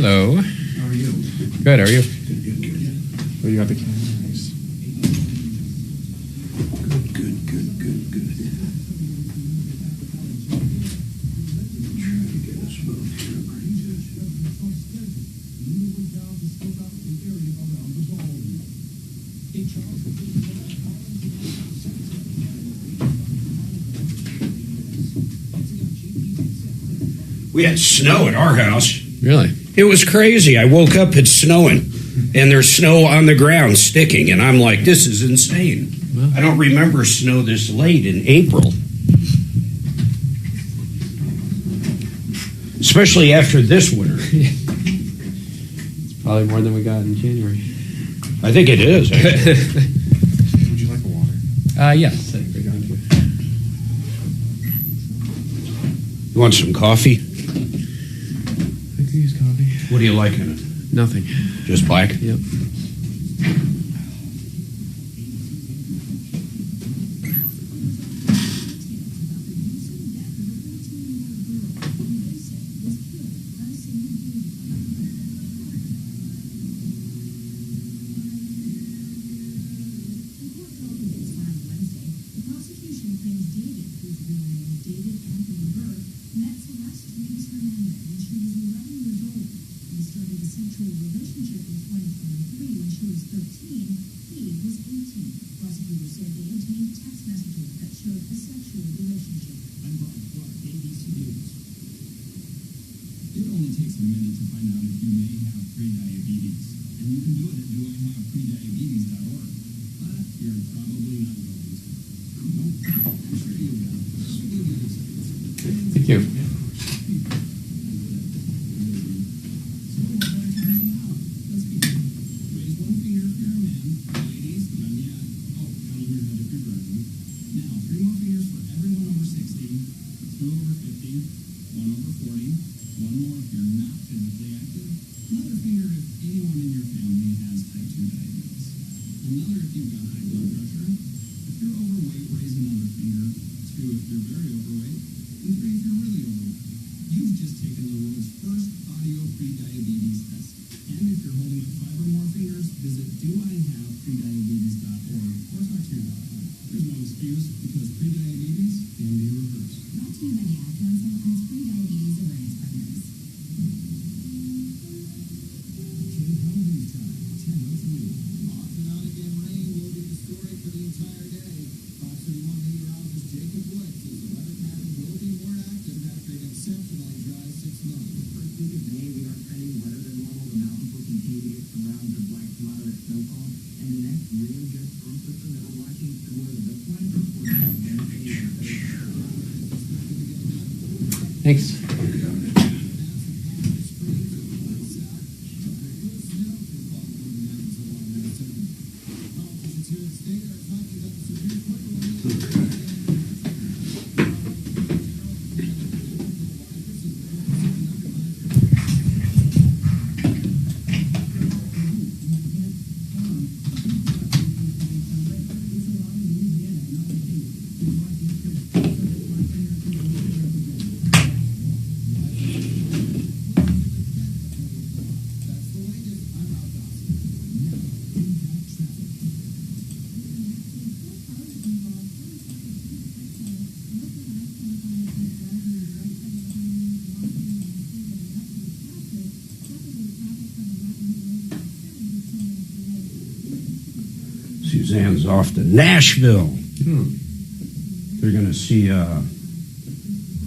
Hello. How are you? Good, how are you? Good. Oh, you got the camera? Nice. Good. Try to get us both here. We had snow at our house. Really? It was crazy. I woke up, it's snowing, and there's snow on the ground sticking, and I'm like, this is insane. Well, I don't remember snow this late in April. Especially after this winter. it's probably more than we got in January. I think it is. Would you like a water? Yes, I think we're going to. You want some coffee? I could use coffee. What do you like in it? Nothing. Just black? Yep. Thank you. Thanks. Suzanne's off to Nashville. They're going to see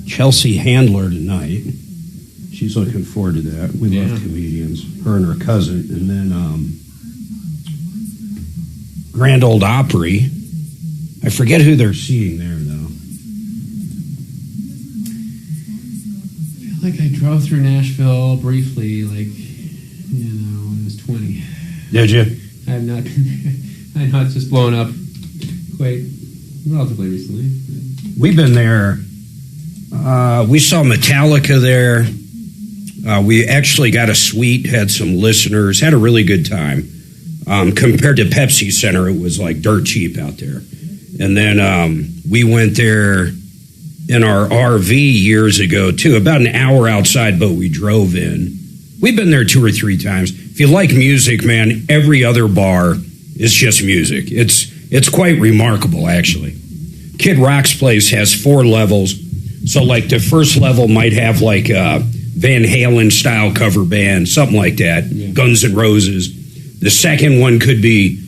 Chelsea Handler tonight. she's looking forward to that. We Yeah. love comedians. Her and her cousin. And then Grand Ole Opry. I forget who they're seeing there, though. I feel like I drove through Nashville briefly, like, when I was 20. Did you? I have not been there. I know it's just blown up quite relatively recently. We've been there. We saw Metallica there. We actually got a suite, had some listeners, had a really good time. Compared to Pepsi Center, it was like dirt cheap out there. And then we went there in our RV years ago, too, about an hour outside, but we drove in. We've been there 2 or 3 times. If you like music, man, every other bar is just music. It's quite remarkable, actually. Kid Rock's place has 4 levels. So, like, the first level might have, like, a Van Halen-style cover band, something like that, Guns N' Roses. The second one could be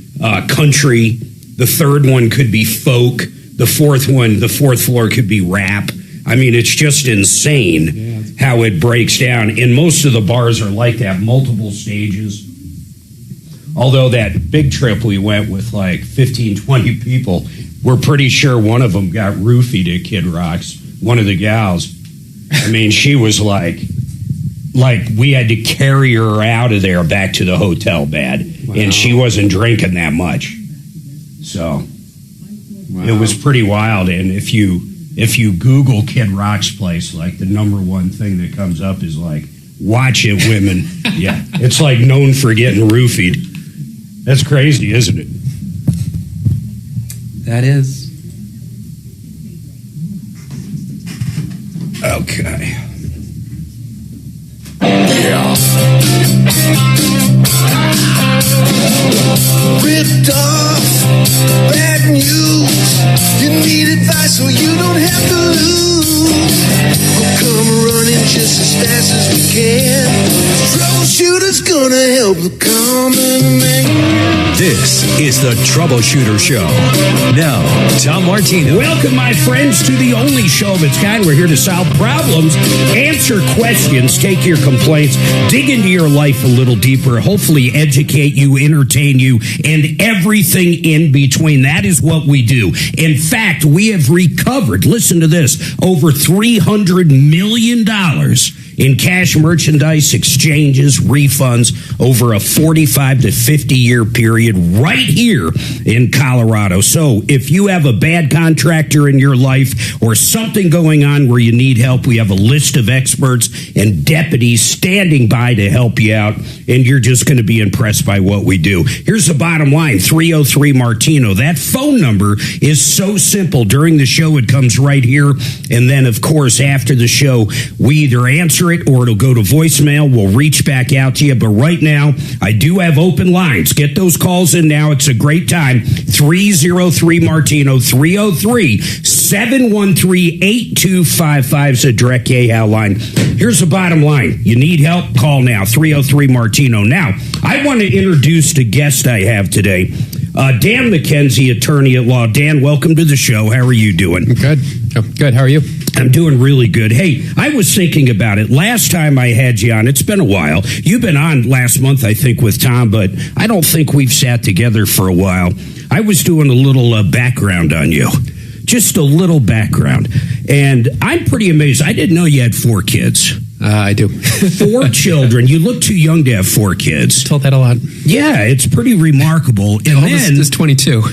country. The third one could be folk. The fourth floor could be rap. I mean, it's just insane how it breaks down. And most of the bars are like that, multiple stages. Although that big trip we went with like 15, 20 people, we're pretty sure one of them got roofied at Kid Rock's, one of the gals. I mean, she was like we had to carry her out of there back to the hotel bed. Wow. And she wasn't drinking that much. So it was pretty wild. And if you Google Kid Rock's place, like the number one thing that comes up is like, watch it, women. Yeah. It's like known for getting roofied. That's crazy, isn't it? That is. Okay. Ripped off, bad news. You need advice so you don't have to lose. We'll come running just as fast as we can. Troubleshooter's gonna help the common man. This is the Troubleshooter Show. Now, Tom Martino. Welcome, my friends, to the only show of its kind. We're here to solve problems, answer questions, take your complaints, dig into your life a little deeper, hopefully educate you, entertain you, and everything in between. That is what we do. In fact, we have recovered, listen to this, over $300 million in cash merchandise exchanges, refunds over a 45 to 50 year period right here in Colorado. So if you have a bad contractor in your life or something going on where you need help, we have a list of experts and deputies standing by to help you out, and you're just going to be impressed by what we do. Here's the bottom line, 303 Martino. That phone number is so simple. During the show, it comes right here. And then, of course, after the show, we either answer it or it'll go to voicemail. We'll reach back out to you. But right now, I do have open lines. Get those calls in now. It's a great time. 303 Martino, 303-713-8255 is a direct KHAL line. Here's the bottom line. You need help? Call now. 303 Martino. Now, I want to introduce the guest I have today. Dan McKenzie, attorney at law. Dan, welcome to the show. How are you doing? Good. Oh, good. How are you? I'm doing really good. Hey, I was thinking about it. Last time I had you on, it's been a while. You've been on last month, I think, with Tom, but I don't think we've sat together for a while. I was doing a little background on you. Just a little background. And I'm pretty amazed. I didn't know you had 4 kids. I do. 4 children. You look too young to have 4 kids. Told that a lot. Yeah, it's pretty remarkable. And then is 22.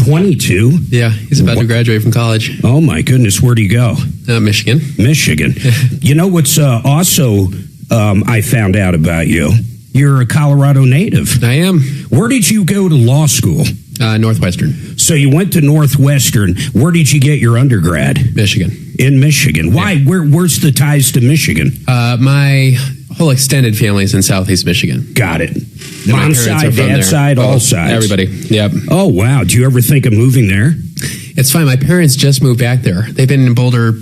22? Yeah, he's about to graduate from college. Oh, my goodness. Where'd he go? Michigan. Michigan. You know what's also I found out about you? You're a Colorado native. I am. Where did you go to law school? Northwestern. So you went to Northwestern. Where did you get your undergrad? Michigan. In Michigan. Why? Yeah. Where's the ties to Michigan? My whole extended family's in Southeast Michigan. Got it. And Mom's side, dad's side, all sides. Everybody. Yep. Oh, wow. Do you ever think of moving there? It's fine. My parents just moved back there. They've been in Boulder,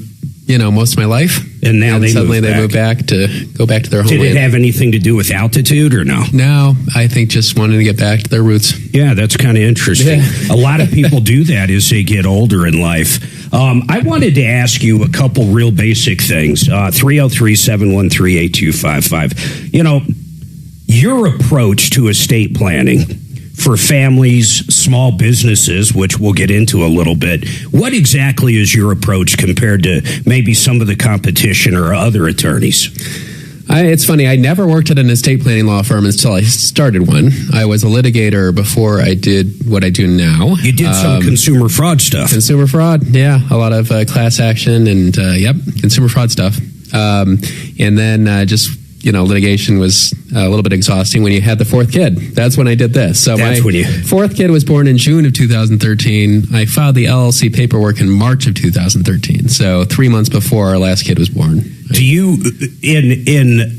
most of my life. And now suddenly they go back to their homeland. Did it have anything to do with altitude or no? No, I think just wanting to get back to their roots. Yeah, that's kind of interesting. Yeah. A lot of people do that as they get older in life. I wanted to ask you a couple real basic things. 303-713-8255. You know, your approach to estate planning for families, small businesses, which we'll get into a little bit, what exactly is your approach compared to maybe some of the competition or other attorneys? It's funny. I never worked at an estate planning law firm until I started one. I was a litigator before I did what I do now. You did some consumer fraud stuff. Consumer fraud, yeah. A lot of class action and, consumer fraud stuff. And then litigation was a little bit exhausting when you had the fourth kid. That's when I did this. So my fourth kid was born in June of 2013. I filed the LLC paperwork in March of 2013. So 3 months before our last kid was born. Do you, in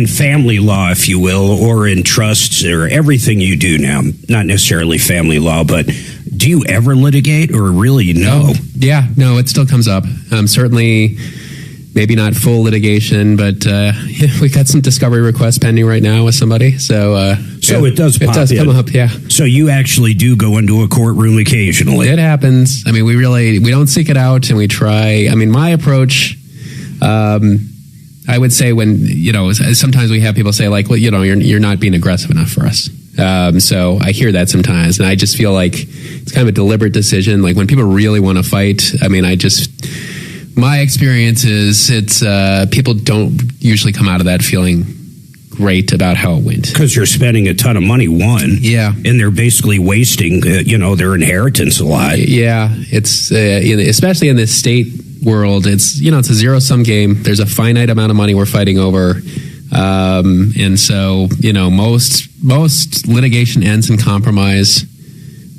family law, if you will, or in trusts or everything you do now, not necessarily family law, but do you ever litigate or really no? Yeah, no, it still comes up. Certainly, maybe not full litigation, but we got some discovery requests pending right now with somebody. So it does come up, yeah. So you actually do go into a courtroom occasionally. It happens. I mean, we don't seek it out, and we try. I mean, my approach, I would say when, sometimes we have people say like, well, you're not being aggressive enough for us. So I hear that sometimes, and I just feel like it's kind of a deliberate decision. Like when people really want to fight, I mean, my experience is it's people don't usually come out of that feeling great about how it went. Because you're spending a ton of money, yeah, and they're basically wasting, their inheritance a lot. Yeah, it's especially in this state world, it's a zero-sum game. There's a finite amount of money we're fighting over, and so most litigation ends in compromise,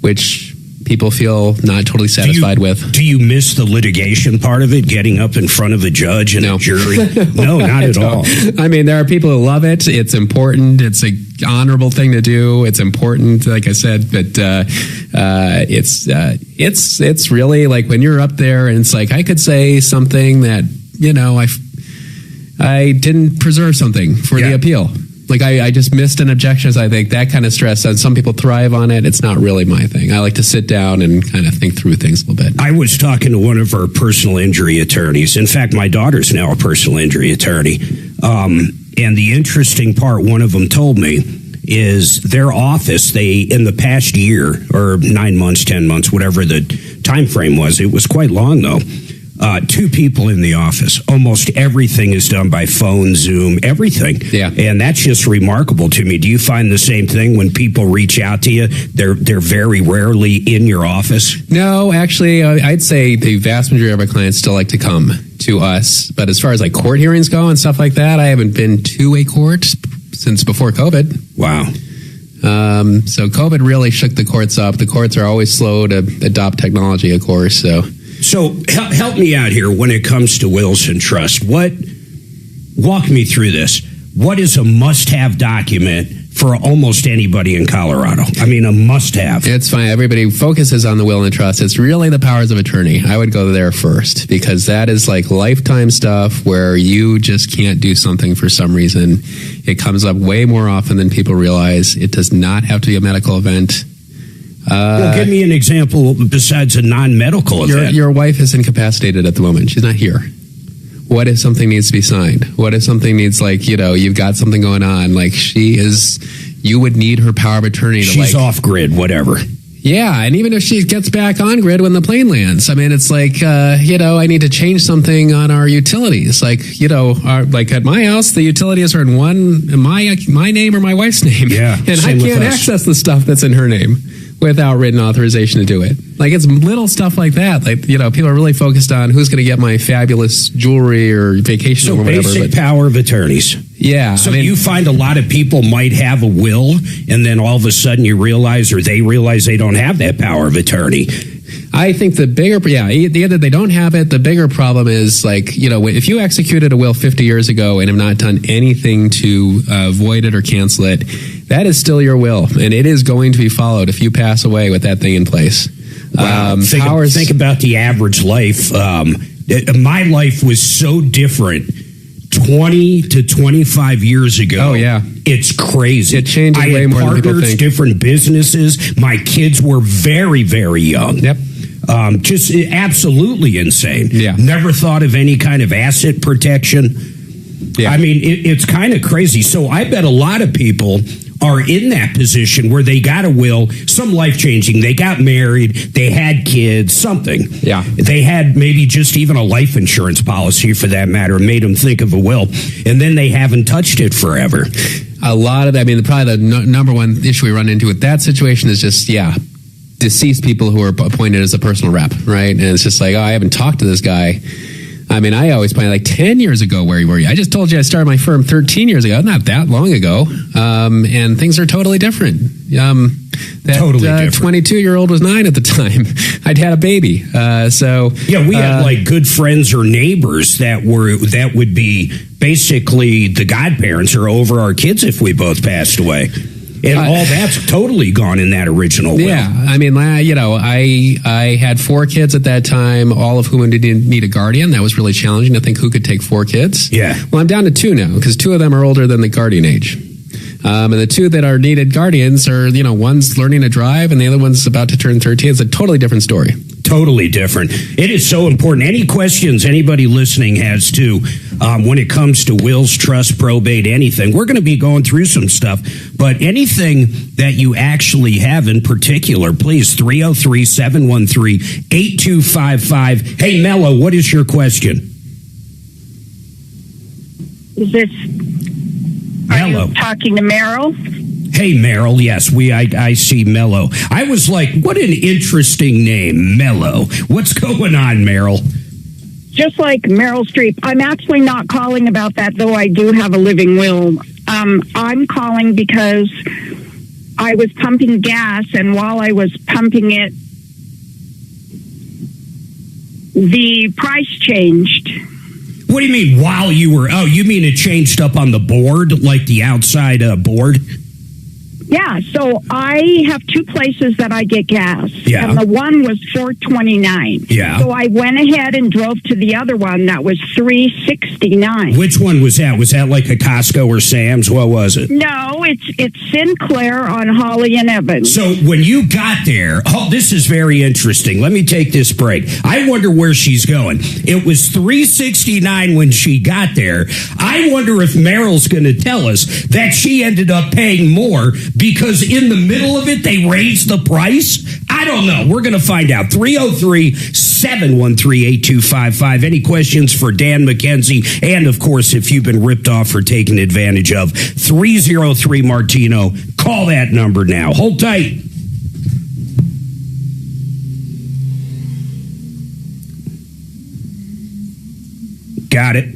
which people feel not totally satisfied with. Do you miss the litigation part of it, getting up in front of a judge and a jury? No, not at all. I mean, there are people who love it. It's important. It's an honorable thing to do. It's important, like I said, but it's really like when you're up there and it's like I could say something that I didn't preserve something for the appeal. Like I just missed an objection. I think that kind of stress, and some people thrive on it. It's not really my thing. I like to sit down and kind of think through things a little bit. I was talking to one of our personal injury attorneys. In fact, my daughter's now a personal injury attorney. And the interesting part, one of them told me, is their office, in the past year, or 9 months, 10 months, whatever the time frame was, it was quite long though, 2 people in the office. Almost everything is done by phone, Zoom, everything. Yeah. And that's just remarkable to me. Do you find the same thing when people reach out to you? They're very rarely in your office? No, actually, I'd say the vast majority of our clients still like to come to us. But as far as like court hearings go and stuff like that, I haven't been to a court since before COVID. Wow. So COVID really shook the courts up. The courts are always slow to adopt technology, of course, So help me out here when it comes to wills and trust. Walk me through this. What is a must-have document for almost anybody in Colorado? I mean, a must-have. It's fine. Everybody focuses on the will and trust. It's really the powers of attorney. I would go there first because that is like lifetime stuff where you just can't do something for some reason. It comes up way more often than people realize. It does not have to be a medical event. Well, give me an example besides a non-medical event. Your wife is incapacitated at the moment. She's not here. What if something needs to be signed? What if something needs, you've got something going on? Like you would need her power of attorney. She's off grid, whatever. Yeah, and even if she gets back on grid when the plane lands, I mean, it's like, I need to change something on our utilities. Like, like at my house, the utilities are in my name or my wife's name. Yeah, and I can't access the stuff that's in her name without written authorization to do it. Like, it's little stuff like that. Like, people are really focused on who's going to get my fabulous jewelry or vacation or whatever. So basic power of attorneys. Yeah. So you find a lot of people might have a will, and then all of a sudden you realize, or they realize they don't have that power of attorney. I think either they don't have it. The bigger problem is, if you executed a will 50 years ago and have not done anything to void it or cancel it, that is still your will, and it is going to be followed if you pass away with that thing in place. Wow. Think about the average life. My life was so different 20 to 25 years ago. Oh, yeah. It's crazy. It changes way more than people think. Different businesses. My kids were very, very young. Yep. Just absolutely insane. Yeah. Never thought of any kind of asset protection. Yeah. I mean, it's kind of crazy. So I bet a lot of people are in that position where they got a will, some life-changing. They got married, they had kids, something. Yeah. They had maybe just even a life insurance policy for that matter, made them think of a will, and then they haven't touched it forever. A lot of that, I mean, probably the number one issue we run into with that situation is just, deceased people who are appointed as a personal rep, right? And it's just like, I haven't talked to this guy. I mean, I always play like 10 years ago, where were you? I just told you I started my firm 13 years ago, not that long ago. And things are totally different. That totally different. 22-year-old was 9 at the time. I'd had a baby. We had like good friends or neighbors that would be basically the godparents or over our kids if we both passed away. And all that's totally gone in that original will. Yeah, I mean, I had 4 kids at that time, all of whom didn't need a guardian. That was really challenging to think who could take 4 kids. Yeah. Well, I'm down to 2 now because 2 of them are older than the guardian age. And the 2 that are needed guardians are, one's learning to drive and the other one's about to turn 13. It's a totally different story. Totally different. It is so important. Any questions anybody listening has too, when it comes to wills, trust, probate, anything, we're going to be going through some stuff. But anything that you actually have in particular, please, 303-713-8255. Hey, Mello, what is your question? Is this... Mello. Are you talking to Merrill? Hey, Merrill. Yes, I see Mello. I was like, what an interesting name, Mello. What's going on, Merrill? Just like Meryl Streep. I'm actually not calling about that, though I do have a living will. I'm calling because I was pumping gas, and while I was pumping it, the price changed. What do you mean while you were... Oh, you mean it changed up on the board, like the outside board? Yeah, so I have 2 places that I get gas. Yeah. And the one was $4.29. Yeah. So I went ahead and drove to the other one that was $3.69. Which one was that? Was that like a Costco or Sam's? What was it? No, it's Sinclair on Holly and Evans. So when you got there, this is very interesting. Let me take this break. I wonder where she's going. It was $3.69 when she got there. I wonder if Meryl's going to tell us that she ended up paying more because in the middle of it, they raised the price? I don't know. We're going to find out. 303-713-8255. Any questions for Dan McKenzie? And, of course, if you've been ripped off or taken advantage of, 303-Martino. Call that number now. Hold tight. Got it.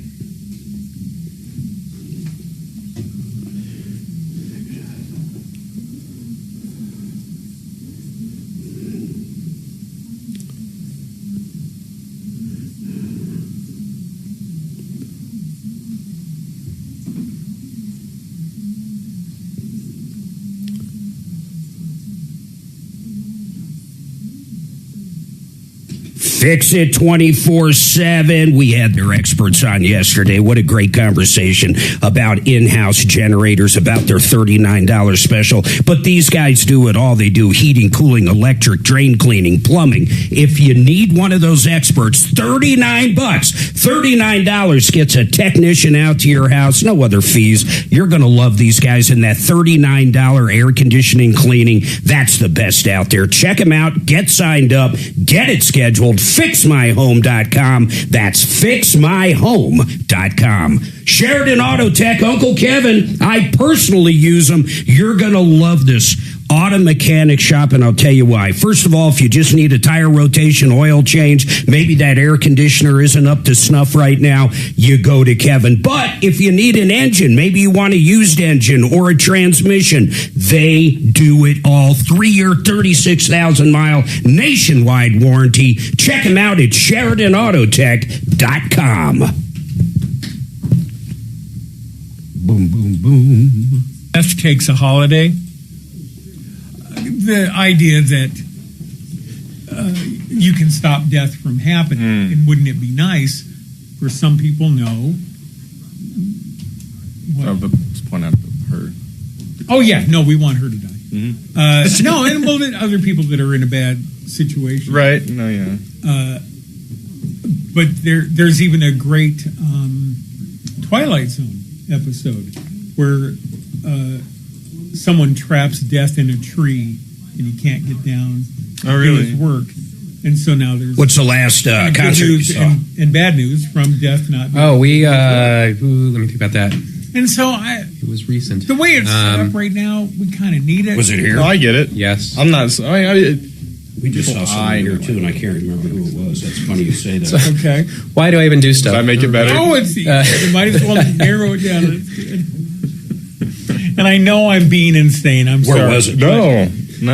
Fix It 24/7. We had their experts on yesterday. What a great conversation about in-house generators, about their $39 special. But these guys do it all. They do heating, cooling, electric, drain cleaning, plumbing. If you need one of those experts, $39. $39 gets a technician out to your house. No other fees. You're going to love these guys. And that $39 air conditioning cleaning, that's the best out there. Check them out. Get signed up. Get it scheduled. FixMyHome.com. That's FixMyHome.com. Sheridan Auto Tech, Uncle Kevin. I personally use them. You're going to love this auto mechanic shop, and I'll tell you why. First of all, if you just need a tire rotation, oil change, maybe that air conditioner isn't up to snuff right now, you go to Kevin. But if you need an engine, maybe you want a used engine or a transmission, they do it all. 3-year, 36,000-mile nationwide warranty. Check them out at SheridanAutoTech.com. Boom, boom, boom. Best cakes a holiday. The idea that you can stop death from happening. And wouldn't it be nice for some people? No. Just point out her. Oh yeah, no, we want her to die. No, and well, other people that are in a bad situation, Right? No, yeah. But there's even a great Twilight Zone episode where someone traps death in a tree and he can't get down. Oh, really? Do his work, and so now there's What's the last good concert you news saw? and bad news from death not. Oh, we let me think about that. And so It was recent. the way it's set up right now, we kind of need it. Was it here? No, I get it. Yes. I'm not. We just saw someone here too, and I can't remember who it was. That's funny you say that. Okay. Why do I even do Does stuff? that make it better? Oh, it's you might as well narrow it down. That's good. And I know I'm being insane. I'm Where sorry. was it? No.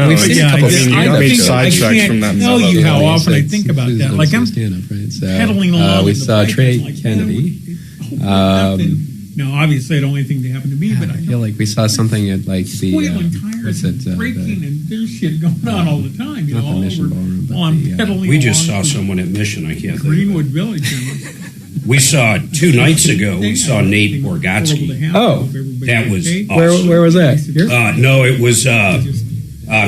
We've seen Yeah, a couple I just- of you I don't make think- sidetracks I can't from that. tell you how It's often I like think about Susan's that. Like I'm stand-up, right? So, pedaling along. we in the saw bike, Trey I'm like, Kennedy. Now, obviously, I don't want anything to happen to me, but I feel like we saw something at like the squealing tires, what's it, braking, and there's shit going on all the time. You not know, the all Mission over. Ballroom, but While I'm the, pedaling. We just saw along through someone at Mission. I can't think. Greenwood Village. We saw 2 nights ago. We saw Nate Borgotsky. Oh, That was where was that? Here? No, it was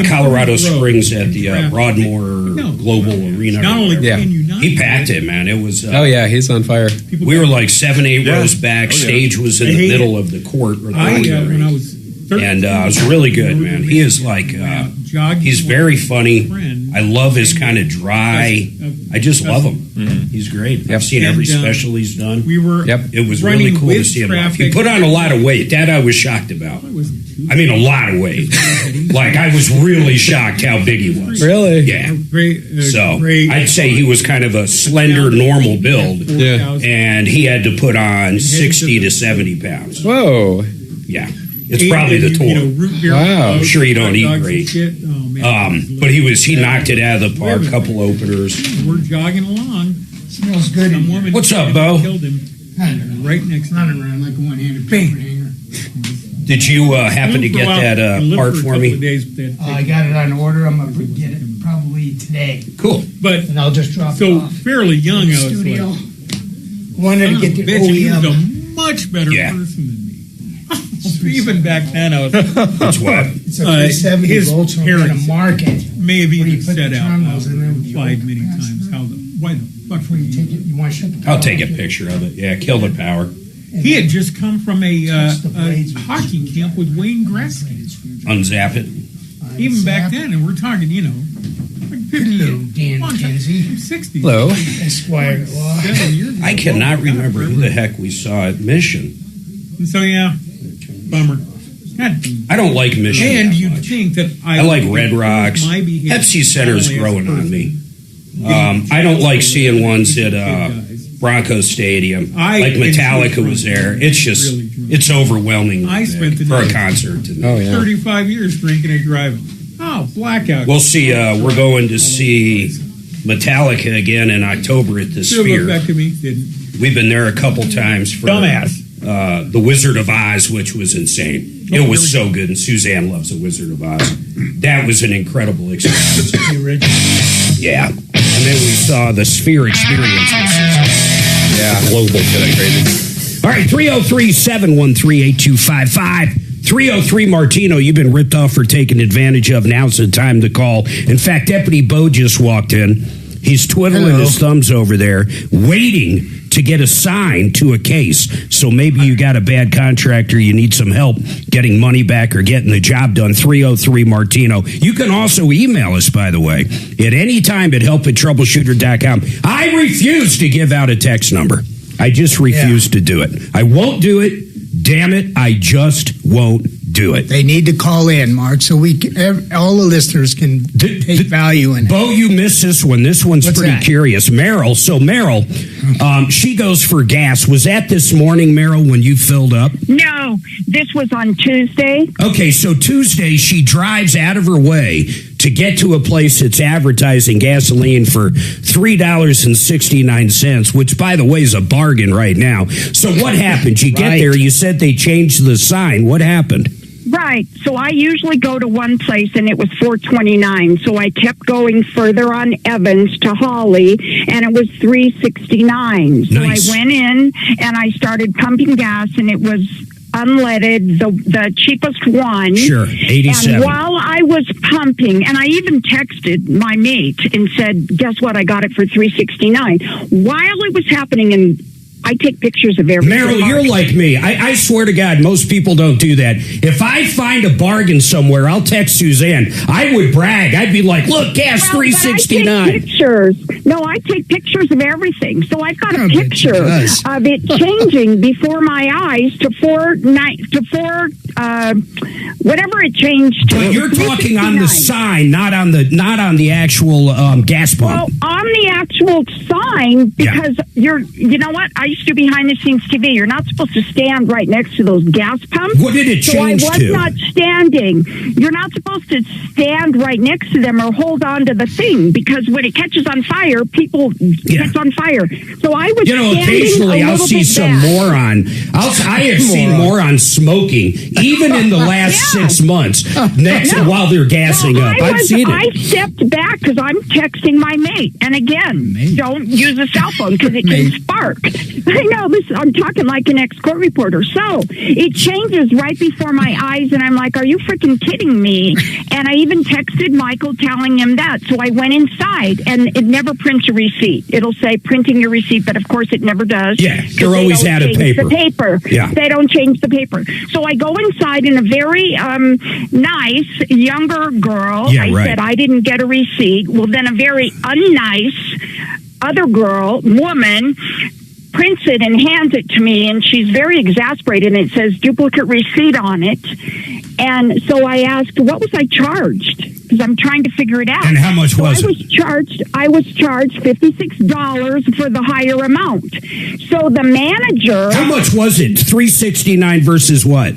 Colorado Springs at the Broadmoor Global Arena. Not only Yeah. can you not, He packed it, man. It was. Oh yeah, he's on fire. We were like 7-8 Yeah. rows back. Oh, yeah. Stage was in the middle of the court. Or the I arena. when I was 13, And it was really good, man. He is like, jogging he's with very a funny. friend. I love his kind of dry. I just love him. He's great. I've seen every And, special he's done. We were. Yep. It was running really cool to with see him live. He traffic. put on a lot of weight. That I was shocked about. I wasn't too I mean, a lot of weight. Like, I was really shocked how big he was. Really? Yeah. great. So, great. I'd say he was kind of a slender, normal build. Yeah. And he had to put on 60 to 70 pounds. Whoa. Yeah. It's probably the tour. Root beer Wow. I'm sure you don't eat hot dogs and great. shit. Oh, man. But he knocked it out of the park. Couple openers. We're jogging along. Smells good. Some woman What's up, Bo? killed him right next to Running around like a one-handed paper hanger. Did you happen to get that part for me? I got it on order. I'm going to get it probably today. Cool. But And I'll just drop it so off. fairly young, I was Studio. like, Wanted to get the bitch, he was a OEM. much better Yeah. person than me. Even back then, I was That's what. It's a 370 his volts. I'm going to parents mark it. maybe Where you even put said the out terminals loud and then or you implied open many it. times how why the fuck Before you take it, you want to shut the I'll power take a off. picture of it. Yeah, kill the power. He had just come from a Touch the blades with hockey camp with Wayne Gretzky. Unzap it. Even back then, and we're talking, like 50 Hello, Dan McKenzie. 60. Hello. Esquire at Law. 7 years ago. I cannot remember who the heck we saw at Mission. And so, yeah, bummer. God. I don't like Mission. And that you'd much. think that I like Red Rocks. My behavior Pepsi Center's as a growing on person. me. I don't like seeing ones at Broncos Stadium. I Like Metallica enjoyed was there. drunk. It's just, Really drunk. it's overwhelming I spent the for a day- concert to me. Oh yeah. 35 years drinking and driving. Oh, blackout. We'll see. We're going to see Metallica again in October at the Should have looked back Sphere. to me. Didn't. We've been there a couple times for Dumbass. The Wizard of Oz, which was insane. It was so good, and Suzanne loves The Wizard of Oz. That was an incredible experience. The original. Yeah. And then we saw the Sphere Experience. Yeah. Global. All right, 303-713-8255. 303 Martino, you've been ripped off for taking advantage of. Now's the time to call. In fact, Deputy Bo just walked in. He's twiddling his thumbs over there, waiting to get assigned to a case. So maybe you got a bad contractor, you need some help getting money back or getting the job done. 303 Martino. You can also email us, by the way, at any time at help@troubleshooter.com. I refuse to give out a text number. I just refuse to do it. I won't do it. Damn it, I just won't do it. They need to call in, Mark, so we can, all the listeners can take value in it. Bo, you missed this one. This one's What's pretty that? curious. Meryl, she goes for gas. Was that this morning, Meryl, when you filled up? No, this was on Tuesday. Okay, so Tuesday she drives out of her way to get to a place that's advertising gasoline for $3.69, which, by the way, is a bargain right now. So what happened? You get there, you said they changed the sign. What happened? Right. right. So I usually go to one place, and it was $4.29. So I kept going further on Evans to Holly, and it was $3.69. So Nice. I went in, and I started pumping gas, and it was unleaded, the cheapest one. Sure, 87. And while I was pumping, and I even texted my mate and said, guess what, I got it for $3.69. While it was happening, and I take pictures of everything. Meryl, you're like me. I swear to God, most people don't do that. If I find a bargain somewhere, I'll text Suzanne. I would brag. I'd be like, look, gas $3.69. I take pictures. No, I take pictures of everything. So I've got a picture of it changing before my eyes to whatever it changed to. But you're talking on the sign, not on the actual gas pump. Well, on the actual sign, because you know what? I used to behind the scenes TV. You're not supposed to stand right next to those gas pumps. What did it change so I was to? not standing. You're not supposed to stand right next to them or hold on to the thing, because when it catches on fire, people catch on fire. So I was occasionally I'll see some moron. I have seen moron smoking, even in the last 6 months, while they're gassing up. I've seen it. I stepped back because I'm texting my mate. And again, don't use a cell phone because it can spark. I know this. I'm talking like an ex-court reporter. So it changes right before my eyes, and I'm like, "Are you freaking kidding me?" And I even texted Michael telling him that. So I went inside, and it never prints a receipt. It'll say printing your receipt, but of course it never does. Yeah, they're always out of paper. The paper. Yeah, they don't change the paper. So I go inside, and a very nice younger girl. I said I didn't get a receipt. Well, then a very unnice other woman prints it and hands it to me, and she's very exasperated, and it says duplicate receipt on it. And so I asked, what was I charged? Because I'm trying to figure it out. And how much was it? I was charged $56 for the higher amount. So the manager... How much was it? $3.69 versus what?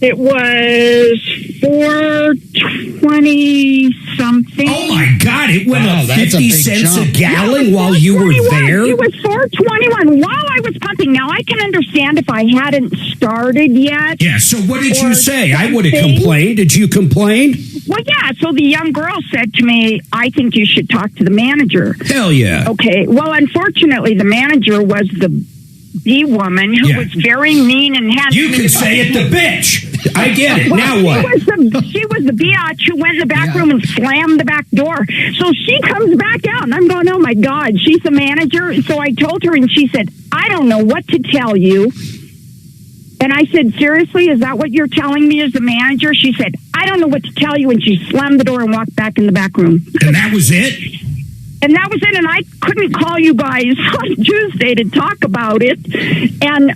It was $4.20 something. Oh my God! It went up 50 cents a gallon while you were there. It was $4.21 while I was pumping. Now I can understand if I hadn't started yet. Yeah. So what did you say? I would have complained. Did you complain? Well, yeah. So the young girl said to me, "I think you should talk to the manager." Hell yeah. Okay. Well, unfortunately, the manager was the woman who was very mean and had. You can say it, the bitch. I get it. Now what? She was the biatch who went in the back room and slammed the back door. So she comes back out, and I'm going, oh, my God, she's the manager. So I told her, and she said, I don't know what to tell you. And I said, seriously, is that what you're telling me as the manager? She said, I don't know what to tell you. And she slammed the door and walked back in the back room. And that was it? And that was it, and I couldn't call you guys on Tuesday to talk about it. And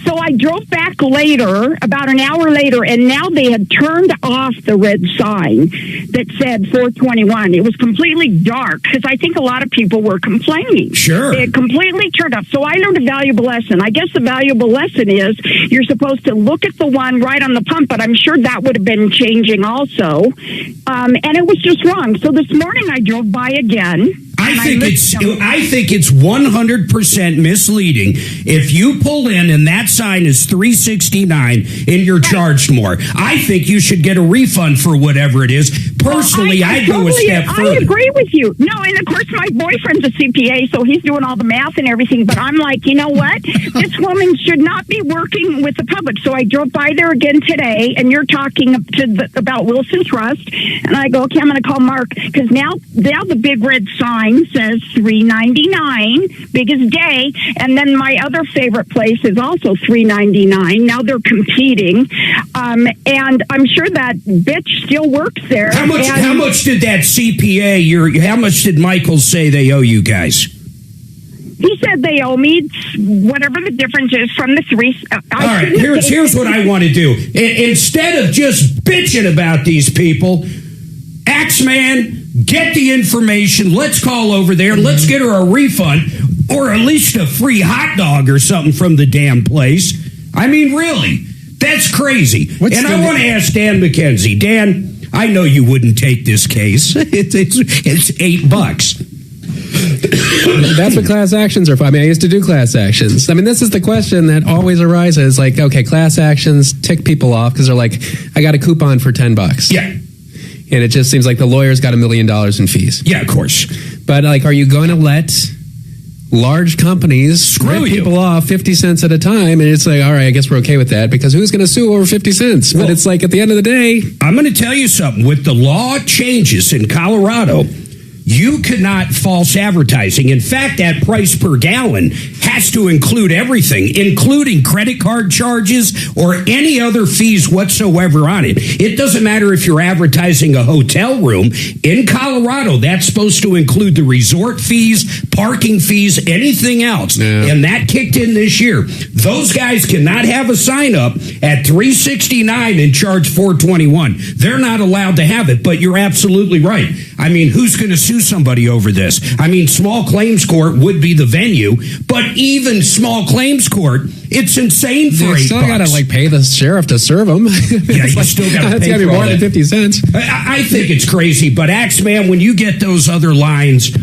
so I drove back later, about an hour later, and now they had turned off the red sign that said 421. It was completely dark, because I think a lot of people were complaining. Sure. They had completely turned off. So I learned a valuable lesson. I guess the valuable lesson is you're supposed to look at the one right on the pump, but I'm sure that would have been changing also. And it was just wrong. So this morning I drove by again. I think it's 100% misleading if you pull in and that sign is $3.69 and you're charged more. I think you should get a refund for whatever it is. Personally, I'd go a step further. I agree with you. No, and of course my boyfriend's a CPA, so he's doing all the math and everything. But I'm like, you know what? This woman should not be working with the public. So I drove by there again today, and you're talking about Wilson Trust, and I go, okay, I'm going to call Mark, because now the big red sign says $3.99, biggest day, and then my other favorite place is also $3.99. Now they're competing, and I'm sure that bitch still works there. How much did that CPA? How much did Michael say they owe you guys? He said they owe me whatever the difference is from the three. All right, here's what I want to do. Instead of just bitching about these people, Axeman, get the information. Let's call over there. Let's get her a refund, or at least a free hot dog or something from the damn place. I mean, really, that's crazy. I want to ask Dan McKenzie. Dan, I know you wouldn't take this case. It's $8. That's what class actions are for. I mean, I used to do class actions. I mean, this is the question that always arises. Like, okay, class actions tick people off because they're like, I got a coupon for $10. Yeah. And it just seems like the lawyer's got $1 million in fees. Yeah, of course. But like, are you going to let large companies rip people off 50 cents at a time? And it's like, all right, I guess we're okay with that because who's going to sue over 50 cents? But it's like, at the end of the day, I'm going to tell you something. With the law changes in Colorado, you cannot false advertising. In fact, that price per gallon has to include everything, including credit card charges or any other fees whatsoever on it. It doesn't matter if you're advertising a hotel room. In Colorado, that's supposed to include the resort fees, parking fees, anything else. Yeah. And that kicked in this year. Those guys cannot have a sign up at $369 and charge $421. They're not allowed to have it, but you're absolutely right. I mean, who's going to sue somebody over this? I mean, small claims court would be the venue, but even small claims court, it's insane for $8. you still got to like pay the sheriff to serve them. Yeah, you still got to pay. It's got to be more than 50 cents. I think it's crazy, but Axeman, when you get those other lines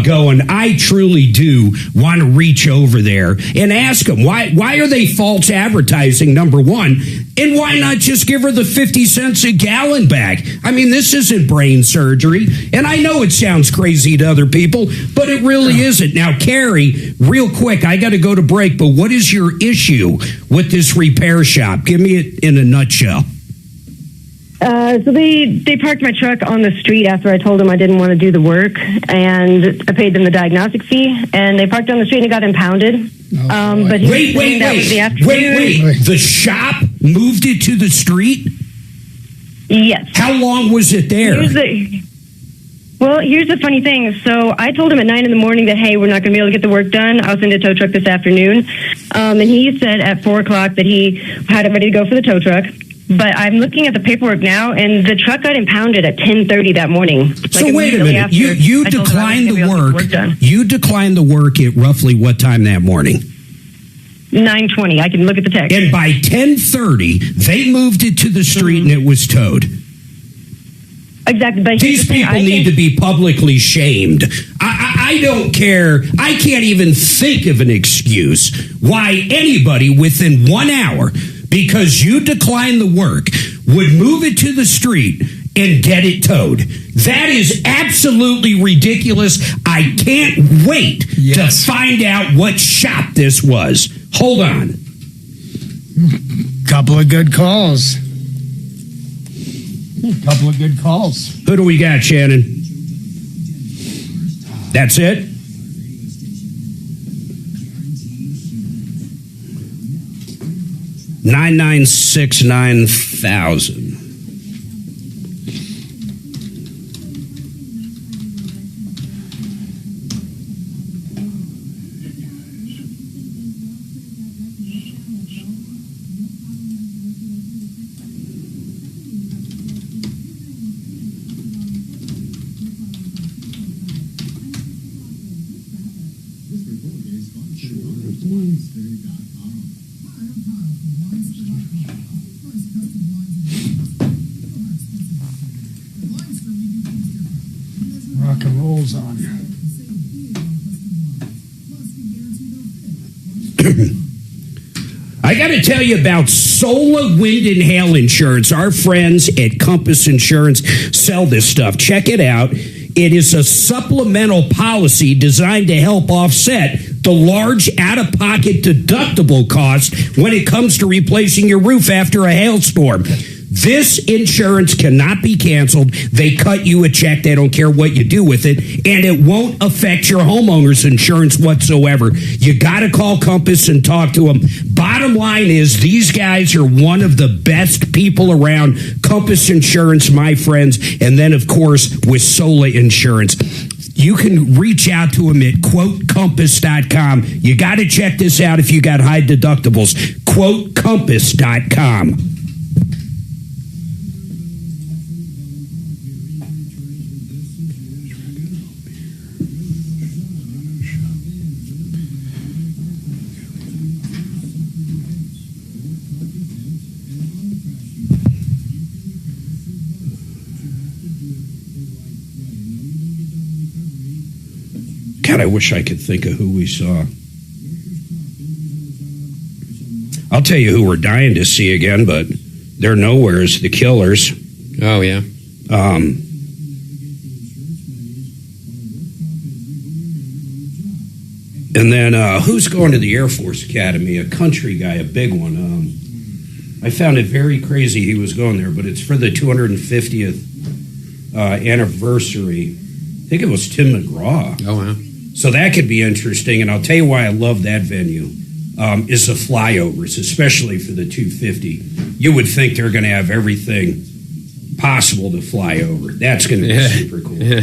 going, I truly do want to reach over there and ask them why are they false advertising, number one, and why not just give her the 50 cents a gallon back? I mean, this isn't brain surgery, and I know it sounds crazy to other people, but it really isn't. Now, Carrie, real quick, I got to go to break, but what is your issue with this repair shop? Give me it in a nutshell. So they parked my truck on the street after I told them I didn't want to do the work, and I paid them the diagnostic fee, and they parked on the street and it got impounded. But Wait. The shop moved it to the street? Yes. How long was it there? Here's the funny thing. So I told him at 9 a.m. that, hey, we're not going to be able to get the work done. I'll send a tow truck this afternoon. And he said at 4 o'clock that he had it ready to go for the tow truck. But I'm looking at the paperwork now, and the truck got impounded at 10:30 that morning. So wait a minute. You declined the work. You declined the work at roughly what time that morning? 9:20. I can look at the text. And by 10:30, they moved it to the street and it was towed. Exactly. But these people need to be publicly shamed. I don't care. I can't even think of an excuse why anybody within 1 hour, because you declined the work, would move it to the street and get it towed. That is absolutely ridiculous. I can't wait to find out what shop this was. Hold on. Couple of good calls. Couple of good calls. Who do we got, Shannon? That's it? $9,969,000. Rock and roll's on. I got to tell you about Solar Wind and Hail Insurance. Our friends at Compass Insurance sell this stuff. Check it out. It is a supplemental policy designed to help offset the large out-of-pocket deductible costs when it comes to replacing your roof after a hailstorm. This insurance cannot be canceled. They cut you a check. They don't care what you do with it. And it won't affect your homeowner's insurance whatsoever. You got to call Compass and talk to them. Bottom line is these guys are one of the best people around. Compass Insurance, my friends. And then, of course, with Sola Insurance. You can reach out to them at quotecompass.com. You got to check this out if you got high deductibles. Quotecompass.com. God, I wish I could think of who we saw. I'll tell you who we're dying to see again, but they're nowheres. The Killers. Oh, yeah. And then who's going to the Air Force Academy? A country guy, a big one. I found it very crazy he was going there, but it's for the 250th anniversary. I think it was Tim McGraw. Oh, wow. So that could be interesting, and I'll tell you why I love that venue. Is the flyovers, especially for the 250. You would think they're going to have everything possible to fly over. That's going to be super cool. Yeah.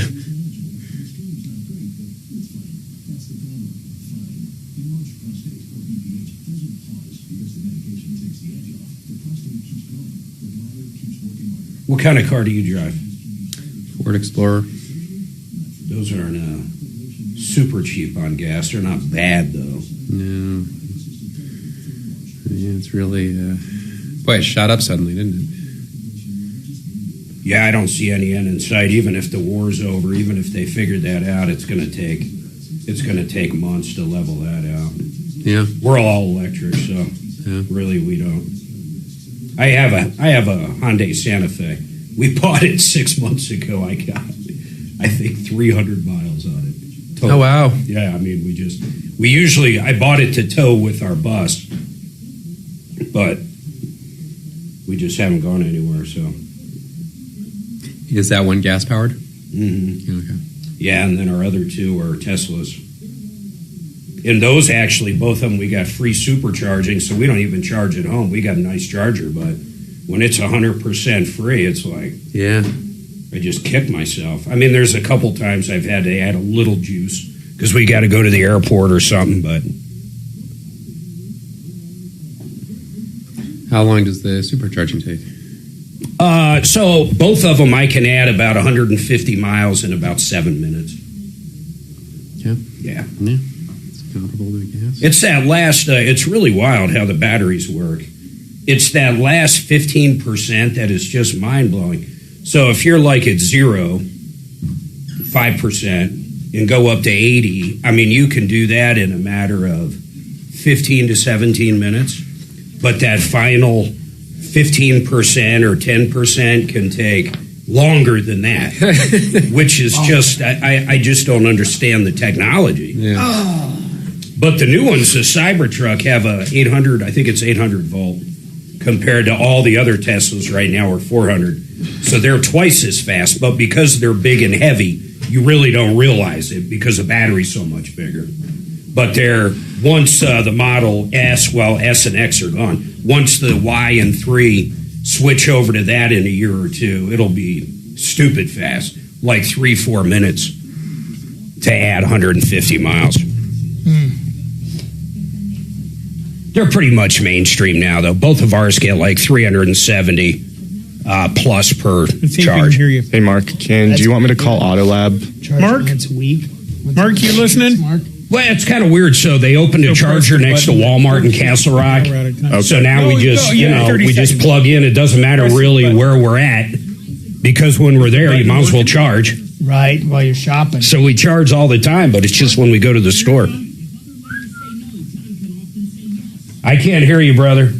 What kind of car do you drive? Ford Explorer. Those aren't super cheap on gas. They're not bad, though. No. Yeah, it's really... boy, it shot up suddenly, didn't it? Yeah, I don't see any end in sight. Even if the war's over, even if they figured that out, it's going to take months to level that out. Yeah. We're all electric, so really we don't. I have a Hyundai Santa Fe. We bought it 6 months ago. I got, I think, 300 miles on it. Total. Oh, wow. Yeah, I mean, I bought it to tow with our bus, but we just haven't gone anywhere, so. Is that one gas powered? Mm-hmm. Okay. Yeah, and then our other two are Teslas. And those actually, both of them, we got free supercharging, so we don't even charge at home. We got a nice charger, but when it's 100% free, it's like, yeah, I just kick myself. I mean, there's a couple times I've had to add a little juice because we got to go to the airport or something, but. How long does the supercharging take? So both of them I can add about 150 miles in about 7 minutes. Yeah. Yeah. Yeah. It's comparable to gas. It's that last, it's really wild how the batteries work. It's that last 15% that is just mind-blowing. So if you're like at 5% and go up to 80, I mean, you can do that in a matter of 15 to 17 minutes. But that final 15% or 10% can take longer than that, which is just, I just don't understand the technology. Yeah. Oh. But the new ones, the Cybertruck, have a 800, I think it's 800 volt, compared to all the other Teslas right now are 400. So they're twice as fast, but because they're big and heavy, you really don't realize it because the battery's so much bigger. But they're, once the Model S, well, S and X are gone, once the Y and 3 switch over to that in a year or two, it'll be stupid fast, like 3-4 minutes to add 150 miles. They're pretty much mainstream now, though. Both of ours get like 370 plus per charge. Hear you. Hey, Mark, do you want me to call Autolab? Mark? Once a week. Mark, you listening? Mark? Well, it's kind of weird. So they opened a charger next to Walmart in Castle Rock. So now we just, we just plug in. It doesn't matter really where we're at because when we're there, you might as well charge. Right, while you're shopping. So we charge all the time, but it's just when we go to the store. I can't hear you, brother.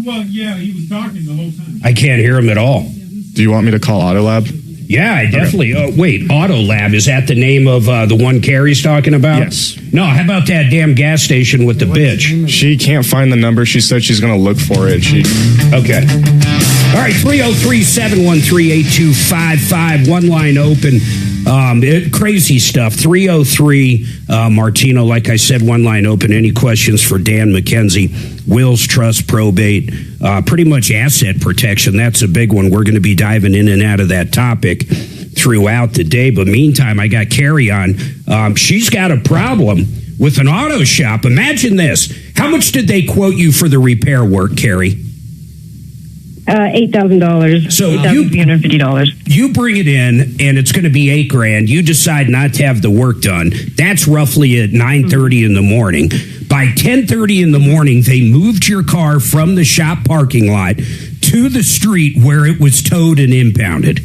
Well, yeah, he was talking the whole time. I can't hear him at all. Do you want me to call Autolab? Yeah, I definitely. Wait, Autolab, is that the name of the one Carrie's talking about? Yes. No, how about that damn gas station with the bitch? She can't find the number. She said she's going to look for it. Okay. All right, 303-713-8255. One line open. Crazy stuff. 303 Martino. Like I said, one line open. Any questions for Dan McKenzie? Wills, trust, probate, pretty much asset protection. That's a big one. We're going to be diving in and out of that topic throughout the day. But meantime, I got Carrie on. She's got a problem with an auto shop. Imagine this. How much did they quote you for the repair work, Carrie? $8,000. So $8,350. You bring it in, and it's going to be $8,000. You decide not to have the work done. That's roughly at 9:30 in the morning. By 10:30 in the morning, they moved your car from the shop parking lot to the street where it was towed and impounded.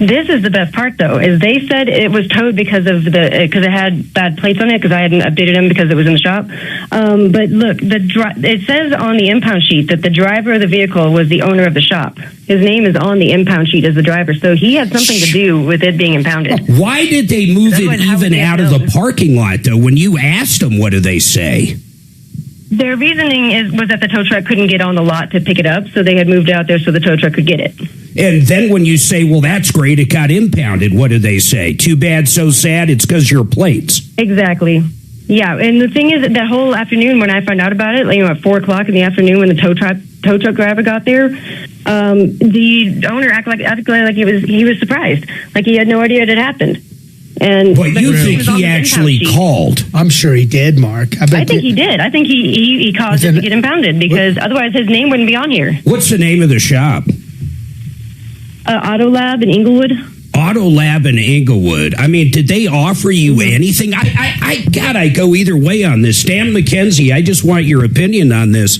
This is the best part, though, is they said it was towed because it had bad plates on it, because I hadn't updated them because it was in the shop. But look, it says on the impound sheet that the driver of the vehicle was the owner of the shop. His name is on the impound sheet as the driver, so he had something to do with it being impounded. Why did they move it even out of the parking lot, though? When you asked them, what did they say? Their reasoning was that the tow truck couldn't get on the lot to pick it up, so they had moved out there so the tow truck could get it. And then when you say, well, that's great, it got impounded, what did they say? Too bad, so sad, it's because your plates. Exactly. Yeah, and the thing is that whole afternoon when I found out about it, at 4 o'clock in the afternoon when the tow truck driver got there, the owner acted like he was surprised, like he had no idea it had happened. But you think he actually called? I'm sure he did, Mark. I think he did. I think he caused it to get impounded because otherwise his name wouldn't be on here. What's the name of the shop? Auto Lab in Inglewood. Auto Lab in Inglewood. I mean, did they offer you anything? I go either way on this. Dan McKenzie, I just want your opinion on this.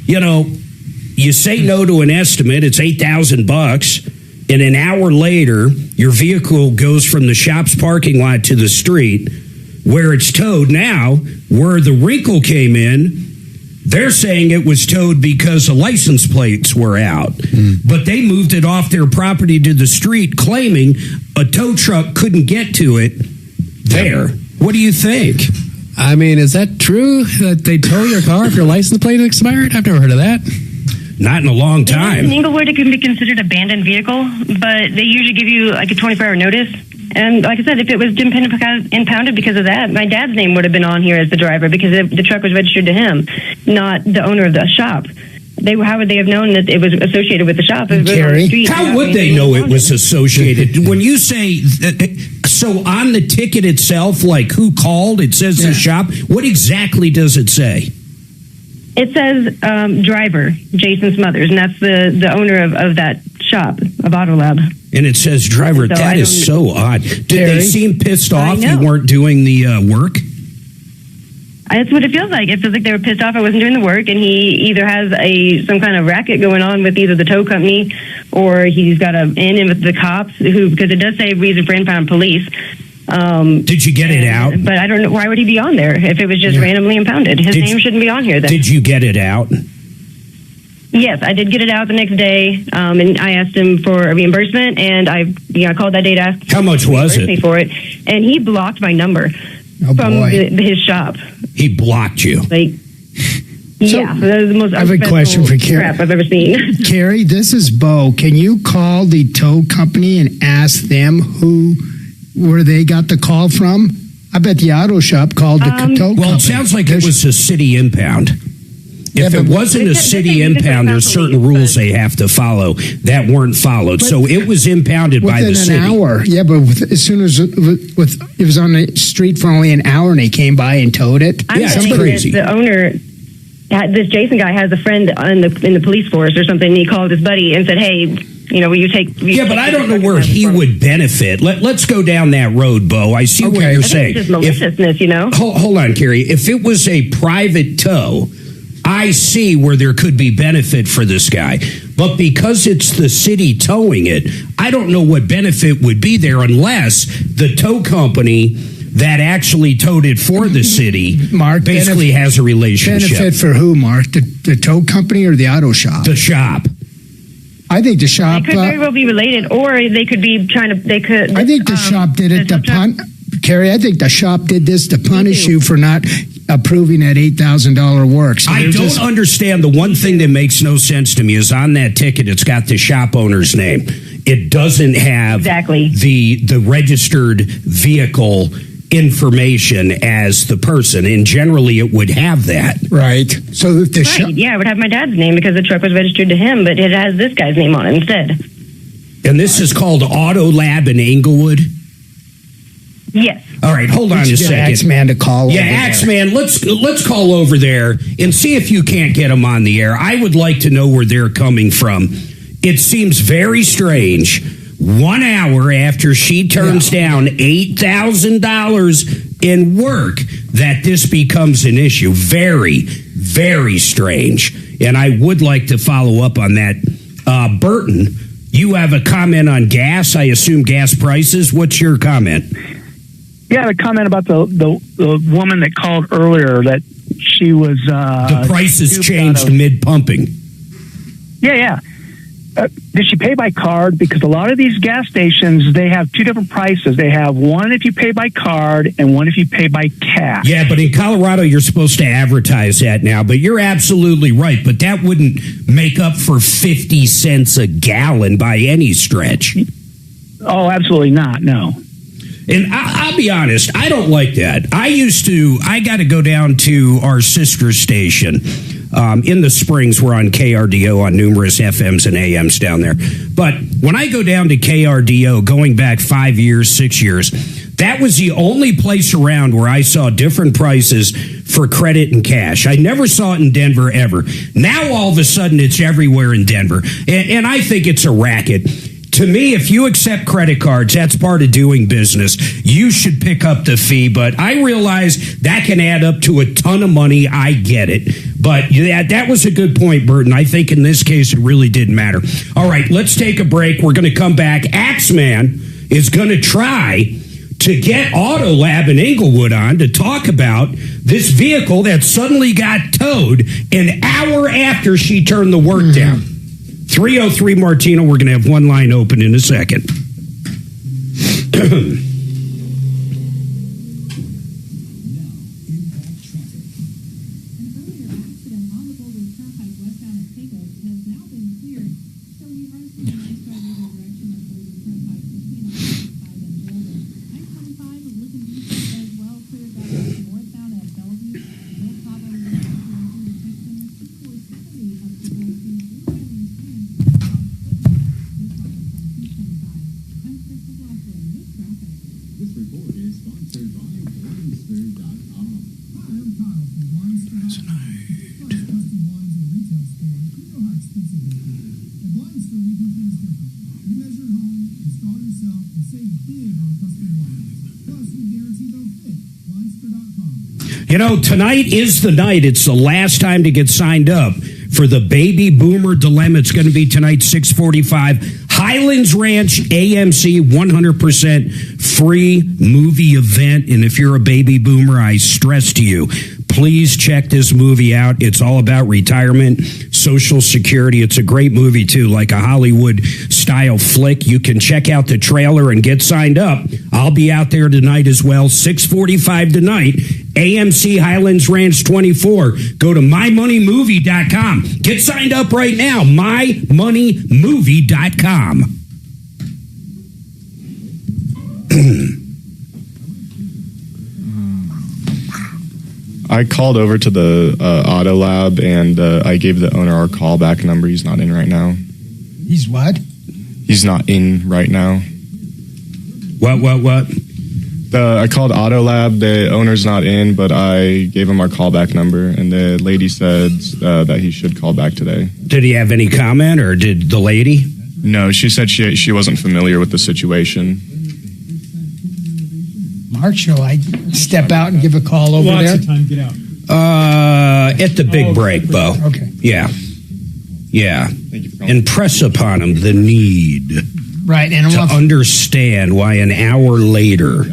You say no to an estimate, it's $8,000. And an hour later, your vehicle goes from the shop's parking lot to the street where it's towed. Now, where the wrinkle came in, they're saying it was towed because the license plates were out. But they moved it off their property to the street, claiming a tow truck couldn't get to it there. What do you think? I mean, is that true that they tow your car if your license plate is expired? I've never heard of that. Not in a long time. In Inglewood, it can be considered abandoned vehicle, but they usually give you like a 24-hour notice. And like I said, if it was impounded because of that, my dad's name would have been on here as the driver because the truck was registered to him, not the owner of the shop. How would they have known that it was associated with the shop? How would they know it was associated? When you say, so on the ticket itself, like who called, it says the shop. What exactly does it say? It says driver, Jason Smothers, and that's the owner of that shop, of Auto Lab. And it says driver. So that is so odd. Did they seem pissed off you weren't doing the work? That's what it feels like. It feels like they were pissed off I wasn't doing the work, and he either has some kind of racket going on with either the tow company or he's got an in with the cops, because it does say reason for impound police. Did you get it out? But I don't know. Why would he be on there if it was just randomly impounded? His name shouldn't be on here then. Did you get it out? Yes, I did get it out the next day, and I asked him for a reimbursement, and I called that day to ask how much was it for it, and he blocked my number from his shop. He blocked you. That was the most I have a question for Carrie. crap I've ever seen. Carrie, this is Bo. Can you call the tow company and ask them where they got the call from? I bet the auto shop called the tow company. Well, it sounds like it was a city impound. If it wasn't a city impound, there's certain rules they have to follow that weren't followed. So it was impounded by the city. Within an hour. Yeah, but as soon as it was on the street for only an hour and they came by and towed it. That's crazy. The owner, this Jason guy, has a friend in the police force or something, and he called his buddy and said, hey, will you take... but I don't know where he would benefit. Let's go down that road, Bo. I see what you're saying. It's just maliciousness, Hold on, Carrie. If it was a private tow, I see where there could be benefit for this guy. But because it's the city towing it, I don't know what benefit would be there unless the tow company that actually towed it for the city basically has a relationship. Benefit for who, Mark? The tow company or the auto shop? The shop. I think the shop... They could very well be related, or they could be trying to... I think the shop did it to punish... Carrie, I think the shop did this to punish you for not approving that $8,000 work. So I don't understand. The one thing that makes no sense to me is on that ticket, it's got the shop owner's name. It doesn't have the registered vehicle information as the person, and generally it would have that. Right. So it would have my dad's name because the truck was registered to him, but it has this guy's name on it instead. And this is called Auto Lab in Inglewood? Yes. All right, hold on a second. Axeman to call. Yeah, Axeman, let's call over there and see if you can't get them on the air. I would like to know where they're coming from. It seems very strange. 1 hour after she turns down $8,000 in work, that this becomes an issue. Very, very strange. And I would like to follow up on that. Burton, you have a comment on gas. I assume gas prices. What's your comment? Yeah, the comment about the woman that called earlier that she was the prices changed mid pumping. Yeah. Did she pay by card? Because a lot of these gas stations, they have two different prices. They have one if you pay by card and one if you pay by cash. Yeah, but in Colorado, you're supposed to advertise that now. But you're absolutely right. But that wouldn't make up for 50 cents a gallon by any stretch. Oh, absolutely not. No. And I'll be honest, I don't like that. I got to go down to our sister station. In the Springs, we're on KRDO on numerous FMs and AMs down there. But when I go down to KRDO, going back 5 years, 6 years, that was the only place around where I saw different prices for credit and cash. I never saw it in Denver ever. Now, all of a sudden, it's everywhere in Denver. And I think it's a racket. To me, if you accept credit cards, that's part of doing business. You should pick up the fee, but I realize that can add up to a ton of money. I get it. But that was a good point, Burton. I think in this case, it really didn't matter. All right, let's take a break. We're going to come back. Axeman is going to try to get Autolab in Inglewood on to talk about this vehicle that suddenly got towed an hour after she turned the work down. 303 Martino. We're going to have one line open in a second. You know, tonight is the night. It's the last time to get signed up for the Baby Boomer Dilemma. It's going to be tonight, 6:45. Highlands Ranch, AMC, 100% free movie event. And if you're a baby boomer, I stress to you, please check this movie out. It's all about retirement, Social Security. It's a great movie, too, like a Hollywood-style flick. You can check out the trailer and get signed up. I'll be out there tonight as well, 6:45 tonight. AMC Highlands Ranch 24. Go to mymoneymovie.com. Get signed up right now. mymoneymovie.com. I called over to the Auto Lab and I gave the owner our callback number. He's not in right now. He's what? He's not in right now. What? I called Auto Lab. The owner's not in, but I gave him our callback number, and the lady said that he should call back today. Did he have any comment, or did the lady? No, she said she wasn't familiar with the situation. Mark, shall I step out and give a call over Lots there? of time, get out. At the big break, Bo. Okay. Yeah. Thank you for calling. Impress upon him the need Right, and to understand why an hour later.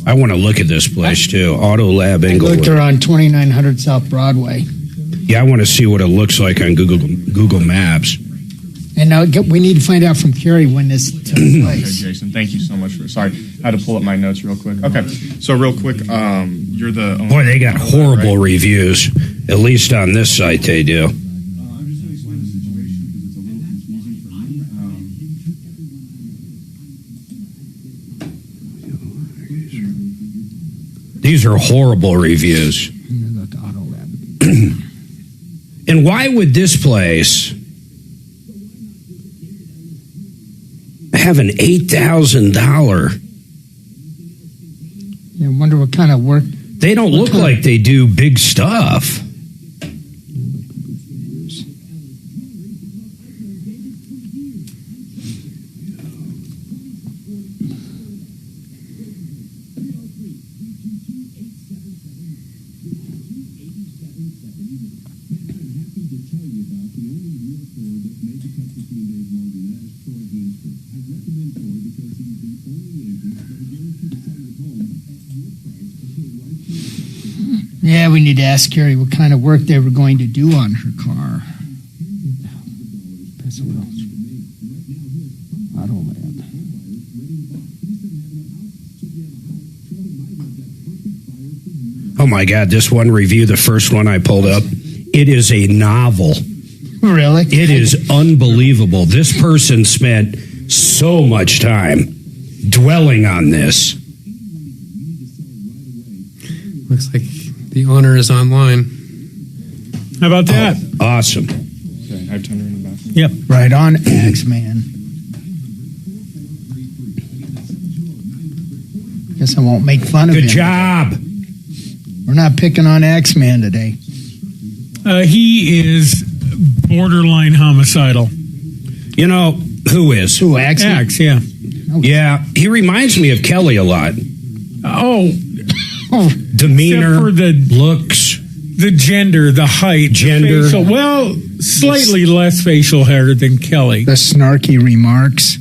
I want to look at this place too. Auto Lab I Inglewood. looked around 2900 South Broadway. Yeah, I want to see what it looks like on Google Maps. And now we need to find out from Carrie when this took Okay, place. Jason, thank you so much for. Sorry, I had to pull up my notes real quick. Okay, so real quick, you're the owner. Boy, they got horrible reviews. At least on this site, they do. These are horrible reviews. And why would this place have an $8,000? I wonder what kind of work. They don't look like they do big stuff. Yeah, we need to ask Carrie what kind of work they were going to do on her car. Auto Lab. Oh my God, this one review, the first one I pulled up, it is a novel. Really? It is unbelievable. This person spent so much time dwelling on this. Looks like the owner is online. How about that? Oh, awesome. Okay, I have tender in the back. Yep. Right on, Axeman. Guess I won't make fun of him. Good job. We're not picking on Axeman today. He is borderline homicidal. You know, who is? Who, Axe? Axe, yeah. Yeah, he reminds me of Kelly a lot. Oh, Demeanor, except for the looks, the gender, the height, Gender. the facial, well, slightly less facial hair than Kelly. The snarky remarks.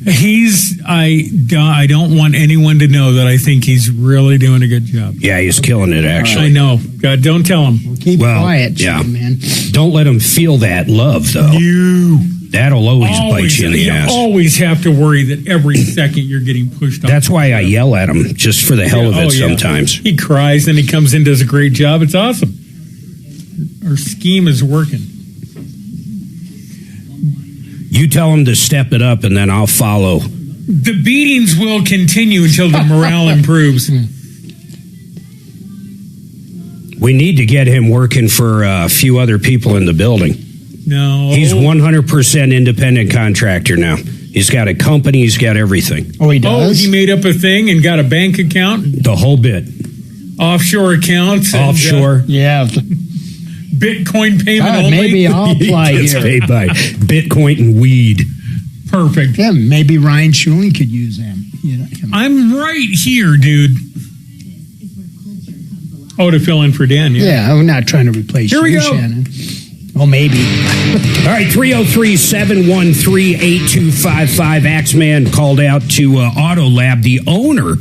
I don't want anyone to know that I think he's really doing a good job. Yeah, he's killing it, actually. I know. God, don't tell him. Keep quiet, yeah. man. Don't let him feel that love, though. That'll always bite you in the ass. always have to worry that every second you're getting pushed off. That's why I yell at him, just for the hell of it sometimes. He cries, and he comes in, does a great job. It's awesome. Our scheme is working. You tell him to step it up, and then I'll follow. The beatings will continue until the morale improves. We need to get him working for a few other people in the building. No. He's 100% independent contractor now. He's got a company. He's got everything. Oh, he does? Oh, he made up a thing and got a bank account? The whole bit. Offshore accounts? Offshore. Yeah. Bitcoin payment God, only? maybe I'll apply It's here. paid by Bitcoin and weed. Perfect. Yeah, maybe Ryan Schuling could use them. You know, I'm right here, dude. Oh, to fill in for Dan, yeah, I'm not trying to replace Here we you, go. Shannon. Oh, maybe. All right, 303-713-8255. Axeman called out to Auto Lab. The owner,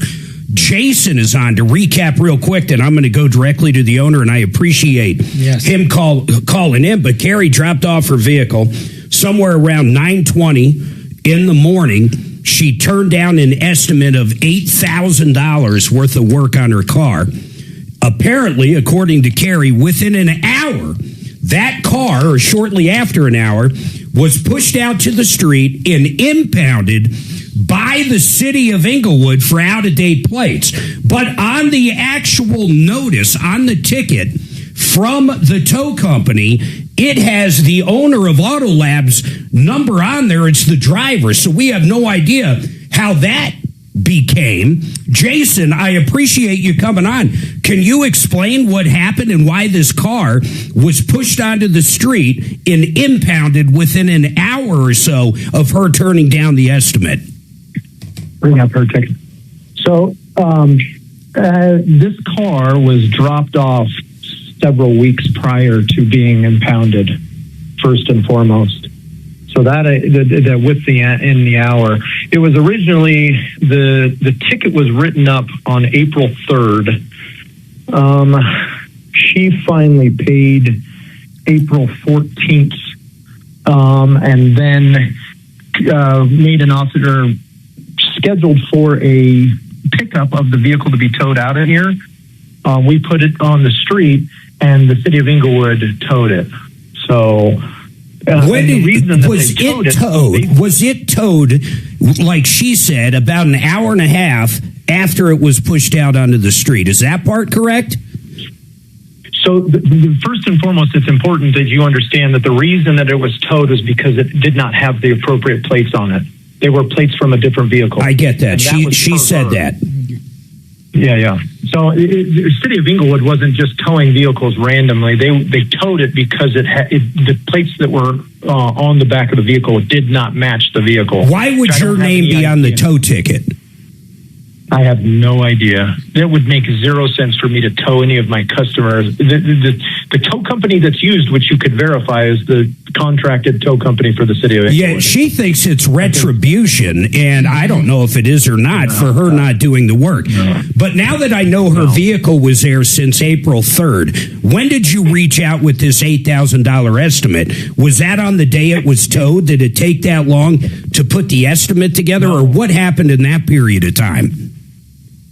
Jason, is on. To recap real quick, then I'm going to go directly to the owner, and I appreciate him calling in. But Carrie dropped off her vehicle somewhere around 9:20 in the morning. She turned down an estimate of $8,000 worth of work on her car. Apparently, according to Carrie, within an hour, that car, or shortly after an hour, was pushed out to the street and impounded by the city of Inglewood for out-of-date plates. But on the actual notice, on the ticket from the tow company, it has the owner of Auto Lab's number on there. It's the driver. So we have no idea how that became. Jason, I appreciate you coming on. Can you explain what happened and why this car was pushed onto the street and impounded within an hour or so of her turning down the estimate? Bring up her ticket. So this car was dropped off several weeks prior to being impounded, first and foremost. So that with in the hour, it was originally the ticket was written up on April 3rd. She finally paid April 14th, and then made an offer, scheduled for a pickup of the vehicle to be towed out in here. We put it on the street, and the city of Inglewood towed it. So. Was it towed, like she said, about an hour and a half after it was pushed out onto the street? Is that part correct? So first and foremost, it's important that you understand that the reason that it was towed was because it did not have the appropriate plates on it. They were plates from a different vehicle. I get that. She said that. Yeah. So the city of Inglewood wasn't just towing vehicles randomly. They towed it because the plates that were on the back of the vehicle did not match the vehicle. Why would your name be on the tow ticket? I have no idea. It would make zero sense for me to tow any of my customers. The tow company that's used, which you could verify, is the contracted tow company for the city of Inglewood. Yeah, she thinks it's retribution, and I don't know if it is or not for her not doing the work. No. But now that I know her vehicle was there since April 3rd, when did you reach out with this $8,000 estimate? Was that on the day it was towed? Did it take that long to put the estimate together, or what happened in that period of time?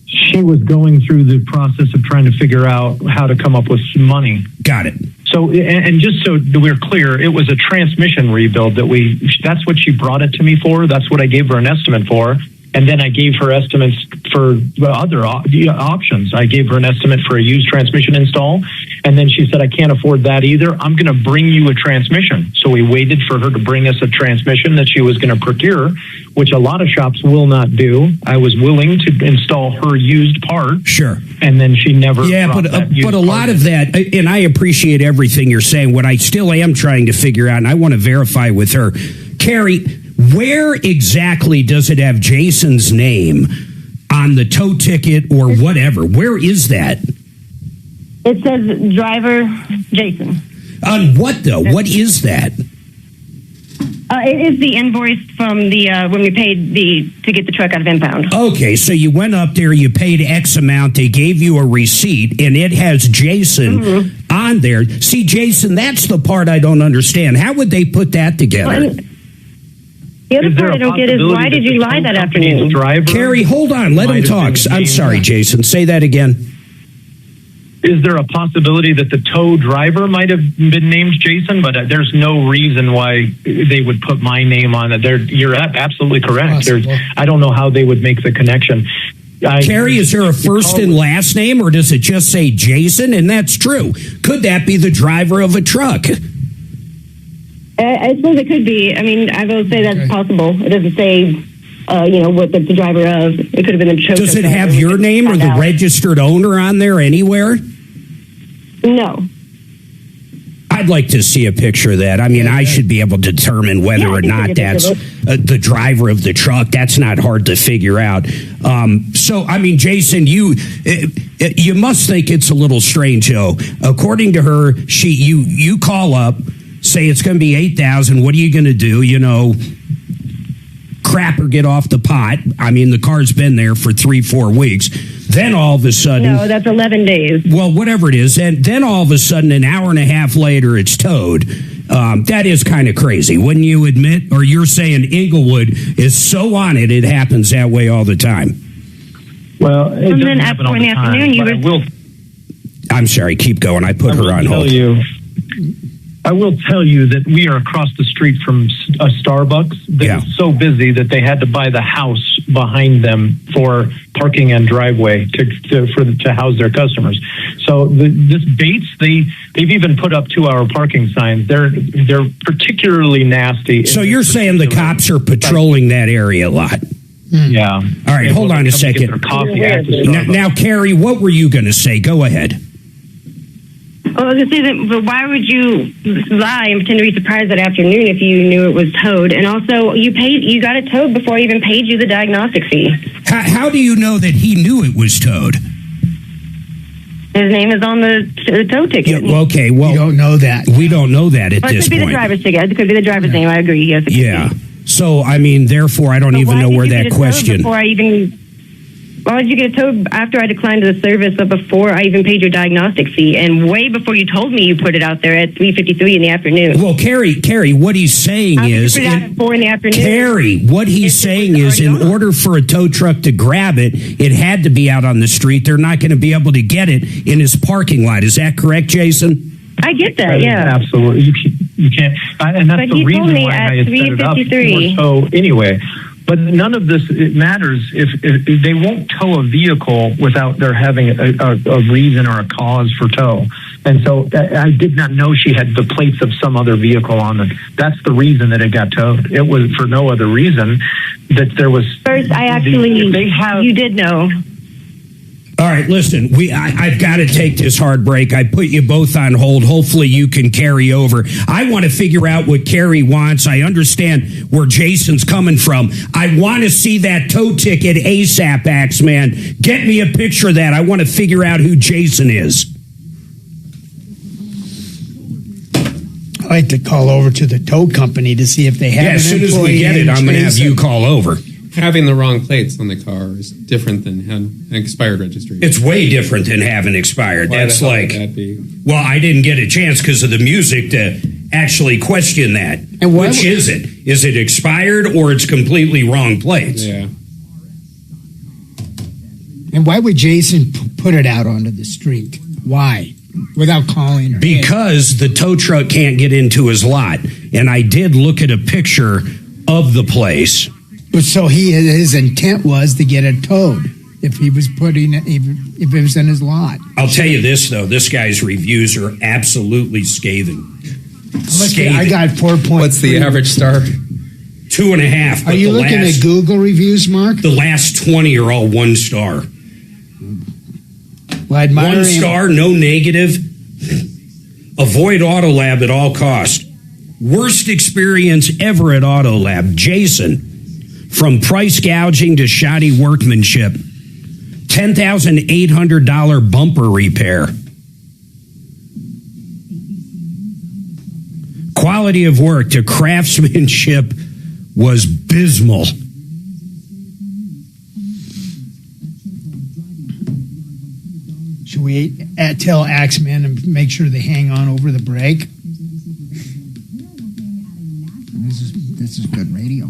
She was going through the process of trying to figure out how to come up with some money. Got it. So, and just so we're clear, it was a transmission rebuild that's what she brought it to me for. That's what I gave her an estimate for. And then I gave her estimates for other options. I gave her an estimate for a used transmission install. And then she said, I can't afford that either. I'm going to bring you a transmission. So we waited for her to bring us a transmission that she was going to procure, which a lot of shops will not do. I was willing to install her used part. Sure. And then she never. Yeah, but a lot of that, and I appreciate everything you're saying. What I still am trying to figure out, and I want to verify with her, Carrie, where exactly does it have Jason's name on the tow ticket or whatever? Where is that? It says driver Jason. On what, though? What is that? It is the invoice from the when we paid to get the truck out of impound. Okay, so you went up there, you paid X amount, they gave you a receipt, and it has Jason on there. See, Jason, that's the part I don't understand. How would they put that together? Well, the other part I don't get is, why did you lie that afternoon? Carrie, hold on. Let him talk. I'm sorry, Jason. Say that again. Is there a possibility that the tow driver might have been named Jason? But there's no reason why they would put my name on it. You're absolutely correct. I don't know how they would make the connection. Carrie, is there a first and last name, or does it just say Jason? And that's true. Could that be the driver of a truck? I suppose it could be. I mean, I will say that's possible. It doesn't say, what the driver of. It could have been a tow truck. Does it have your name or the registered owner on there anywhere? No. I'd like to see a picture of that. I mean, I should be able to determine whether or not that's the driver of the truck. That's not hard to figure out. So, I mean, Jason, you must think it's a little strange, though. According to her, you call up, say it's going to be $8,000. What are you going to do? Crap or get off the pot. I mean, the car's been there for 3-4 weeks. Then all of a sudden... No, that's 11 days. Well, whatever it is. And then all of a sudden, an hour and a half later, it's towed. That is kind of crazy. Wouldn't you admit? Or you're saying Inglewood is so on it, it happens that way all the time. Well, it doesn't happen all the time. I'm sorry, keep going. I put her on hold. I will tell you that we are across the street from a Starbucks that is so busy that they had to buy the house behind them for parking and driveway to house their customers. So this Bates, they've even put up 2-hour parking signs. They're particularly nasty. So you're saying the cops are patrolling that area a lot? Yeah. All right, hold on a second. Now, Carrie, what were you going to say? Go ahead. Well, I was going to say that, but why would you lie and pretend to be surprised that afternoon if you knew it was towed? And also, you got it towed before I even paid you the diagnostic fee. How do you know that he knew it was towed? His name is on the tow ticket. Yeah, okay, well, we don't know that. We don't know that at this point. It could be the driver's ticket. It could be the driver's name. I agree. Yes. Yeah. So, I mean, therefore, I don't even know where that question... Why did you get towed after I declined the service, but before I even paid your diagnostic fee, and way before you told me you put it out there at 3:53 in the afternoon? Well, Carrie, what he's saying is, at 4 in the afternoon. Carrie, what he's saying is, in order for a tow truck to grab it, it had to be out on the street. They're not going to be able to get it in his parking lot. Is that correct, Jason? I get that. Yeah, absolutely. You can't, and that's the reason why I had set it up for tow anyway. But none of this matters if they won't tow a vehicle without there having a reason or a cause for tow. And so I did not know she had the plates of some other vehicle on it. That's the reason that it got towed. It was for no other reason that there was. First, you did know. All right, listen, I've got to take this hard break. I put you both on hold. Hopefully you can carry over. I want to figure out what Carrie wants. I understand where Jason's coming from. I want to see that tow ticket ASAP, Axeman. Get me a picture of that. I want to figure out who Jason is. I'd like to call over to the tow company to see if they have As soon as we get it, I'm going to have you call over. Having the wrong plates on the car is different than having an expired registration. It's way different than having expired. Why That's the hell like, would that be? well, I didn't get a chance because of the music to actually question that. And why Which would- is it? Is it expired or it's completely wrong plates? Yeah. And why would Jason put it out onto the street? Why? Without calling her. Because the tow truck can't get into his lot. And I did look at a picture of the place. But so his intent was to get it towed if he was putting it, if it was in his lot. I'll tell you this, though. This guy's reviews are absolutely scathing. I got 4.3. What's the average star? 2.5. Are you looking at Google reviews, Mark? The last 20 are all 1 star. Well, I admire 1 him. star, no negative. Avoid Autolab at all cost. Worst experience ever at Autolab. Jason, from price gouging to shoddy workmanship. $10,800 bumper repair. Quality of work to craftsmanship was abysmal. Should we tell Axeman and make sure they hang on over the break? This is good radio.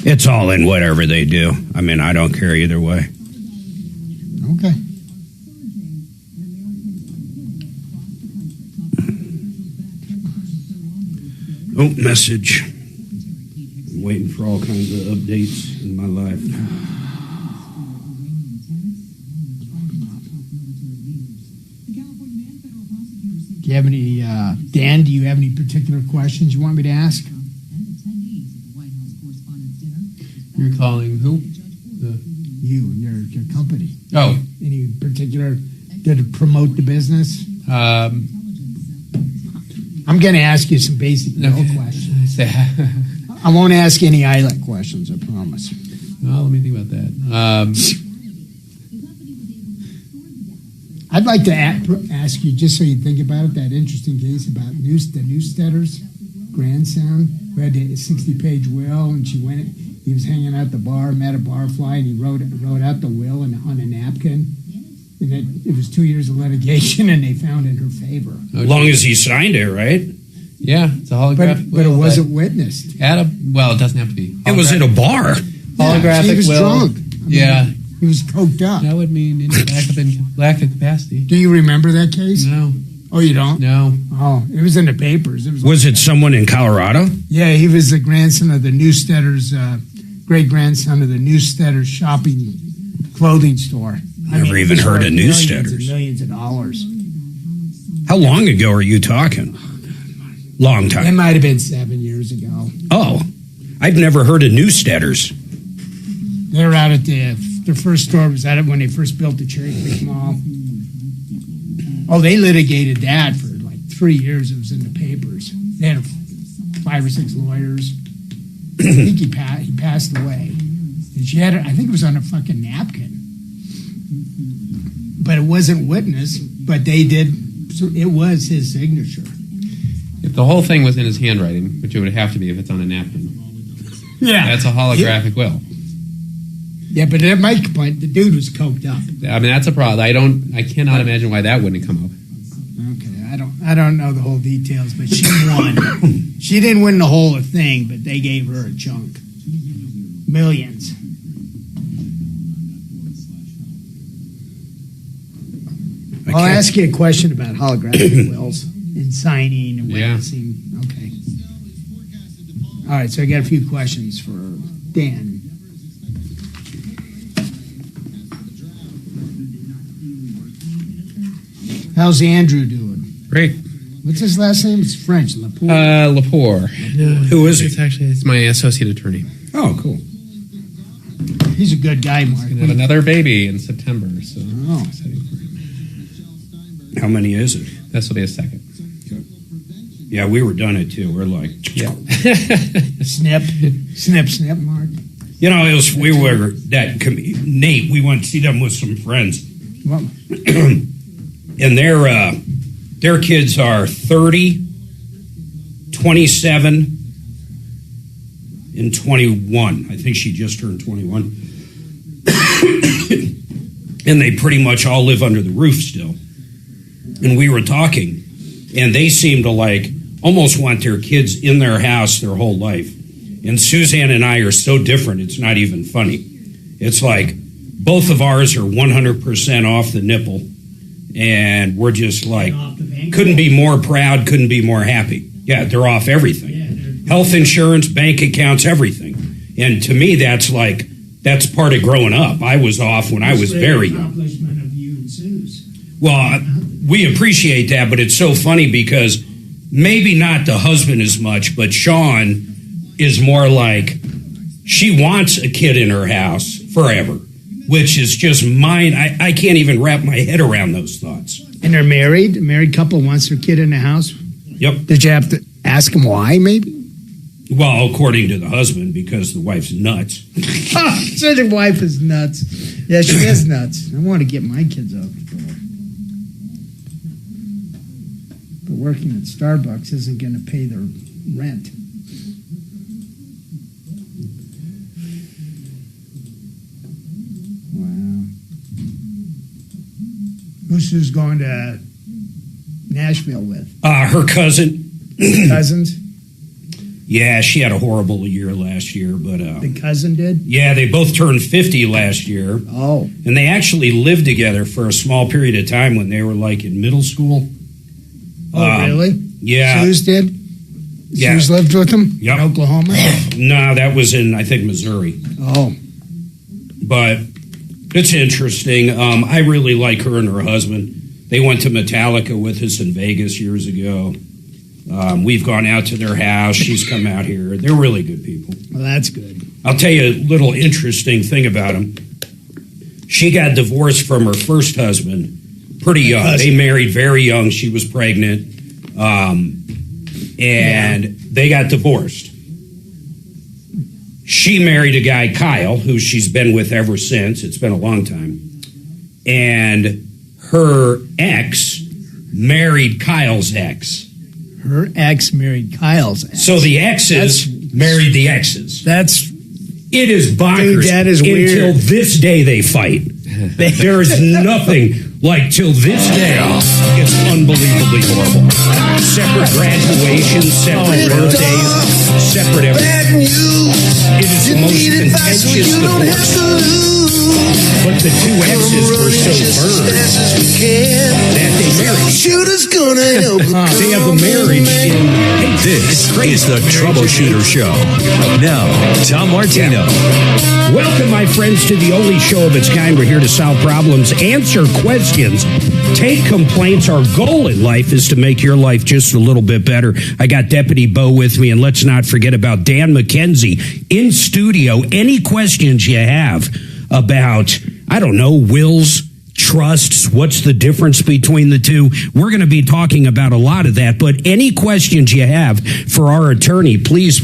It's all in whatever they do. I mean, I don't care either way. Okay. Oh, message. I'm waiting for all kinds of updates in my life. Do you have any, Dan, do you have any particular questions you want me to ask? You're calling who? You, your company. Oh. Any particular, to promote the business? I'm going to ask you some basic questions. I won't ask any ILEC questions, I promise. Well, let me think about that. I'd like to ask you, just so you think about it, that interesting case about the Newstedter's grandson who had a 60-page will, and he was hanging out at the bar, met a barfly, and he wrote out the will on a napkin. And it was 2 years of litigation, and they found in her favor. As long as he signed it, right? Yeah, it's a holographic but it wasn't witnessed. Well, it doesn't have to be. It was at a bar. Holographic he was will. drunk. Yeah. He was coked up. That would mean lack of capacity. Do you remember that case? No. Oh, you don't? No. Oh, it was in the papers. Was it someone in Colorado? Yeah, he was the grandson of the Newstedter's, great-grandson of the Newstedter's shopping clothing store. Never even heard of Newstedter's. Millions of dollars. How long ago are you talking? Long time. It might have been 7 years ago. Oh, I've never heard of Newstedter's. They were out at their first store was at it when they first built the Cherry Creek Mall. Oh, they litigated that for like 3 years. It was in the papers. They had 5 or 6 lawyers. I think he passed away. And she had it, I think it was on a fucking napkin. But it wasn't witnessed, but they did, so it was his signature. If the whole thing was in his handwriting, which it would have to be if it's on a napkin. Yeah. That's a holographic will. Yeah, but at my point, the dude was coked up. I mean, that's a problem. I cannot imagine why that wouldn't come up. Okay, I don't know the whole details, but she won. She didn't win the whole thing, but they gave her a chunk. Millions. I'll ask you a question about holographic wills and signing and witnessing. Okay. All right, so I got a few questions for Dan. How's Andrew doing? Great. What's his last name? It's French. Lepore. Lepore. Who is he? It's my associate attorney. Oh, cool. He's a good guy, Mark. He's gonna have another baby in September. So. Oh. How many is it? This will be a second. Yeah, we were done it too. We're like, snip, Mark. You know, we were Nate. We went to see them with some friends, Well, and their Their kids are 30, 27, and 21. I think she just turned 21. And they pretty much all live under the roof still. And we were talking, and they seem to like almost want their kids in their house their whole life. And Suzanne and I are so different, it's not even funny. It's like both of ours are 100% off the nipple, and we're just like, couldn't be more proud, couldn't be more happy. Yeah, they're off everything. Health insurance, bank accounts, everything. And to me, that's part of growing up. I was off when I was very young. Accomplishment of you and Suze. Well, we appreciate that, but it's so funny because maybe not the husband as much, but Sean is more like she wants a kid in her house forever, which is just mine. I can't even wrap my head around those thoughts. And they're married. A married couple wants their kid in the house. Yep. Did you have to ask them why, maybe? Well, according to the husband, because the wife's nuts. So the wife is nuts. Yeah, she is nuts. I want to get my kids off the floor. But working at Starbucks isn't going to pay their rent. Wow. Who's going to Nashville with? Her cousin. Cousins? Yeah, she had a horrible year last year, but The cousin did? yeah, they both turned 50 last year. Oh. And they actually lived together for a small period of time when they were like in middle school. Oh, really? Yeah. Suze did? Yeah. Suze lived with them Yep. in Oklahoma? No, that was in, I think, Missouri. Oh. But it's interesting. I really like her and her husband. They went to Metallica with us in Vegas years ago. We've gone out to their house. She's come out here. They're really good people. Well, that's good. I'll tell you a little interesting thing about them. She got divorced from her first husband pretty young. They married very young. She was pregnant. And they got divorced. She married a guy, Kyle, who she's been with ever since. It's been a long time. And her ex married Kyle's ex. Her ex married Kyle's ex. So the exes married the exes. It is bonkers. Dude, that is weird. Until this day they fight. There is nothing like till this day. It's unbelievably horrible. Separate graduations, separate birthdays, separate everything. It is the most contentious divorce. But the two exes were so burned that they married. They have a marriage in... This is the Troubleshooter Show. Now, Tom Martino. Welcome, my friends, to the only show of its kind. We're here to solve problems, answer questions, take complaints. Our goal in life is to make your life just a little bit better. I got Deputy Bo with me, and let's not forget about Dan McKenzie in studio. Any questions you have about, I don't know, wills, trusts, what's the difference between the two? We're going to be talking about a lot of that, but any questions you have for our attorney, please,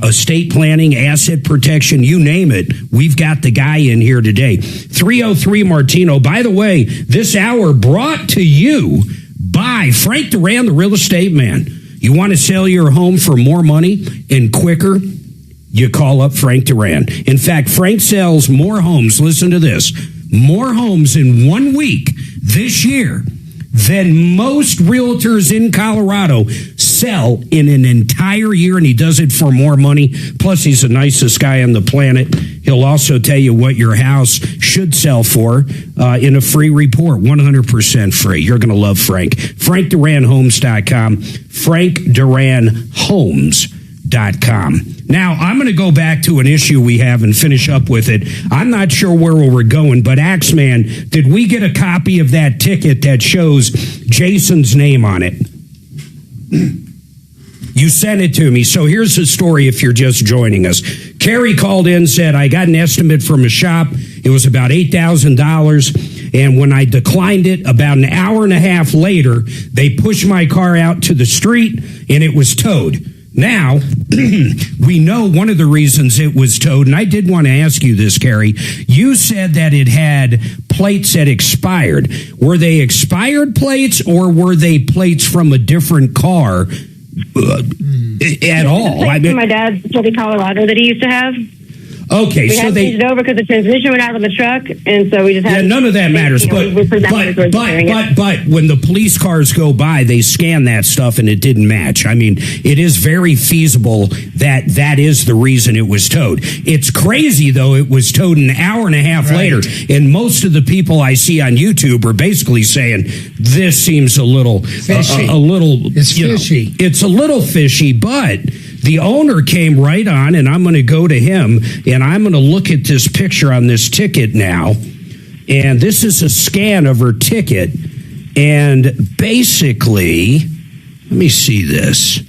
estate planning, asset protection, you name it, we've got the guy in here today. 303 Martino. By the way, this hour brought to you by Frank Duran, the real estate man. You want to sell your home for more money and quicker? You call up Frank Duran. In fact, Frank sells more homes, listen to this, more homes in 1 week this year than most realtors in Colorado sell in an entire year, and he does it for more money. Plus, he's the nicest guy on the planet. He'll also tell you what your house should sell for in a free report, 100% free. You're going to love Frank. FrankDuranHomes.com, FrankDuranHomes.com. Now, I'm going to go back to an issue we have and finish up with it. I'm not sure where we're going, but Axeman, did we get a copy of that ticket that shows Jason's name on it? You sent it to me. So here's the story if you're just joining us. Carrie called in, said, I got an estimate from a shop. It was about $8,000. And when I declined it, about an hour and a half later, they pushed my car out to the street and it was towed. Now, we know one of the reasons it was towed, and I did want to ask you this, Carrie. You said that it had plates that expired. Were they expired plates, or were they plates from a different car at all? I mean, my dad's Chevy Colorado that he used to have. Okay, we had to change it over because the transmission went out on the truck, and so we just had. Yeah, none of that matters. But when the police cars go by, they scan that stuff, and it didn't match. I mean, it is very feasible that is the reason it was towed. It's crazy though; it was towed an hour and a half later, and most of the people I see on YouTube are basically saying this seems a little fishy. It's fishy. It's a little fishy, but. The owner came right on, and I'm going to go to him, and I'm going to look at this picture on this ticket now. And this is a scan of her ticket. And basically, let me see this.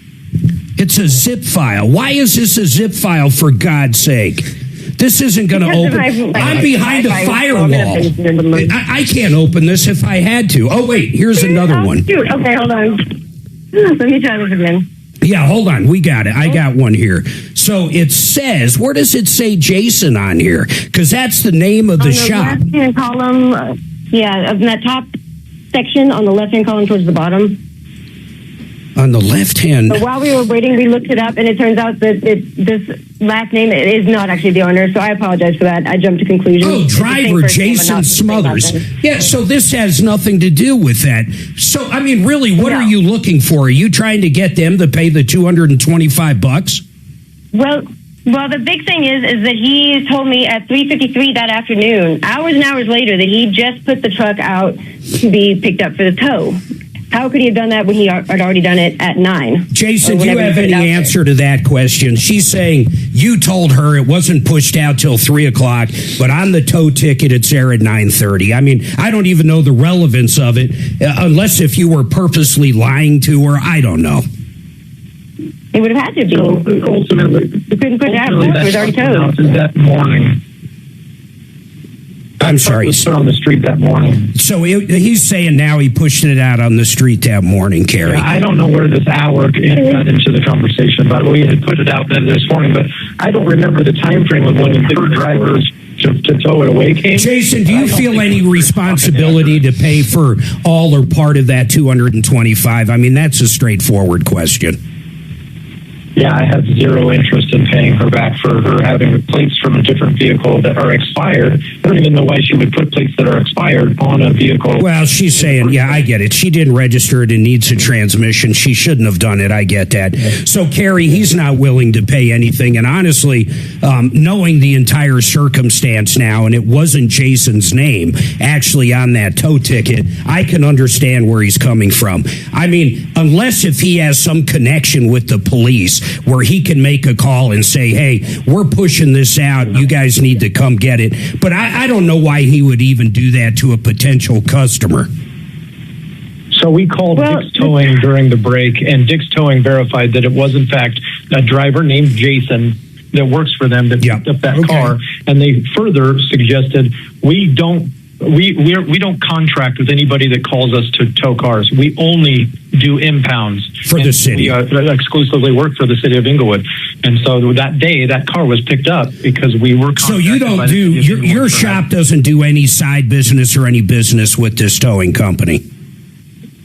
It's a zip file. Why is this a zip file, for God's sake? This isn't going to open. I'm behind a firewall. I can't open this if I had to. Oh, wait, here's another one. Shoot. Okay, hold on. Let me try this again. Yeah, hold on. We got it. I got one here. So it says, where does it say Jason on here? Because that's the name of the shop. On the left-hand column, in that top section on the left-hand column towards the bottom. On the left-hand. So while we were waiting, we looked it up, and it turns out that this last name is not actually the owner, so I apologize for that. I jumped to conclusions. Oh, driver Jason Smothers. Yeah, so this has nothing to do with that. So, I mean, really, what are you looking for? Are you trying to get them to pay the $225? Well, the big thing is that he told me at 3:53 that afternoon, hours and hours later, that he just put the truck out to be picked up for the tow. How could he have done that when he had already done it at 9? Jason, do you have any answer to that question? She's saying you told her it wasn't pushed out till 3 o'clock, but on the tow ticket, it's there at 9:30. I mean, I don't even know the relevance of it, unless if you were purposely lying to her. I don't know. It would have had to be. So ultimately, we couldn't put it out. It was already towed. That morning. I'm sorry. Was put on the street that morning. So he's saying now he pushed it out on the street that morning, Carrie. Yeah, I don't know where this hour got into the conversation, but we had put it out then this morning, but I don't remember the time frame of when the third drivers to tow it away came. Jason, do you feel any responsibility to pay for all or part of that $225? I mean, that's a straightforward question. Yeah, I have zero interest in paying her back for her having plates from a different vehicle that are expired. I don't even know why she would put plates that are expired on a vehicle. Well, she's saying, yeah, I get it. She didn't register it and needs a transmission. She shouldn't have done it. I get that. Yeah. So, Carrie, he's not willing to pay anything. And honestly, knowing the entire circumstance now, and it wasn't Jason's name actually on that tow ticket, I can understand where he's coming from. I mean, unless if he has some connection with the police, where he can make a call and say, hey, we're pushing this out. You guys need to come get it. But I don't know why he would even do that to a potential customer. So we called Dick's Towing during the break, and Dick's Towing verified that it was, in fact, a driver named Jason that works for them that picked up that car. And they further suggested we don't contract with anybody that calls us to tow cars. We only do impounds for the city. We exclusively work for the city of Inglewood, and so that day that car was picked up because we were. So you don't do your shop doesn't do any side business or any business with this towing company.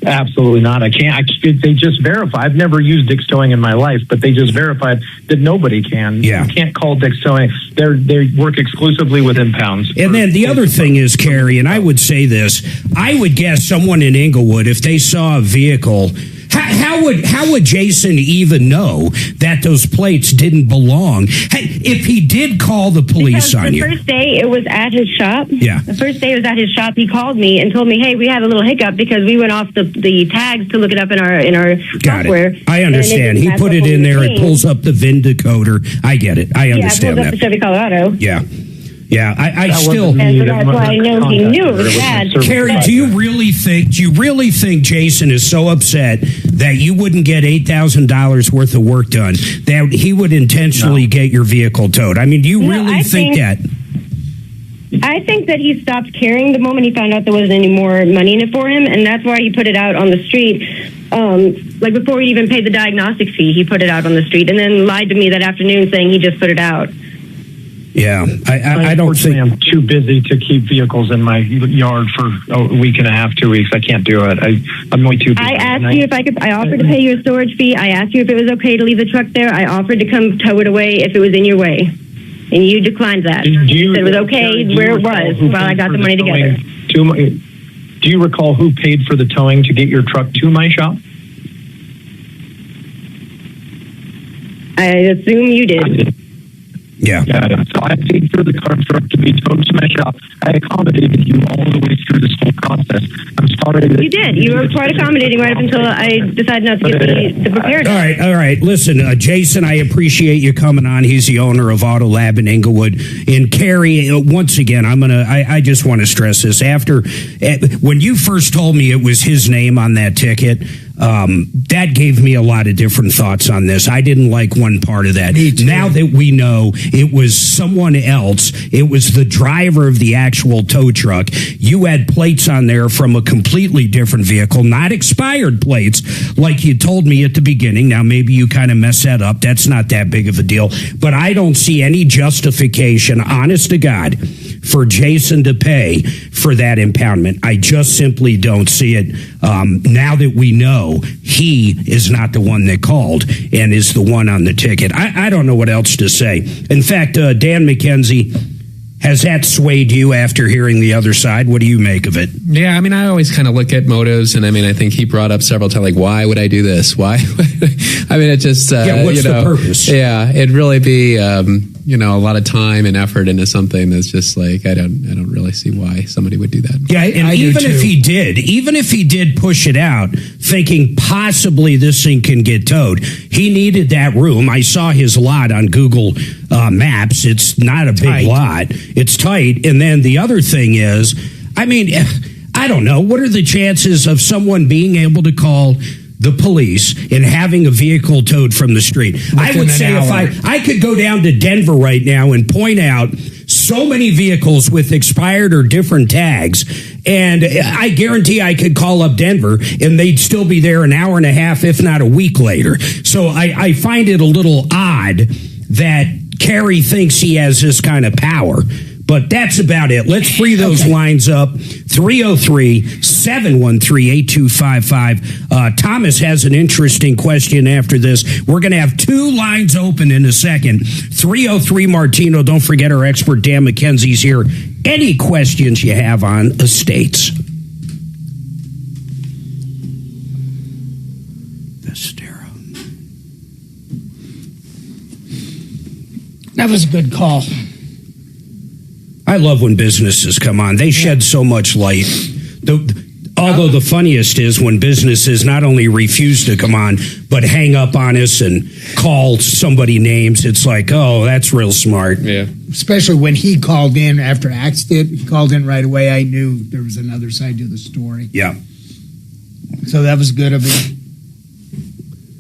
Absolutely not. I can't. They just verify. I've never used Dick's Towing in my life, but they just verified that nobody can. Yeah. You can't call Dick's Towing. They work exclusively with impounds. And then the other thing is, Carrie, and I would say this, I would guess someone in Inglewood, if they saw a vehicle, how would Jason even know that those plates didn't belong? Hey, if he did call the police on you. The first day it was at his shop. Yeah. The first day it was at his shop. He called me and told me, hey, we had a little hiccup because we went off the tags to look it up in our Got software. It. I understand. He put it in there. It pulls up the VIN decoder. I get it. I understand that. Yeah, it pulls up the Chevy Colorado. Yeah. Yeah, I still. And so that's why I know he knew it was bad. Carrie, do you really think Jason is so upset that you wouldn't get $8,000 worth of work done, that he would intentionally get your vehicle towed? I mean, do you really think that? I think that he stopped caring the moment he found out there wasn't any more money in it for him, and that's why he put it out on the street. Like before he even paid the diagnostic fee, he put it out on the street, and then lied to me that afternoon saying he just put it out. Yeah, I don't think I'm too busy to keep vehicles in my yard for a week and a half, 2 weeks. I can't do it. I'm way too busy. I asked you if I could. I offered to pay you a storage fee. I asked you if it was okay to leave the truck there. I offered to come tow it away if it was in your way, and you declined that. You said it was okay where it was while I got the money together. Do you recall who paid for the towing to get your truck to my shop? I assume you did. Yeah. So I paid for the car truck to be towed to my shop. I accommodated you all the way through this whole process. I'm sorry that you did. You were quite accommodating right up until I decided not to give me the prepared. All right. Listen, Jason, I appreciate you coming on. He's the owner of Auto Lab in Inglewood. And Carrie, once again, I just want to stress this. When you first told me it was his name on that ticket, that gave me a lot of different thoughts on this. I didn't like one part of that. Now that we know it was someone else, it was the driver of the actual tow truck. You had plates on there from a completely different vehicle, not expired plates, like you told me at the beginning. Now, maybe you kind of messed that up. That's not that big of a deal. But I don't see any justification, honest to God, for Jason to pay for that impoundment. I just simply don't see it. Now that we know he is not the one that called and is the one on the ticket, I don't know what else to say. In fact, Dan McKenzie, has that swayed you after hearing the other side? What do you make of it? Yeah, I mean, I always kind of look at motives, and I mean, I think he brought up several times, like, why would I do this? Why? I mean, it just, what's the purpose? Yeah, it'd really be, a lot of time and effort into something that's just like, I don't really see why somebody would do that. Yeah, and even if he did push it out, thinking possibly this thing can get towed, he needed that room. I saw his lot on Google Maps. It's not a big lot. It's tight. And then the other thing is, I mean, I don't know. What are the chances of someone being able to call the police and having a vehicle towed from the street? I would say if I could go down to Denver right now and point out so many vehicles with expired or different tags, and I guarantee I could call up Denver and they'd still be there an hour and a half, if not a week later. So I find it a little odd that Kerry thinks he has this kind of power. But that's about it. Let's free those lines up. 303-713-8255. Thomas has an interesting question after this. We're going to have two lines open in a second. 303 Martino. Don't forget our expert Dan McKenzie's here. Any questions you have on estates? That was a good call. I love when businesses come on. They shed so much light. Although the funniest is when businesses not only refuse to come on, but hang up on us and call somebody names. It's like, oh, that's real smart. Yeah. Especially when he called in after Axe did. He called in right away. I knew there was another side to the story. Yeah. So that was good of him.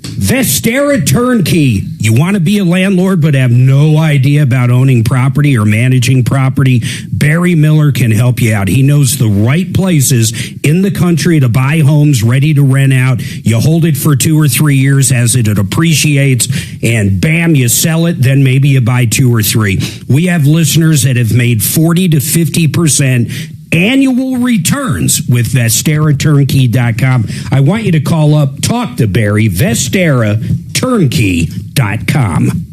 Vestera Turnkey. You want to be a landlord but have no idea about owning property or managing property? Barry Miller can help you out. He knows the right places in the country to buy homes ready to rent out. You hold it for 2 or 3 years as it appreciates, and bam, you sell it, then maybe you buy 2 or 3. We have listeners that have made 40 to 50% annual returns with VesteraTurnkey.com. I want you to call up, talk to Barry, VesteraTurnkey.com.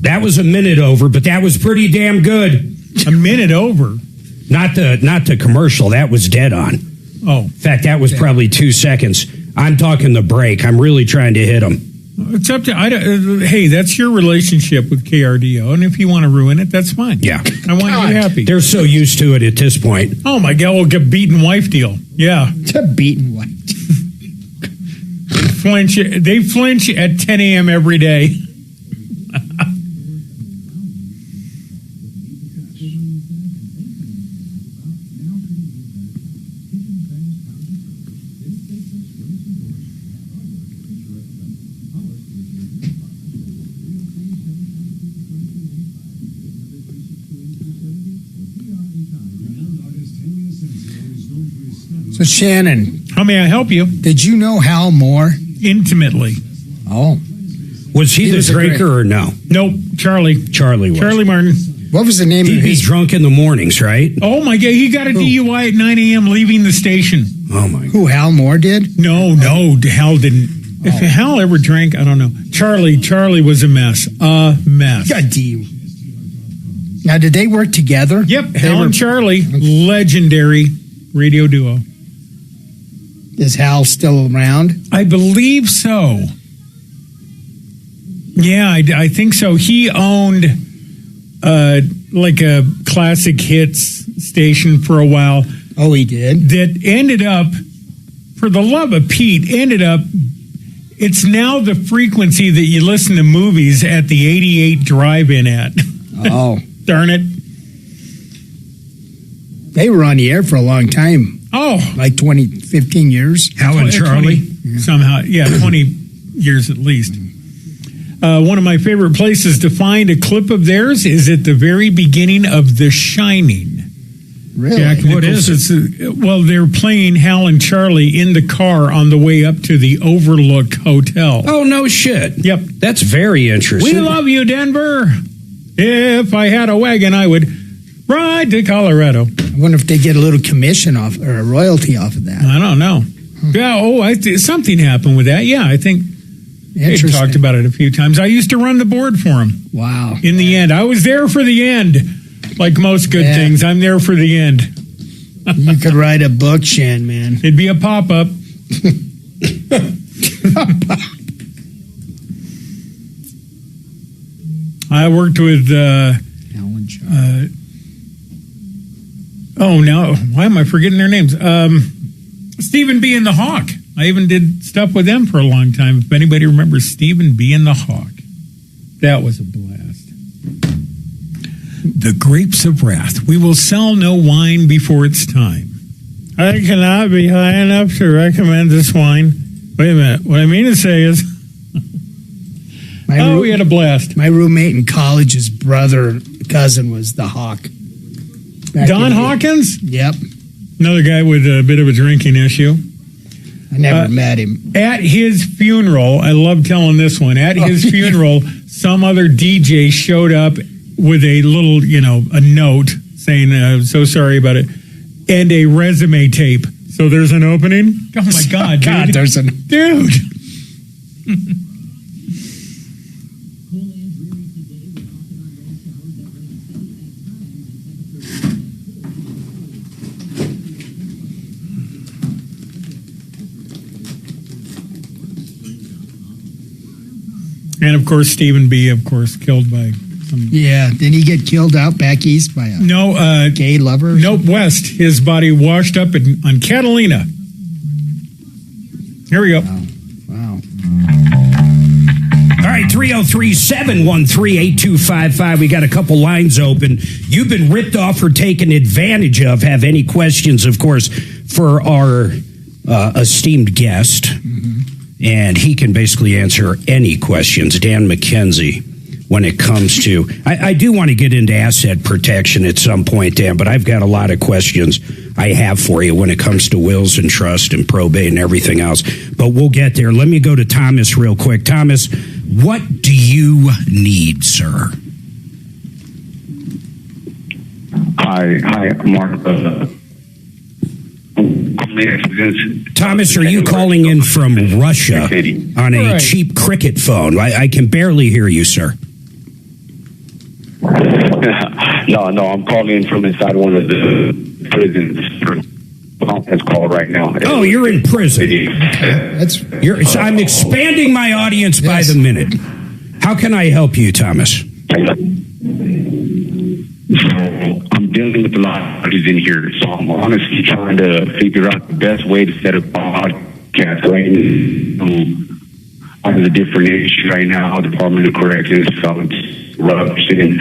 That was a minute over, but that was pretty damn good. A minute over? Not the commercial. That was dead on. Oh. In fact, that was probably 2 seconds. I'm talking the break. I'm really trying to hit him. It's up to hey, that's your relationship with KRDO, and if you want to ruin it, that's fine. Yeah, I want you happy. They're so used to it at this point. Oh my God, we'll get beaten wife deal. Yeah, it's a beaten wife. They flinch at 10 a.m. every day. So Shannon, How may I help you? Did you know Hal Moore? Intimately. Oh. Was he the was a drinker or no? Nope, Charlie. Charlie was. Charlie Martin. What was the name He'd of be his? drunk in the mornings, right? Oh, my God. He got a DUI at 9 a.m. leaving the station. Oh, my God. Who, Hal Moore did? No, Hal didn't. If Hal ever drank, I don't know. Charlie was a mess. A mess. God damn. Now, did they work together? Yep, Hal and Charlie, legendary radio duo. Is Hal still around? I believe so. Yeah, I think so. He owned like a classic hits station for a while. Oh, he did? That ended up, for the love of Pete, it's now the frequency that you listen to movies at the 88 drive-in at. Oh. Darn it. They were on the air for a long time. Oh. Like 15 years. Hal and Charlie? 20, somehow, 20 years at least. One of my favorite places to find a clip of theirs is at the very beginning of The Shining. Really? Jack What Nicholson. is it? Well, they're playing Hal and Charlie in the car on the way up to the Overlook Hotel. Oh, no shit. Yep. That's very interesting. We love you, Denver. If I had a wagon, I would ride to Colorado. I wonder if they get a little commission off or a royalty off of that. I don't know. Yeah, something happened with that. Yeah, I think they talked about it a few times. I used to run the board for him. Wow. In the end. I was there for the end. Like most good things, I'm there for the end. You could write a book, Shan, man. It'd be a pop-up. I worked with now why am I forgetting their names? Stephen B. and the Hawk. I even did stuff with them for a long time. If anybody remembers Stephen B. and the Hawk, that was a blast. The Grapes of Wrath. We will sell no wine before it's time. I cannot be high enough to recommend this wine. Wait a minute. What I mean to say is, we had a blast. My roommate in college, his cousin was the Hawk. Don Hawkins? Yep. Another guy with a bit of a drinking issue. I never met him. At his funeral, I love telling this one. At his funeral, some other DJ showed up with a little, a note saying, so sorry about it, and a resume tape. So there's an opening? Oh, my God, dude. There's an... Dude. And, of course, Stephen B., killed by some... Yeah, did he get killed out back east by a gay lover? Nope, west. His body washed up on Catalina. Here we go. Wow. All right, 303-713-8255. We got a couple lines open. You've been ripped off or taken advantage of. Have any questions, of course, for our esteemed guest. Mm-hmm. And he can basically answer any questions. Dan McKenzie, when it comes to... I do want to get into asset protection at some point, Dan, but I've got a lot of questions I have for you when it comes to wills and trust and probate and everything else. But we'll get there. Let me go to Thomas real quick. Thomas, what do you need, sir? Hi, Mark. Thomas, are you calling in from Russia on a cheap cricket phone? I can barely hear you, sir. No, I'm calling in from inside one of the prisons. Conference call right now. Oh, you're in prison. I'm expanding my audience by the minute. How can I help you, Thomas? So I'm dealing with a lot of parties in here. So I'm honestly trying to figure out the best way to set up a podcast. Right now, on a different issue right now, Department of Corrections, corruption,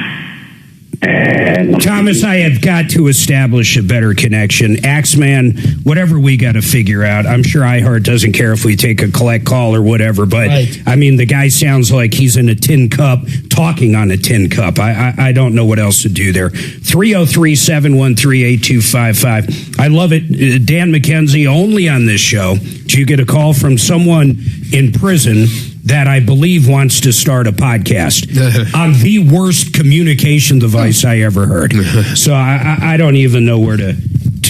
and Thomas, I have got to establish a better connection. Axeman, whatever we got to figure out. I'm sure iHeart doesn't care if we take a collect call or whatever, but Right. I mean, the guy sounds like he's in a tin cup, talking on a tin cup. I don't know what else to do there. 303-713-8255. I love it. Dan McKenzie, only on this show do you get a call from someone in prison that I believe wants to start a podcast on the worst communication device I ever heard. So I don't even know where to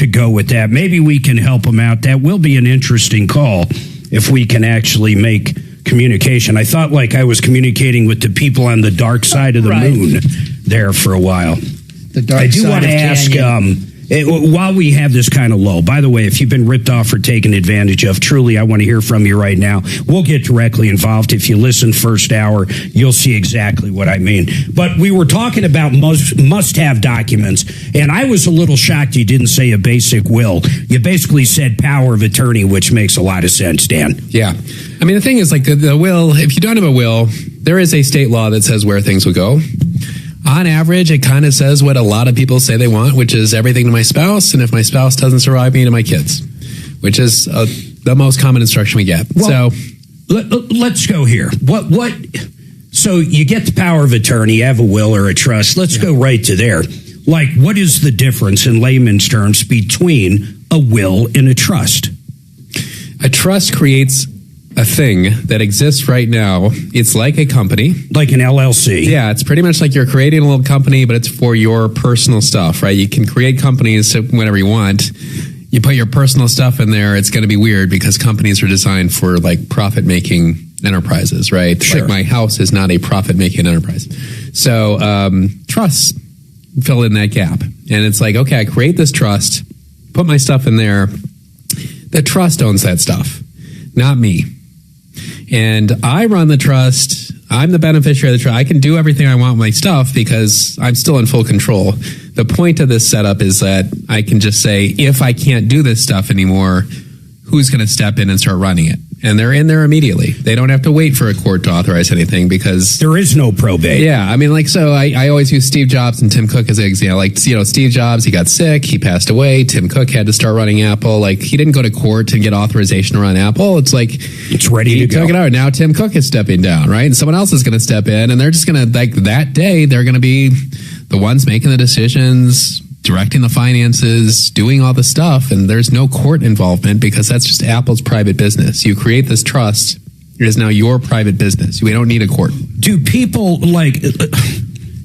go with that. Maybe we can help them out. That will be an interesting call if we can actually make communication. I thought like I was communicating with the people on the dark side of the moon there for a while. The dark I do side want to of ask, Canyon. while we have this kind of lull, by the way, if you've been ripped off or taken advantage of, truly, I want to hear from you right now. We'll get directly involved. If you listen first hour, you'll see exactly what I mean. But we were talking about must-have documents, and I was a little shocked you didn't say a basic will. You basically said power of attorney, which makes a lot of sense, Dan. Yeah. I mean, the thing is, like, the will, if you don't have a will, there is a state law that says where things will go. On average, it kind of says what a lot of people say they want, which is everything to my spouse, and if my spouse doesn't survive me, to my kids, which is the most common instruction we get. Well, let's go here. What? So you get the power of attorney, you have a will or a trust. Let's go right to there. Like, what is the difference in layman's terms between a will and a trust? A trust creates a thing that exists right now. It's like a company. Like an LLC. Yeah, it's pretty much like you're creating a little company, but it's for your personal stuff, right? You can create companies whenever you want. You put your personal stuff in there, it's going to be weird because companies are designed for like profit-making enterprises, right? Sure. Like my house is not a profit-making enterprise. So trusts fill in that gap. And it's like, okay, I create this trust, put my stuff in there. The trust owns that stuff, not me. And I run the trust. I'm the beneficiary of the trust. I can do everything I want with my stuff because I'm still in full control. The point of this setup is that I can just say, if I can't do this stuff anymore, who's going to step in and start running it? And they're in there immediately. They don't have to wait for a court to authorize anything because there is no probate. Yeah, I mean, like, so I always use Steve Jobs and Tim Cook as an example. Like, you know, Steve Jobs, he got sick, he passed away. Tim Cook had to start running Apple. Like, he didn't go to court and get authorization to run Apple. It's like it's ready to go. Took it out. Now Tim Cook is stepping down, right? And someone else is going to step in, and they're just going to, like, that day, they're going to be the ones making the decisions, directing the finances, doing all the stuff, and there's no court involvement because that's just Apple's private business. You create this trust, it is now your private business. We don't need a court. Do people, like,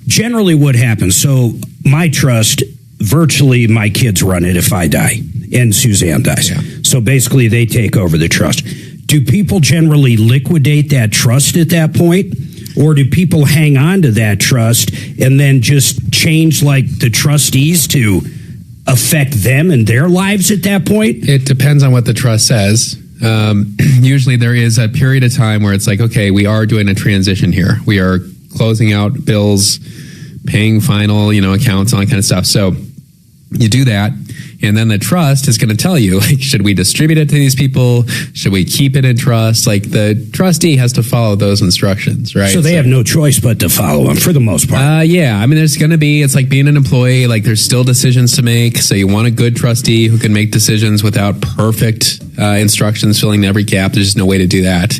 generally what happens? So my trust, virtually my kids run it if I die and Suzanne dies. Yeah. So basically they take over the trust. Do people generally liquidate that trust at that point? Or do people hang on to that trust and then just change like the trustees to affect them and their lives at that point? It depends on what the trust says. Usually there is a period of time where it's like, okay, we are doing a transition here. We are closing out bills, paying final, accounts, all that kind of stuff. So you do that. And then the trust is going to tell you, like, should we distribute it to these people? Should we keep it in trust? Like, the trustee has to follow those instructions, right? So they have no choice but to follow them for the most part. Yeah. I mean, there's going to be, it's like being an employee, like there's still decisions to make. So you want a good trustee who can make decisions without perfect instructions filling every gap. There's just no way to do that.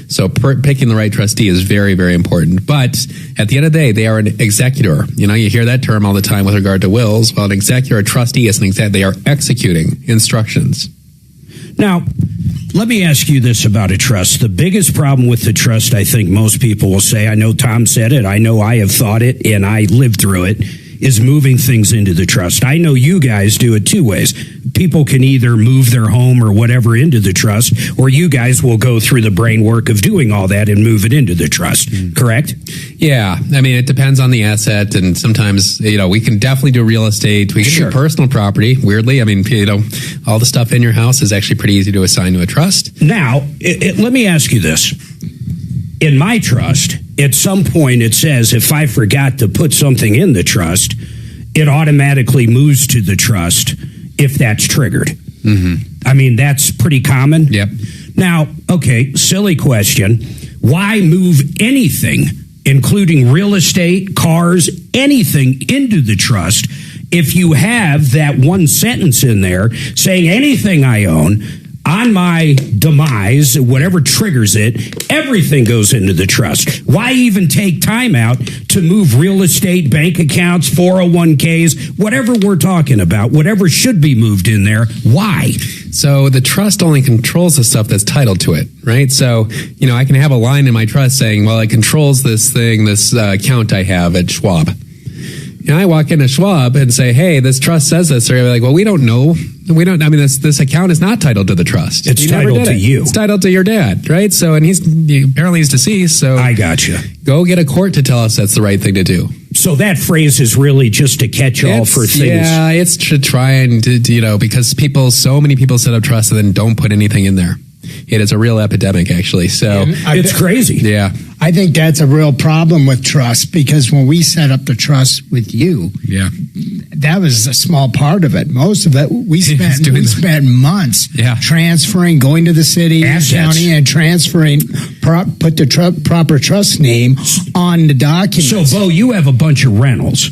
So picking the right trustee is very, very important. But at the end of the day, they are an executor. You hear that term all the time with regard to wills. Well, an executor, a trustee is they are executing instructions. Now, let me ask you this about a trust. The biggest problem with the trust, I think most people will say, I know Tom said it, I know I have thought it, and I lived through it, is moving things into the trust. I know you guys do it two ways. People can either move their home or whatever into the trust, or you guys will go through the brain work of doing all that and move it into the trust, correct? Yeah. I mean, it depends on the asset, and sometimes, we can definitely do real estate. We can do personal property, weirdly. I mean, all the stuff in your house is actually pretty easy to assign to a trust. Now, let me ask you this. In my trust, at some point it says if I forgot to put something in the trust, it automatically moves to the trust if that's triggered. Mm-hmm. I mean, that's pretty common. Yep. Now, okay, silly question. Why move anything including real estate, cars, anything into the trust, if you have that one sentence in there saying anything I own on my demise, whatever triggers it, everything goes into the trust. Why even take time out to move real estate, bank accounts, 401ks, whatever we're talking about, whatever should be moved in there? Why? So the trust only controls the stuff that's titled to it, right? So, I can have a line in my trust saying, well, it controls this thing, this account I have at Schwab. I walk into Schwab and say, hey, this trust says this. They're like, well, we don't know. This account is not titled to the trust. It's titled to you. It's titled to your dad, right? So, and apparently he's deceased. So I gotcha. Go get a court to tell us that's the right thing to do. So that phrase is really just a catch-all for things. Yeah, it's to try and, because so many people set up trusts and then don't put anything in there. It is a real epidemic, actually. So it's crazy. Yeah. I think that's a real problem with trust, because when we set up the trust with you, that was a small part of it. Most of it, we spent months transferring, going to the city, county, and transferring, put the proper trust name on the document. So, Bo, you have a bunch of rentals.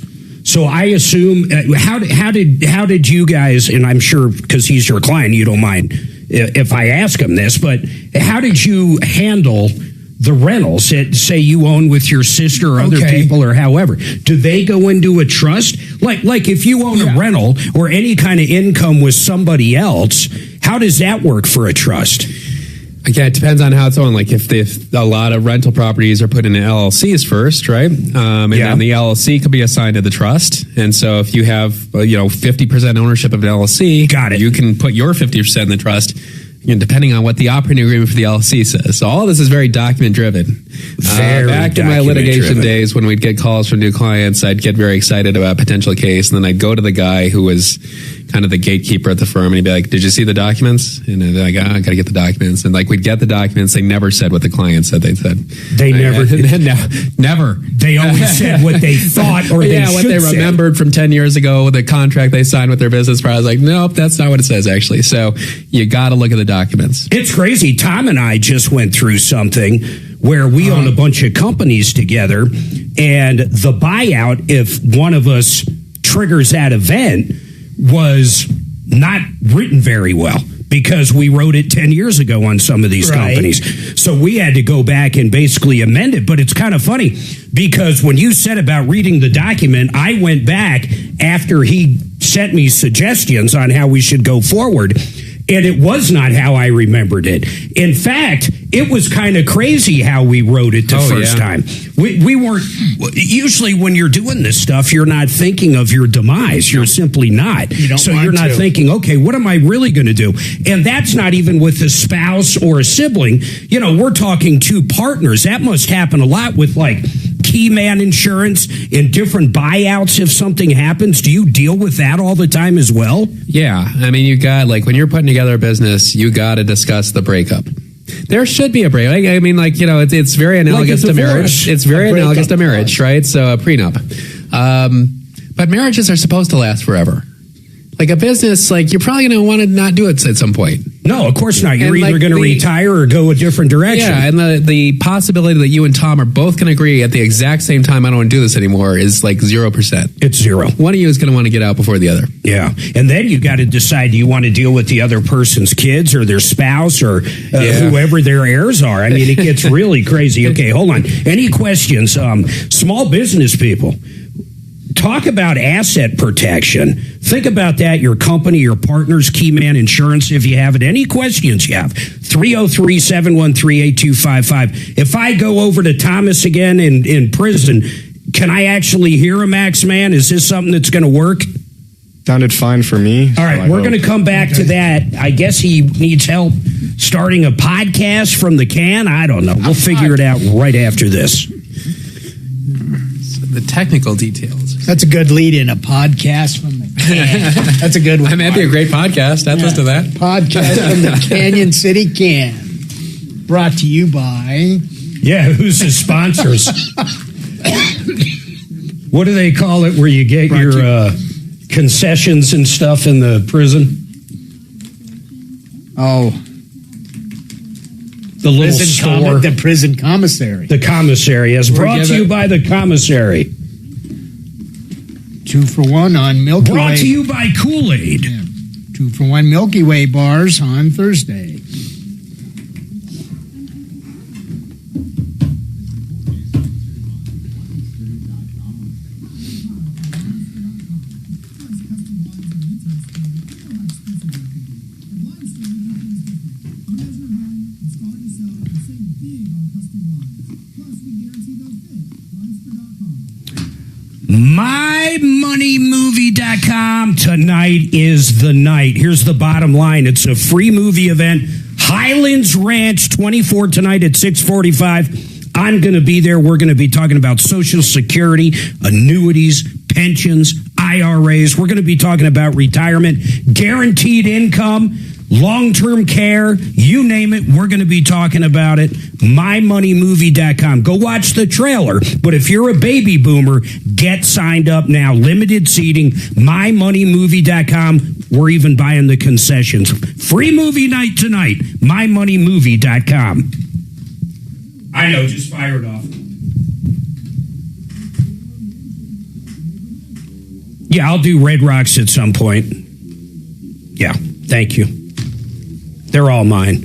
So I assume, how did you guys, and I'm sure because he's your client, you don't mind if I ask him this, but how did you handle the rentals that, say, you own with your sister or other people or however? Do they go into a trust? Like if you own a rental or any kind of income with somebody else, how does that work for a trust? Again, it depends on how it's owned. Like if a lot of rental properties are put into LLCs first, right? And then the LLC could be assigned to the trust. And so if you have, 50% ownership of an LLC, you can put your 50% in the trust, depending on what the operating agreement for the LLC says. So all this is very document driven. Back in my litigation days, when we'd get calls from new clients, I'd get very excited about a potential case, and then I'd go to the guy who was kind of the gatekeeper at the firm, and he'd be like, "Did you see the documents?" And they're like, "I got to get the documents." And we'd get the documents. They never said what the client said they said. They never did. Never. They always said what they thought, or what they remembered from 10 years ago, the contract they signed with their business partner. I was like, nope, that's not what it says, actually. So you got to look at the documents. It's crazy. Tom and I just went through something where we own a bunch of companies together, and the buyout, if one of us triggers that event, was not written very well, because we wrote it 10 years ago on some of these companies. So we had to go back and basically amend it. But it's kind of funny, because when you said about reading the document, I went back after he sent me suggestions on how we should go forward, and it was not how I remembered it. In fact, it was kind of crazy how we wrote it the first time. We weren't, usually when you're doing this stuff, you're not thinking of your demise. You're simply not. You're not thinking, okay, what am I really going to do? And that's not even with a spouse or a sibling. We're talking two partners. That must happen a lot with key man insurance and different buyouts if something happens. Do you deal with that all the time as well? Yeah. I mean, you got, when you're putting together a business, you got to discuss the breakup. There should be a break. I mean, it's very analogous to marriage. It's very analogous to marriage, right? So a prenup. But marriages are supposed to last forever. Like a business, you're probably going to want to not do it at some point. No, of course not. You're either going to retire or go a different direction. Yeah, and the possibility that you and Tom are both going to agree at the exact same time, I don't want to do this anymore, is 0%. It's zero. One of you is going to want to get out before the other. Yeah, and then you got to decide, do you want to deal with the other person's kids or their spouse or whoever their heirs are? I mean, it gets really crazy. Okay, hold on. Any questions? Small business people. Talk about asset protection. Think about that. Your company, your partners, key man insurance, if you have it. Any questions you have? 303-713-8255. If I go over to Thomas again in prison, can I actually hear him, Max Man? Is this something that's going to work? Sounded fine for me. All right, we're going to come back to that. I guess he needs help starting a podcast from the can. I don't know. We'll figure it out right after this. The technical details. That's a good lead in, a podcast from the can. That's a good one. I mean, that'd be a great podcast. I'd listen to that. Podcast from the Canyon City Can. Brought to you by... Yeah, who's the sponsors? What do they call it where you get your concessions and stuff in the prison? Oh. the little store. The prison commissary. The commissary is brought to you by the commissary. 2 for 1 on Milky Way. Brought to you by Kool-Aid. Yeah. 2 for 1 Milky Way bars on Thursday. MyMoneyMovie.com. Tonight is the night. Here's the bottom line. It's a free movie event. Highlands Ranch, 24 tonight at 6:45. I'm going to be there. We're going to be talking about Social Security, annuities, pensions, IRAs. We're going to be talking about retirement, guaranteed income, long-term care, you name it, we're going to be talking about it. MyMoneyMovie.com. Go watch the trailer. But if you're a baby boomer, get signed up now. Limited seating, MyMoneyMovie.com. We're even buying the concessions. Free movie night tonight, MyMoneyMovie.com. I know, just fire it off. Yeah, I'll do Red Rocks at some point. Yeah, thank you. They're all mine.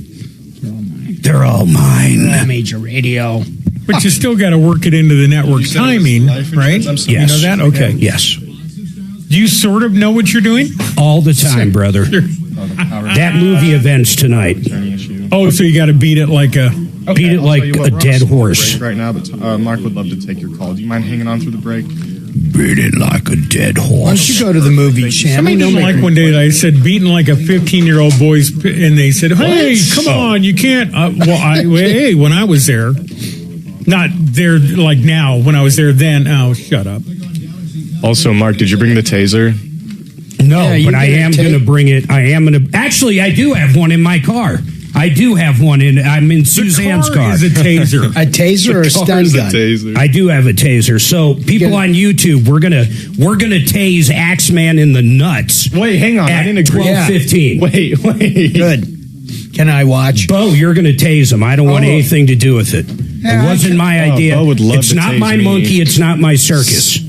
They're all mine. Major radio. But you still got to work it into the network timing, right? Yes. You know that? Okay. Yes. Do you sort of know what you're doing? All the time, brother. That movie event's tonight. Oh, so you got to beat it like a beat it like a dead horse. Right now, but Mark would love to take your call. Do you mind hanging on through the break? Beat it like a dead horse. Why don't you go to the movie channel? Somebody didn't like one day that I said beating like a 15-year-old boy's, and they said, "Hey, come on, you can't." Hey, when I was there, not there like now. When I was there then, oh, shut up. Also, Mark, did you bring the taser? No, but I am going to bring it. Actually, I do have one in my car. I'm in Suzanne's car. Is a taser. A taser or a stun gun? I do have a taser. So people on YouTube, we're gonna tase Axeman in the nuts. Wait, hang on. I didn't agree. 12:15. Wait. Good. Can I watch? Bo, you're gonna tase him. I don't want anything to do with it. It wasn't my idea. Bo would love it's to not tase my me. monkey. It's not my circus.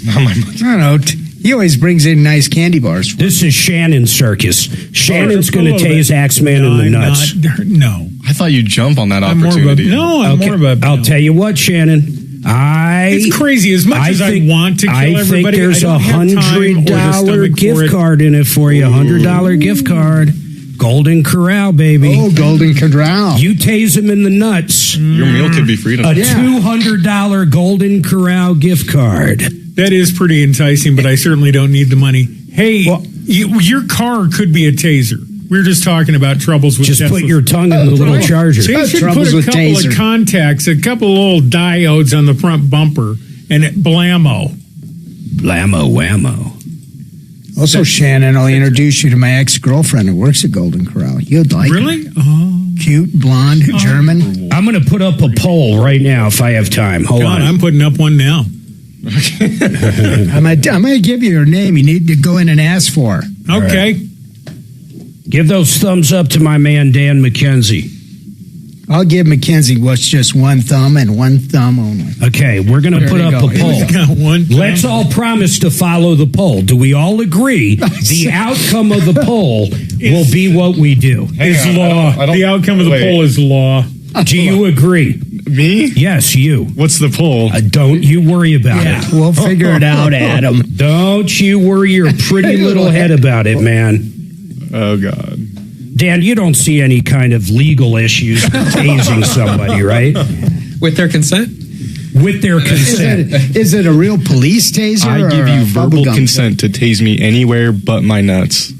Not my monkey. I don't know. He always brings in nice candy bars. This is Shannon's circus. Shannon's going to tase Axeman in the nuts. No. I thought you'd jump on that I'm opportunity. more of a. I'll tell you what, Shannon. It's crazy. As much as I want to kill everybody, I think there's a $100 gift card in it for you. $100 gift card. Golden Corral, baby. Oh, Golden Corral. You tase him in the nuts. Your meal could be free tonight. A $200 Golden Corral gift card. That is pretty enticing, but I certainly don't need the money. Hey, your car could be a taser. We were just talking about troubles with Just Teslas. put your tongue in the little charger. So you should put a couple of contacts, a couple of little diodes on the front bumper, and blammo. Blammo whammo. Also, Shannon, I'll introduce you to my ex-girlfriend who works at Golden Corral. You'd like her. Really? Oh. Cute, blonde, German. I'm going to put up a poll right now if I have time. Hold on. I'm putting up one now. I'm going to give you her name. You need to go in and ask for her. Okay. Right. Give those thumbs up to my man, Dan McKenzie. I'll give Mackenzie what's just one thumb and one thumb only. Okay, we're going to put up a poll. Let's all promise to follow the poll. Do we all agree the outcome of the poll will be what we do? Is law. The outcome of the poll is law. Do you agree? Me? Yes, you. What's the poll? Don't you worry about it. We'll figure it out, Adam. Don't you worry your pretty little head about it, man. Oh, God. Dan, you don't see any kind of legal issues with tasing somebody, right? With their consent? With their consent. Is it a real police taser? I give you verbal consent to tase me anywhere but my nuts.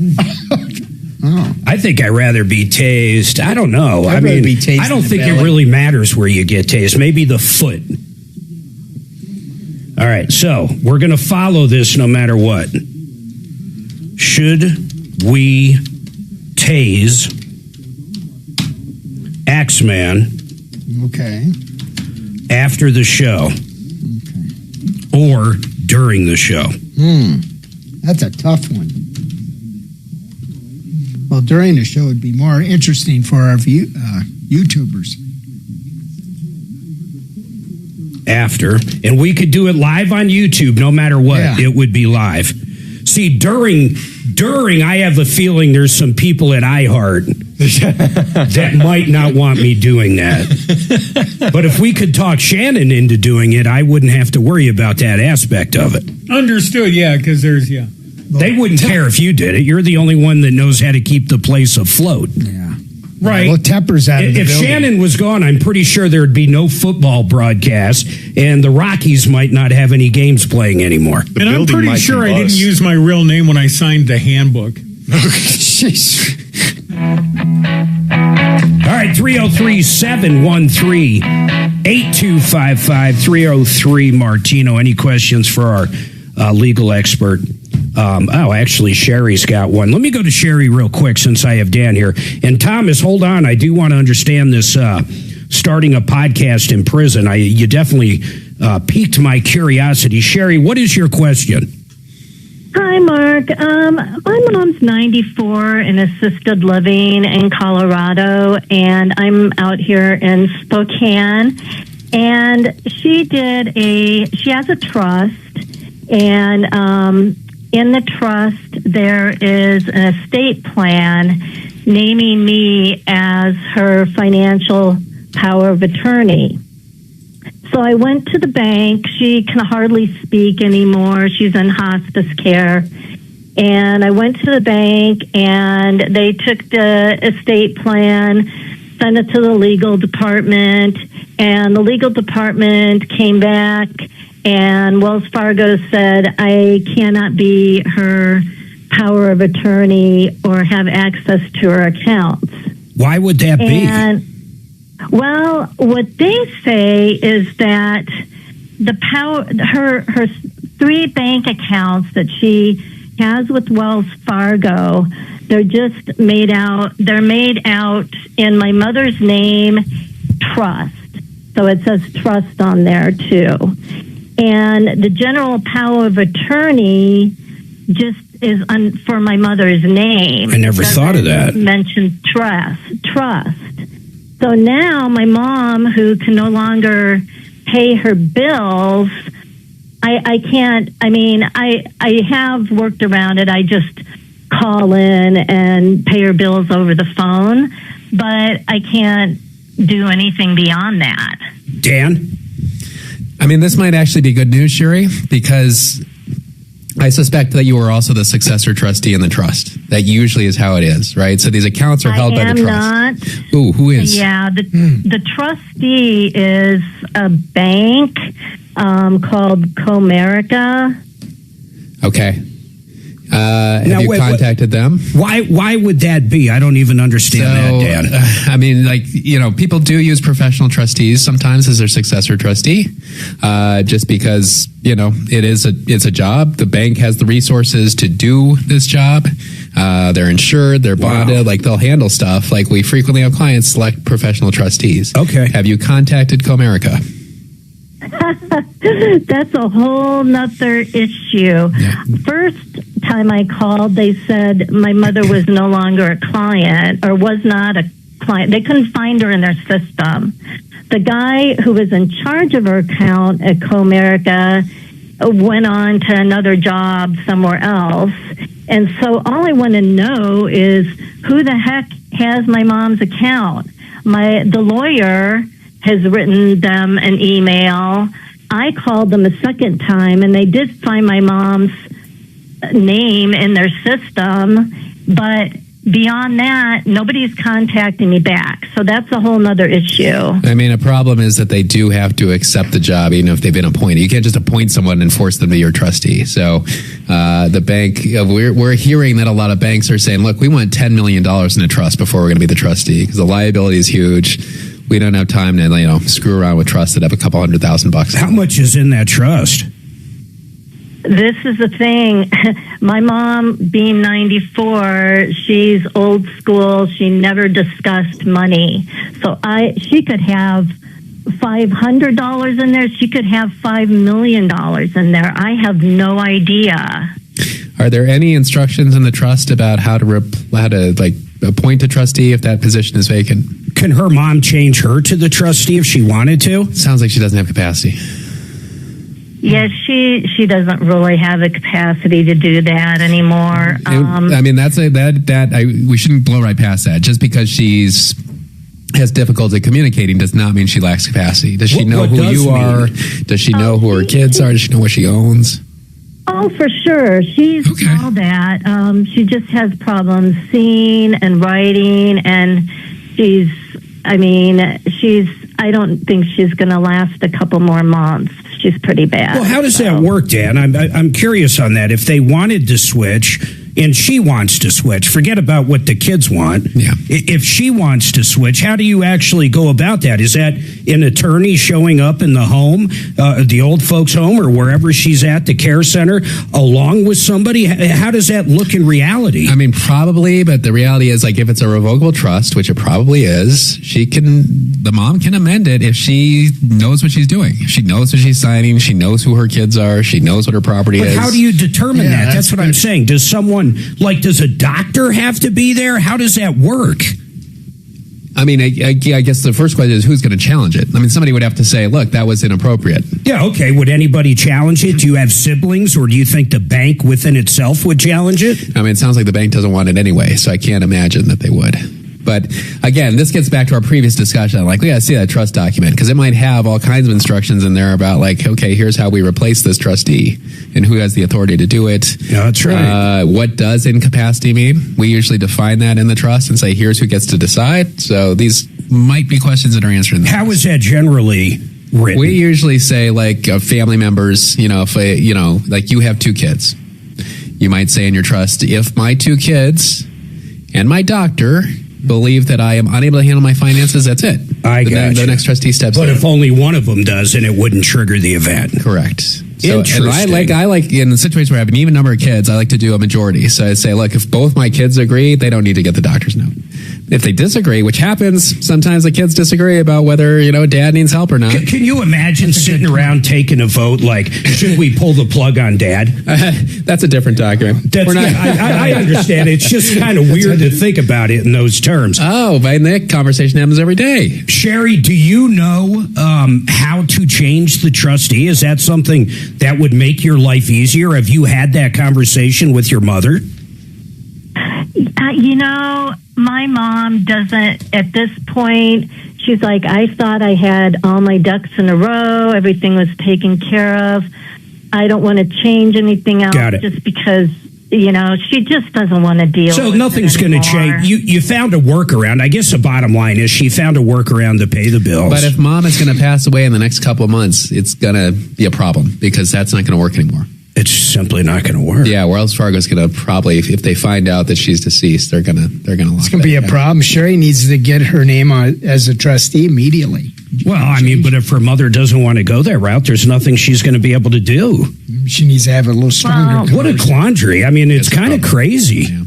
I think I'd rather be tased. I don't know. I don't think it really matters where you get tased. Maybe the foot. All right, so we're going to follow this no matter what. Should we tase Axeman after the show or during the show? That's a tough one. Well, during the show would be more interesting for our YouTubers. After, and we could do it live on YouTube no matter what. Yeah. It would be live. See, during I have a feeling there's some people at iHeart that might not want me doing that. But if we could talk Shannon into doing it, I wouldn't have to worry about that aspect of it. Understood, yeah, because there's, They wouldn't care if you did it. You're the only one that knows how to keep the place afloat. Yeah. Right. Well, Tepper's out of the If building. Shannon was gone, I'm pretty sure there'd be no football broadcast, and the Rockies might not have any games playing anymore. and I'm building pretty might sure I combust. didn't use my real name when I signed the handbook. Jeez. All right, 303-713-8255, 303 Martino. Any questions for our legal expert? Actually, Sherry's got one. Let me go to Sherry real quick since I have Dan here. And Thomas, hold on. I do want to understand this starting a podcast in prison. You definitely piqued my curiosity. Sherry, what is your question? Hi, Mark. My mom's 94 in assisted living in Colorado, and I'm out here in Spokane. And she has a trust, and in the trust there is an estate plan naming me as her financial power of attorney. So I went to the bank. She can hardly speak anymore. She's in hospice care. And I went to the bank, and they took the estate plan, sent it to the legal department, and the legal department came back, and Wells Fargo said I cannot be her power of attorney or have access to her accounts. Why would that be? Well, what they say is that the her 3 bank accounts that she has with Wells Fargo, they're just made out in my mother's name, trust. So it says trust on there too. And the general power of attorney just is for my mother's name. I never thought of that. Mentioned trust. So now my mom, who can no longer pay her bills, I can't. I mean, I have worked around it. I just call in and pay her bills over the phone, but I can't do anything beyond that. Dan? I mean, this might actually be good news, Sherry, because I suspect that you are also the successor trustee in the trust. That usually is how it is, right? So these accounts are held by the trust. I am not. Ooh, who is? Yeah, the trustee is a bank called Comerica. Okay. Have you contacted them? Why would that be? I don't even understand that, Dan. I mean, people do use professional trustees sometimes as their successor trustee, just because, it's a job. The bank has the resources to do this job. They're insured, they're bonded, they'll handle stuff. Like, we frequently have clients select professional trustees. Okay. Have you contacted Comerica? That's a whole nother issue. Yeah. First time I called, they said my mother was no longer a client or was not a client. They couldn't find her in their system. The guy who was in charge of her account at Comerica went on to another job somewhere else. And so all I want to know is who the heck has my mom's account? The lawyer has written them an email. I called them a second time, and they did find my mom's name in their system. But beyond that, nobody's contacting me back. So that's a whole nother issue. I mean, a problem is that they do have to accept the job, even if they've been appointed. You can't just appoint someone and force them to be your trustee. So the bank, we're hearing that a lot of banks are saying, look, we want $10 million in a trust before we're going to be the trustee because the liability is huge. We don't have time to, screw around with trusts that have a couple $100,000. How much is in that trust? This is the thing. My mom, being 94, she's old school. She never discussed money. So she could have $500 in there. She could have $5 million in there. I have no idea. Are there any instructions in the trust about how to appoint a trustee if that position is vacant? Can her mom change her to the trustee if she wanted to? Sounds like she doesn't have capacity. Yes, she doesn't really have the capacity to do that anymore. I mean, we shouldn't blow right past that. Just because she's has difficulty communicating does not mean she lacks capacity. Does she know who you are? Does she know who her kids are? Does she know what she owns? Oh, for sure. She's all that. She just has problems seeing and writing, and I don't think she's going to last a couple more months. She's pretty bad. Well, how does that work, Dan? I'm curious on that. If they wanted to switch, and she wants to switch, forget about what the kids want. Yeah. If she wants to switch, how do you actually go about that? Is that an attorney showing up in the home, the old folks' home, or wherever she's at, the care center, along with somebody? How does that look in reality? I mean, probably, but the reality is, like, if it's a revocable trust, which it probably is, the mom can amend it if she knows what she's doing. She knows what she's signing. She knows who her kids are. She knows what her property is. How do you determine that? That's what I'm saying. Does does a doctor have to be there? How does that work? I mean, I guess the first question is, who's going to challenge it? I mean, somebody would have to say, look, that was inappropriate. Yeah, okay. Would anybody challenge it? Do you have siblings, or do you think the bank within itself would challenge it? I mean, it sounds like the bank doesn't want it anyway, so I can't imagine that they would. But again, this gets back to our previous discussion. Like, we got to see that trust document, because it might have all kinds of instructions in there about, like, okay, here's how we replace this trustee and who has the authority to do it. Yeah, that's right. What does incapacity mean? We usually define that in the trust and say, here's who gets to decide. So these might be questions that are answered in the How is that generally written? We usually say, like, family members, like you have 2 kids. You might say in your trust, if my 2 kids and my doctor believe that I am unable to handle my finances, that's it. The next trustee steps in. But if only one of them does, then it wouldn't trigger the event. Correct. So, Interesting. and I like in the situation where I have an even number of kids, I like to do a majority. So I say, look, if both my kids agree, they don't need to get the doctor's note. If they disagree, which happens, sometimes the kids disagree about whether, dad needs help or not. Can you imagine sitting around taking a vote like, should we pull the plug on dad? That's a different document. I understand. It's just kind of weird to think about it in those terms. Oh, and that conversation happens every day. Sherry, do you know how to change the trustee? Is that something that would make your life easier? Have you had that conversation with your mother? My mom doesn't, at this point, she's like, I thought I had all my ducks in a row. Everything was taken care of. I don't want to change anything else just because, she just doesn't want to deal with it. So nothing's going to change. You found a workaround. I guess the bottom line is she found a workaround to pay the bills. But if mom is going to pass away in the next couple of months, it's going to be a problem, because that's not going to work anymore. It's simply not going to work. Yeah, Wells Fargo's going to probably, if they find out that she's deceased, they're going to lock It's going to be a problem. Sherry needs to get her name on as a trustee immediately. Well, I mean, but if her mother doesn't want to go that route, there's nothing she's going to be able to do. She needs to have a little stronger. What a quandary. I mean, it's kind of crazy. Yeah.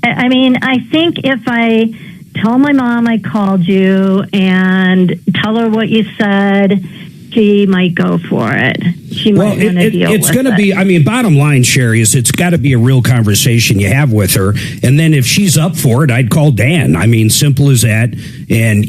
I mean, I think if I tell my mom I called you and tell her what you said, she might go for it. She might want to deal with it. It's going to be, I mean, bottom line, Sherry, is it's got to be a real conversation you have with her. And then if she's up for it, I'd call Dan. I mean, simple as that. And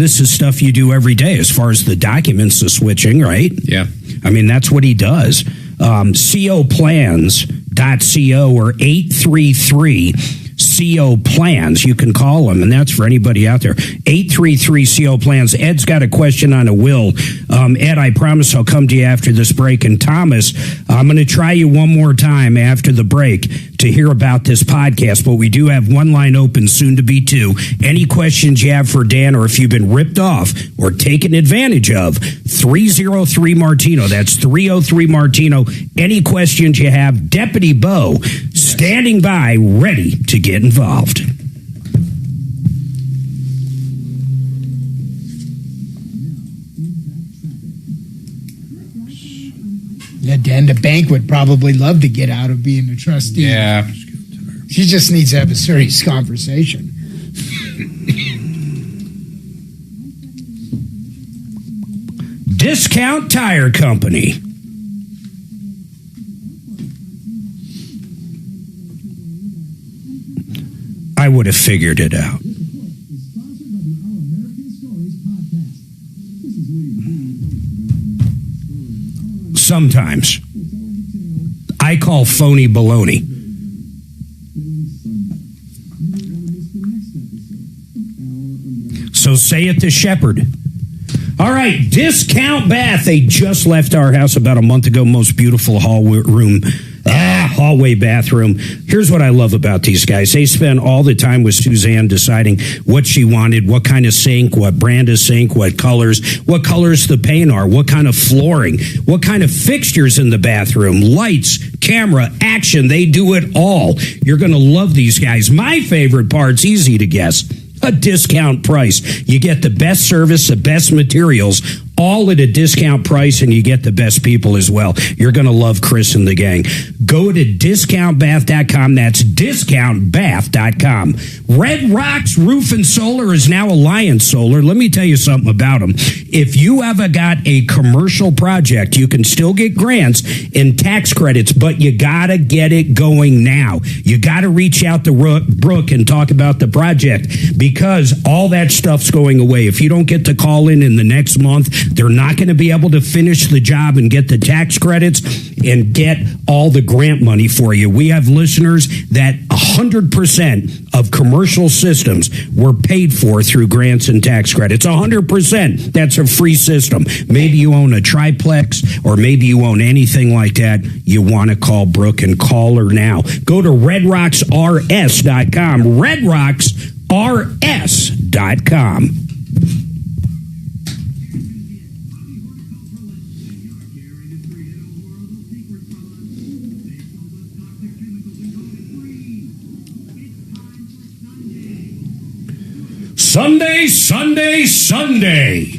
this is stuff you do every day as far as the documents, the switching, right? Yeah. I mean, that's what he does. coplans.co or 833 CO Plans. You can call them, and that's for anybody out there. 833 CO Plans. Ed's got a question on a will. Ed, I promise I'll come to you after this break. And Thomas, I'm going to try you one more time after the break to hear about this podcast, but we do have one line open, soon to be 2. Any questions you have for Dan, or if you've been ripped off or taken advantage of, 303 Martino. That's 303 Martino. Any questions you have, Deputy Bo standing by, ready to get involved. Yeah, Dan, the bank would probably love to get out of being a trustee. Yeah. She just needs to have a serious conversation. Discount Tire Company. I would have figured it out. Sometimes. I call phony baloney. So say it to Shepherd. All right, Discount Bath. They just left our house about a month ago. Most beautiful hallway bathroom. Here's what I love about these guys. They spend all the time with Suzanne deciding what she wanted, what kind of sink, what brand of sink, what colors the paint are, what kind of flooring, what kind of fixtures in the bathroom, lights, camera, action. They do it all. You're going to love these guys. My favorite part's easy to guess. A discount price. You get the best service, the best materials, all at a discount price, and you get the best people as well. You're going to love Chris and the gang. Go to discountbath.com. That's discountbath.com. Red Rocks Roof and Solar is now Alliance Solar. Let me tell you something about them. If you ever got a commercial project, you can still get grants and tax credits, but you got to get it going now. You got to reach out to Brooke and talk about the project, because all that stuff's going away. If you don't get to call in the next month, they're not going to be able to finish the job and get the tax credits and get all the grant money for you. We have listeners that 100% of commercial systems were paid for through grants and tax credits. 100%. That's a free system. Maybe you own a triplex, or maybe you own anything like that. You want to call Brooke, and call her now. Go to redrocksrs.com. redrocksrs.com. Sunday, Sunday, Sunday.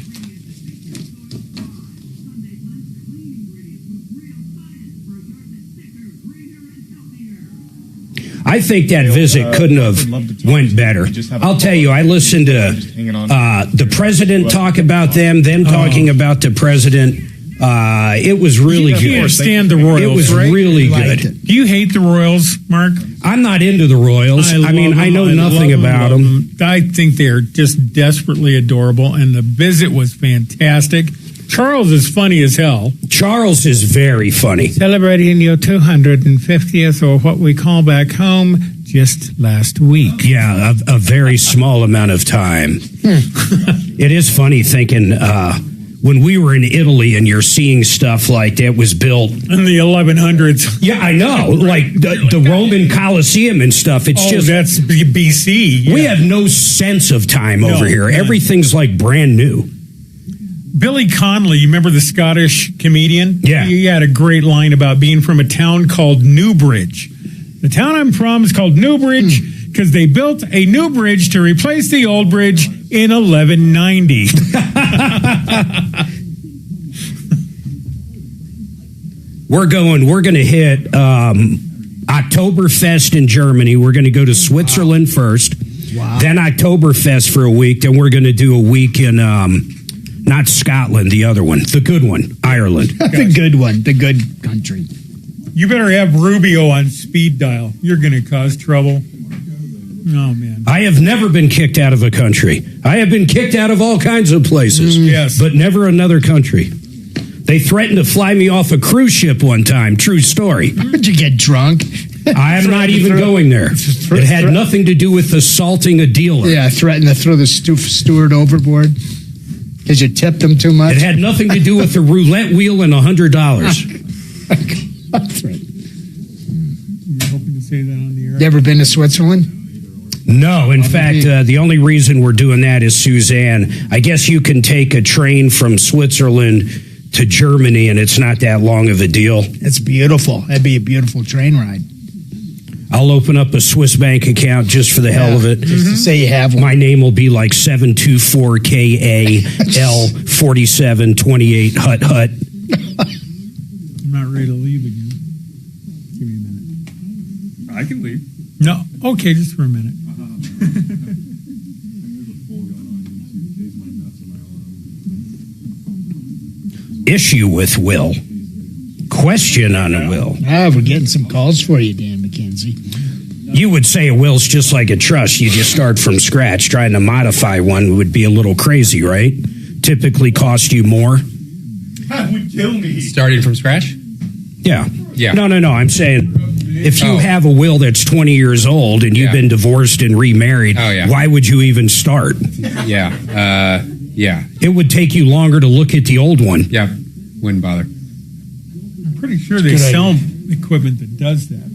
I think that visit couldn't have went better. I'll tell you, I listened to the president talk about them talking about the president. It was really good. You can't stand the Royals. It was really good. Do you hate the Royals, Mark? I'm not into the Royals. I know nothing about them. I think they're just desperately adorable, and the visit was fantastic. Charles is funny as hell. Charles is very funny. Celebrating your 250th, or what we call back home, just last week. Yeah, a very small amount of time. It is funny thinking when we were in Italy and you're seeing stuff like that was built in the 1100s. Yeah, I know. Like the Roman Colosseum and stuff. It's just that's BC. Yeah. We have no sense of time over here. Everything's like brand new. Billy Connolly, you remember the Scottish comedian? Yeah. He had a great line about being from a town called Newbridge. The town I'm from is called Newbridge because they built a new bridge to replace the old bridge in 1190. We're going to hit Oktoberfest in Germany. We're going to go to Switzerland first. Wow. Then Oktoberfest for a week. Then we're going to do a week in not Scotland, the other one, the good one, Ireland. The good one, the good country. You better have Rubio on speed dial. You're going to cause trouble. Oh, man. I have never been kicked out of a country. I have been kicked out of all kinds of places, yes, but never another country. They threatened to fly me off a cruise ship one time. True story. Did you get drunk? I am not even going there. It had nothing to do with assaulting a dealer. Yeah, threatened to throw the steward overboard because you tipped them too much. It had nothing to do with the roulette wheel and $100. That's right. You're hoping to say that on the air? You ever been to Switzerland? No, in fact, the only reason we're doing that is Suzanne. I guess you can take a train from Switzerland to Germany, and it's not that long of a deal. It's beautiful. That'd be a beautiful train ride. I'll open up a Swiss bank account just for the hell of it. Just to say you have one. My name will be like 724KAL4728 Hut Hut. I'm not ready to leave again. Give me a minute. I can leave. No, okay, just for a minute. Issue with Will. Question on a Will. We're getting some calls for you, Dan McKenzie. You would say a will's just like a trust. You just start from scratch. Trying to modify one would be a little crazy, right? Typically cost you more. Would kill me. Starting from scratch? Yeah. Yeah. No. I'm saying if you have a will that's 20 years old and you've been divorced and remarried, why would you even start? Yeah. Yeah. It would take you longer to look at the old one. Yeah. Wouldn't bother. I'm pretty sure they sell equipment that does that.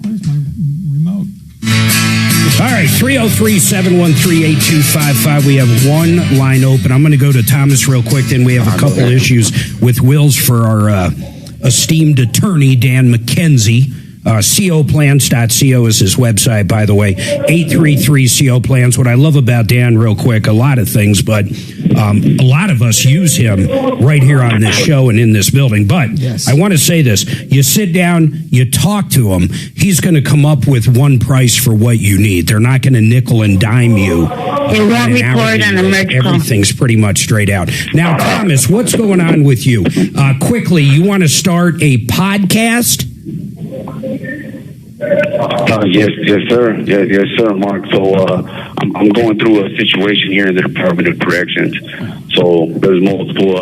Where's my remote? All right, 303-713-8255. We have one line open. I'm going to go to Thomas real quick, then we have a couple issues with wills for our esteemed attorney, Dan McKenzie. COplans.co is his website, by the way. 833-CO-Plans. What I love about Dan, real quick, a lot of things, but a lot of us use him right here on this show and in this building. But I want to say this. You sit down, you talk to him, he's going to come up with one price for what you need. They're not going to nickel and dime you. It won't record on a merge call. Everything's pretty much straight out. Now, Thomas, what's going on with you? Quickly, you want to start a podcast? Yes, sir. Yes, sir, Mark. So I'm going through a situation here in the Department of Corrections. So there's multiple.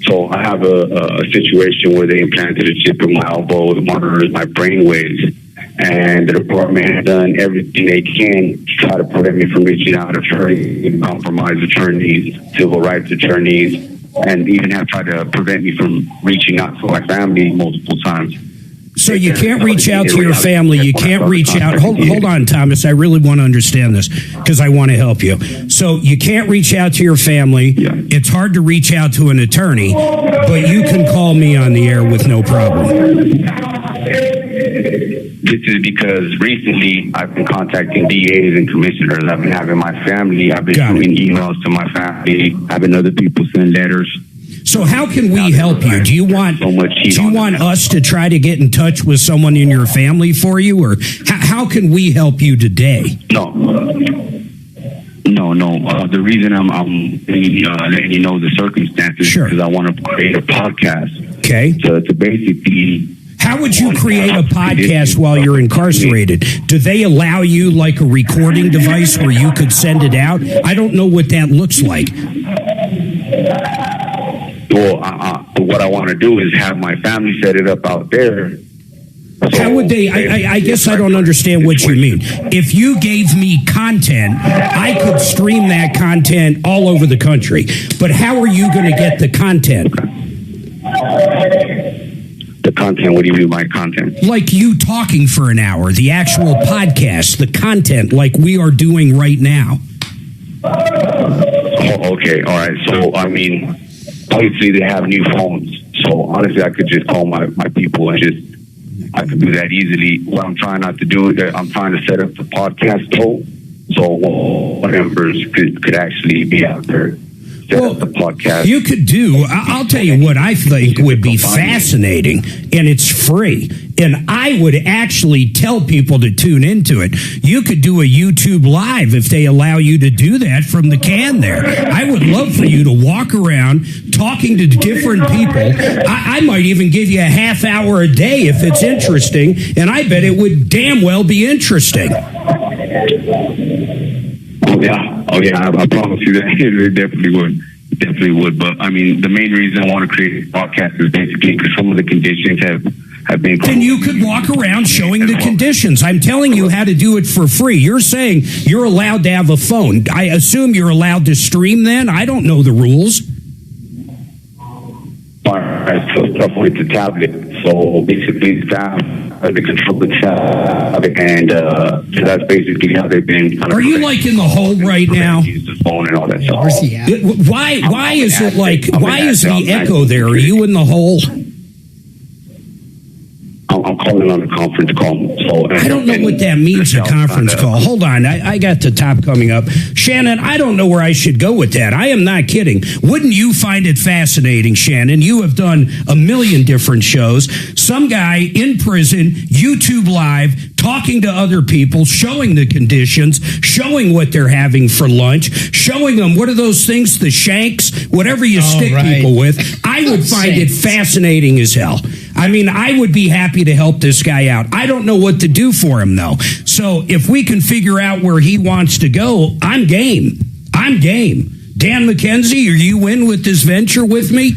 So I have a situation where they implanted a chip in my elbow that monitors my brain waves, and the department has done everything they can to try to prevent me from reaching out to attorneys, compromised attorneys, civil rights attorneys, and even have tried to prevent me from reaching out to my family multiple times. So you can't reach out to your family. You can't reach out. Hold on, Thomas. I really want to understand this because I want to help you. So you can't reach out to your family. It's hard to reach out to an attorney, but you can call me on the air with no problem. This is because recently I've been contacting DAs and commissioners. I've been having my family. I've been doing emails to my family. Having other people send letters. So how can we help you? Do you want us to try to get in touch with someone in your family for you, or how can we help you today? No. The reason I'm letting you know the circumstances because I want to create a podcast. Okay. To basically. How would you create a podcast while you're incarcerated? Do they allow you like a recording device where you could send it out? I don't know what that looks like. Well, what I want to do is have my family set it up out there. How would they? I guess I don't understand what you mean. If you gave me content, I could stream that content all over the country. But how are you going to get the content? The content? What do you mean by content? Like you talking for an hour, the actual podcast, the content like we are doing right now. Oh, okay. All right. So, I mean, obviously they have new phones. So, honestly, I could just call my people and I could do that easily. What I'm trying not to do is I'm trying to set up the podcast though. So, members could actually be out there. Well, the podcast. You could do, I'll tell you what I think would be fascinating, and it's free. And I would actually tell people to tune into it. You could do a YouTube live if they allow you to do that from the can there. I would love for you to walk around talking to different people. I might even give you a half hour a day if it's interesting, and I bet it would damn well be interesting. Oh yeah, I promise you that it definitely would. But I mean, the main reason I want to create a podcast is basically because some of the conditions have been. Then you could walk around showing the conditions. I'm telling you how to do it for free. You're saying you're allowed to have a phone. I assume you're allowed to stream. Then I don't know the rules. All right, so stuff with the tablet. So basically, staff the control the tablet, and so that's basically how they've been. Are you like in the hole right now? Use the phone and all that stuff. Why is it like? Why is the echo there? Are you in the hole? I'm calling on a conference call. So I don't know what that means, a conference call. Hold on. I got the top coming up. Shannon, I don't know where I should go with that. I am not kidding. Wouldn't you find it fascinating, Shannon? You have done a million different shows. Some guy in prison, YouTube Live, talking to other people, showing the conditions, showing what they're having for lunch, showing them what are those things, the shanks, whatever you stick people with. I would find it fascinating as hell. I mean, I would be happy to help this guy out. I don't know what to do for him, though. So if we can figure out where he wants to go, I'm game. I'm game. Dan McKenzie, are you in with this venture with me?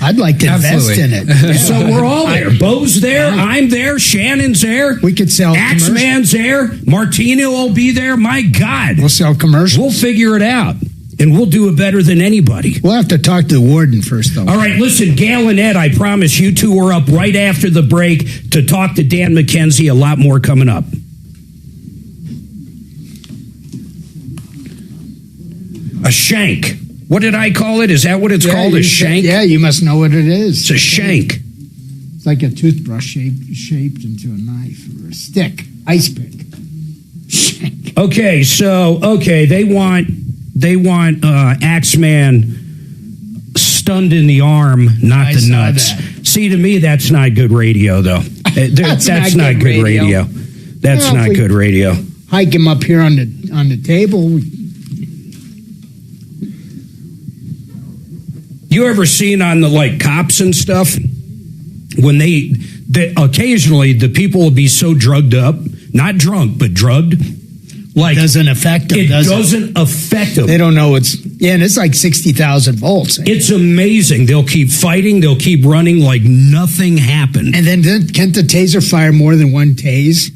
I'd like to invest in it. Yeah. So we're all there. Bo's there. I'm there. Shannon's there. We could sell Axeman's there. Martino will be there. My God. We'll sell commercials. We'll figure it out. And we'll do it better than anybody. We'll have to talk to the warden first, though. All right, listen, Gail and Ed, I promise you two are up right after the break to talk to Dan McKenzie. A lot more coming up. A shank. What did I call it? Is that what it's called? A shank? Yeah, you must know what it is. It's a shank. It's like a toothbrush shaped into a knife or a stick. Ice pick. Shank. Okay, they want Axeman stunned in the arm, not the nuts. See, to me, that's not good radio, though. That's not good radio. That's not good radio. Hike him up here on the table. You ever seen on the cops and stuff when they occasionally the people will be so drugged up, not drunk but drugged, it doesn't affect them. It doesn't affect them. They don't know and it's like 60,000 volts. It's amazing. They'll keep fighting. They'll keep running like nothing happened. And then can't the taser fire more than one tase?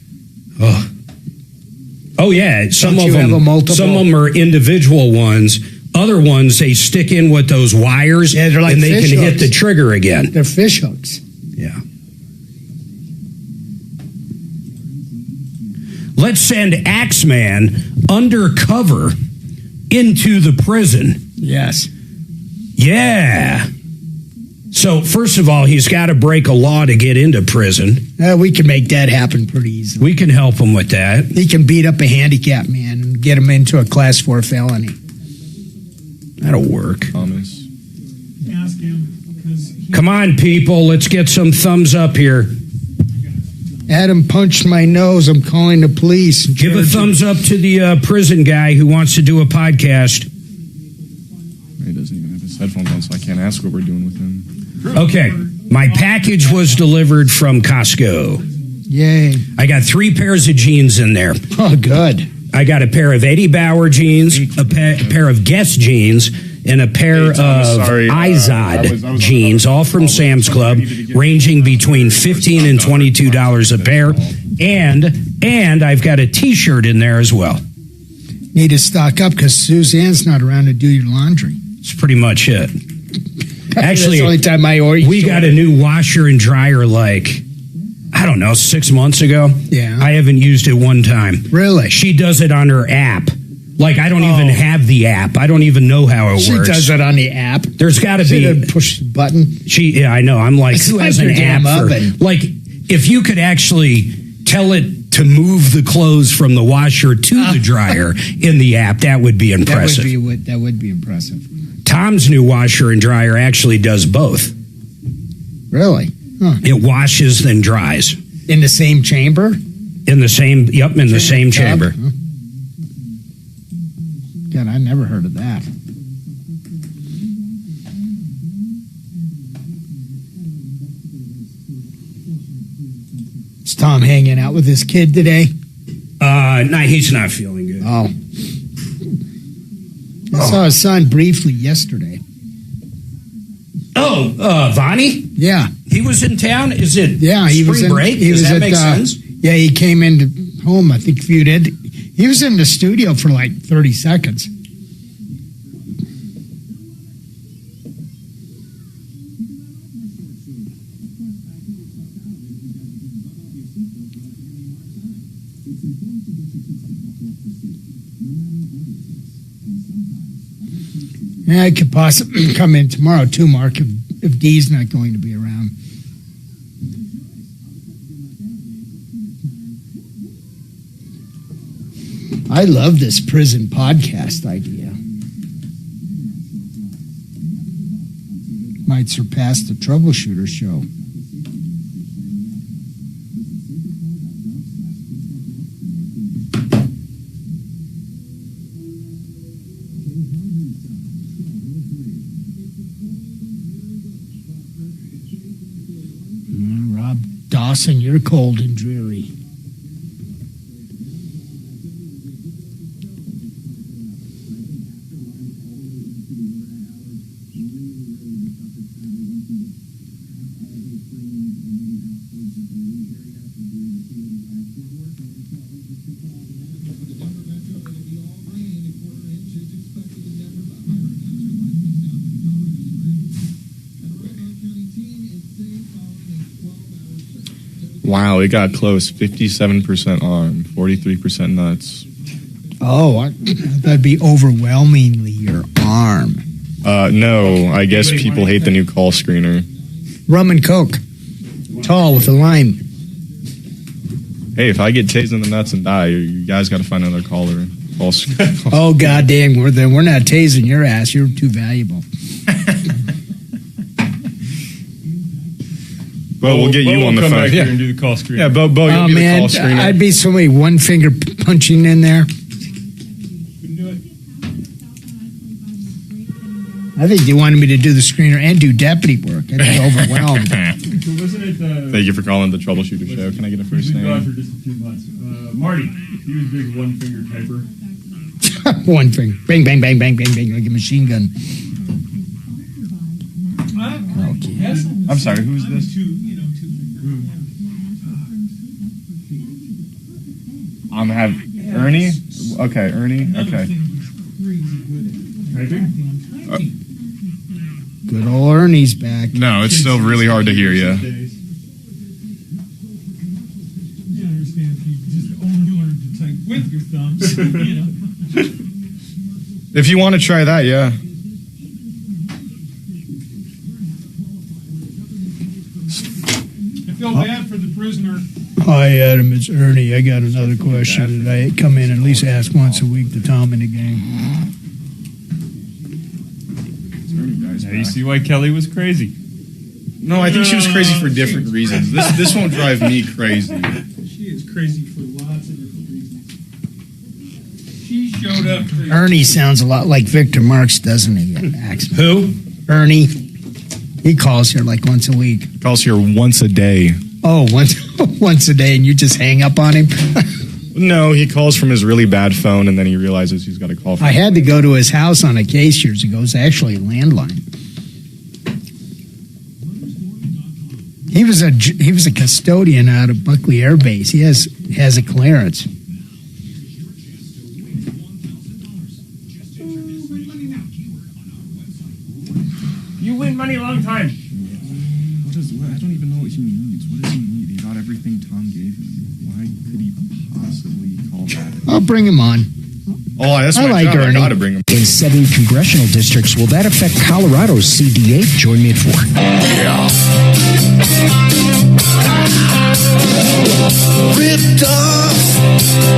Oh yeah, some of them are individual ones. Other ones, they stick in with those wires, they're like and they can hit the trigger again. They're fish hooks. Yeah. Let's send Axeman undercover into the prison. Yes. Yeah. So, first of all, he's got to break a law to get into prison. We can make that happen pretty easily. We can help him with that. He can beat up a handicapped man and get him into a class 4 felony. That'll work. Thomas. Ask him. Come on, people. Let's get some thumbs up here. Adam punched my nose. I'm calling the police. Give a thumbs up to the prison guy who wants to do a podcast. He doesn't even have his headphones on, so I can't ask what we're doing with him. Okay. My package was delivered from Costco. Yay. I got 3 pairs of jeans in there. Oh, good. I got a pair of Eddie Bauer jeans, a pair of Guess jeans, and a pair of Izod jeans, all from Sam's Club, ranging between $15 and $22 a pair. And I've got a T-shirt in there as well. Need to stock up because Suzanne's not around to do your laundry. That's pretty much it. Actually, that's the only time I order. We got a new washer and dryer I don't know, 6 months ago. Yeah. I haven't used it one time. Really? She does it on her app. I don't even have the app. I don't even know how it works. She does it on the app. The's got to be push the button. Yeah, I know. I'm who has an app for oven. if you could actually tell it to move the clothes from the washer to the dryer in the app, that would be impressive. That would be impressive. Tom's new washer and dryer actually does both. Really? Huh. It washes then dries. In the same chamber? In the same chamber. Huh. God, I never heard of that. Is Tom hanging out with his kid today? No, he's not feeling good. Oh. I saw his son briefly yesterday. Oh, Vonnie? Yeah. He was in town? Is it spring break? Does that make sense? Yeah, he came into home, I think, he was in the studio for 30 seconds. Yeah, I could possibly come in tomorrow too, Mark, if Dee's not going to be around. I love this prison podcast idea. Might surpass the Troubleshooter Show. Dawson, you're cold and dreary. Wow, it got close. 57% arm, 43% nuts. Oh, that'd be overwhelmingly your arm. No, I guess people hate the new call screener. Rum and Coke. Tall with a lime. Hey, if I get tased in the nuts and die, you guys got to find another caller. Oh, goddamn. We're not tasing your ass. You're too valuable. Bo, we'll get you on the phone. Back here and do the call screen. Yeah, Bo, you'll be the call screener. I'd be somebody one finger punching in there. I think you wanted me to do the screener and do deputy work. I'd be overwhelmed. Thank you for calling the Troubleshooter Show. Can I get a first We've been name? gone for just a few months. Marty, he was a big one-finger typer. One finger. Bang, bang, bang, bang, bang, bang, like a machine gun. Okay. I'm sorry, who's this? I'm Ernie? Okay, Ernie? Okay. Good old Ernie's back. No, it's still really hard to hear you. Yeah, I understand if you just only learn to type with your thumbs, If you want to try that, yeah. I feel bad for the prisoner. Hi, Adam. It's Ernie. I got another question that I come in and at least ask once a week to Tom in the game. Now you see why Kelly was crazy. No, I think she was crazy for different reasons. This won't drive me crazy. She is crazy for lots of different reasons. She showed up crazy. Ernie sounds a lot like Victor Marx, doesn't he? Who? Ernie. He calls here like once a week. Calls here once a day. Oh, once a day, and you just hang up on him? No, he calls from his really bad phone, and then he realizes he's got to call from I had to go to his house on a case years ago. It's actually a landline. He was a custodian out of Buckley Air Base. He has a clearance. You win money a long time. I don't even know what he needs. What does he need? He got everything Tom gave him. Why could he possibly call that? I'll bring him on. Oh, that's my like job. I Ernie. gotta bring him. In 7 congressional districts, will that affect Colorado's CD8? Join me at 4. Yeah. Ripped off,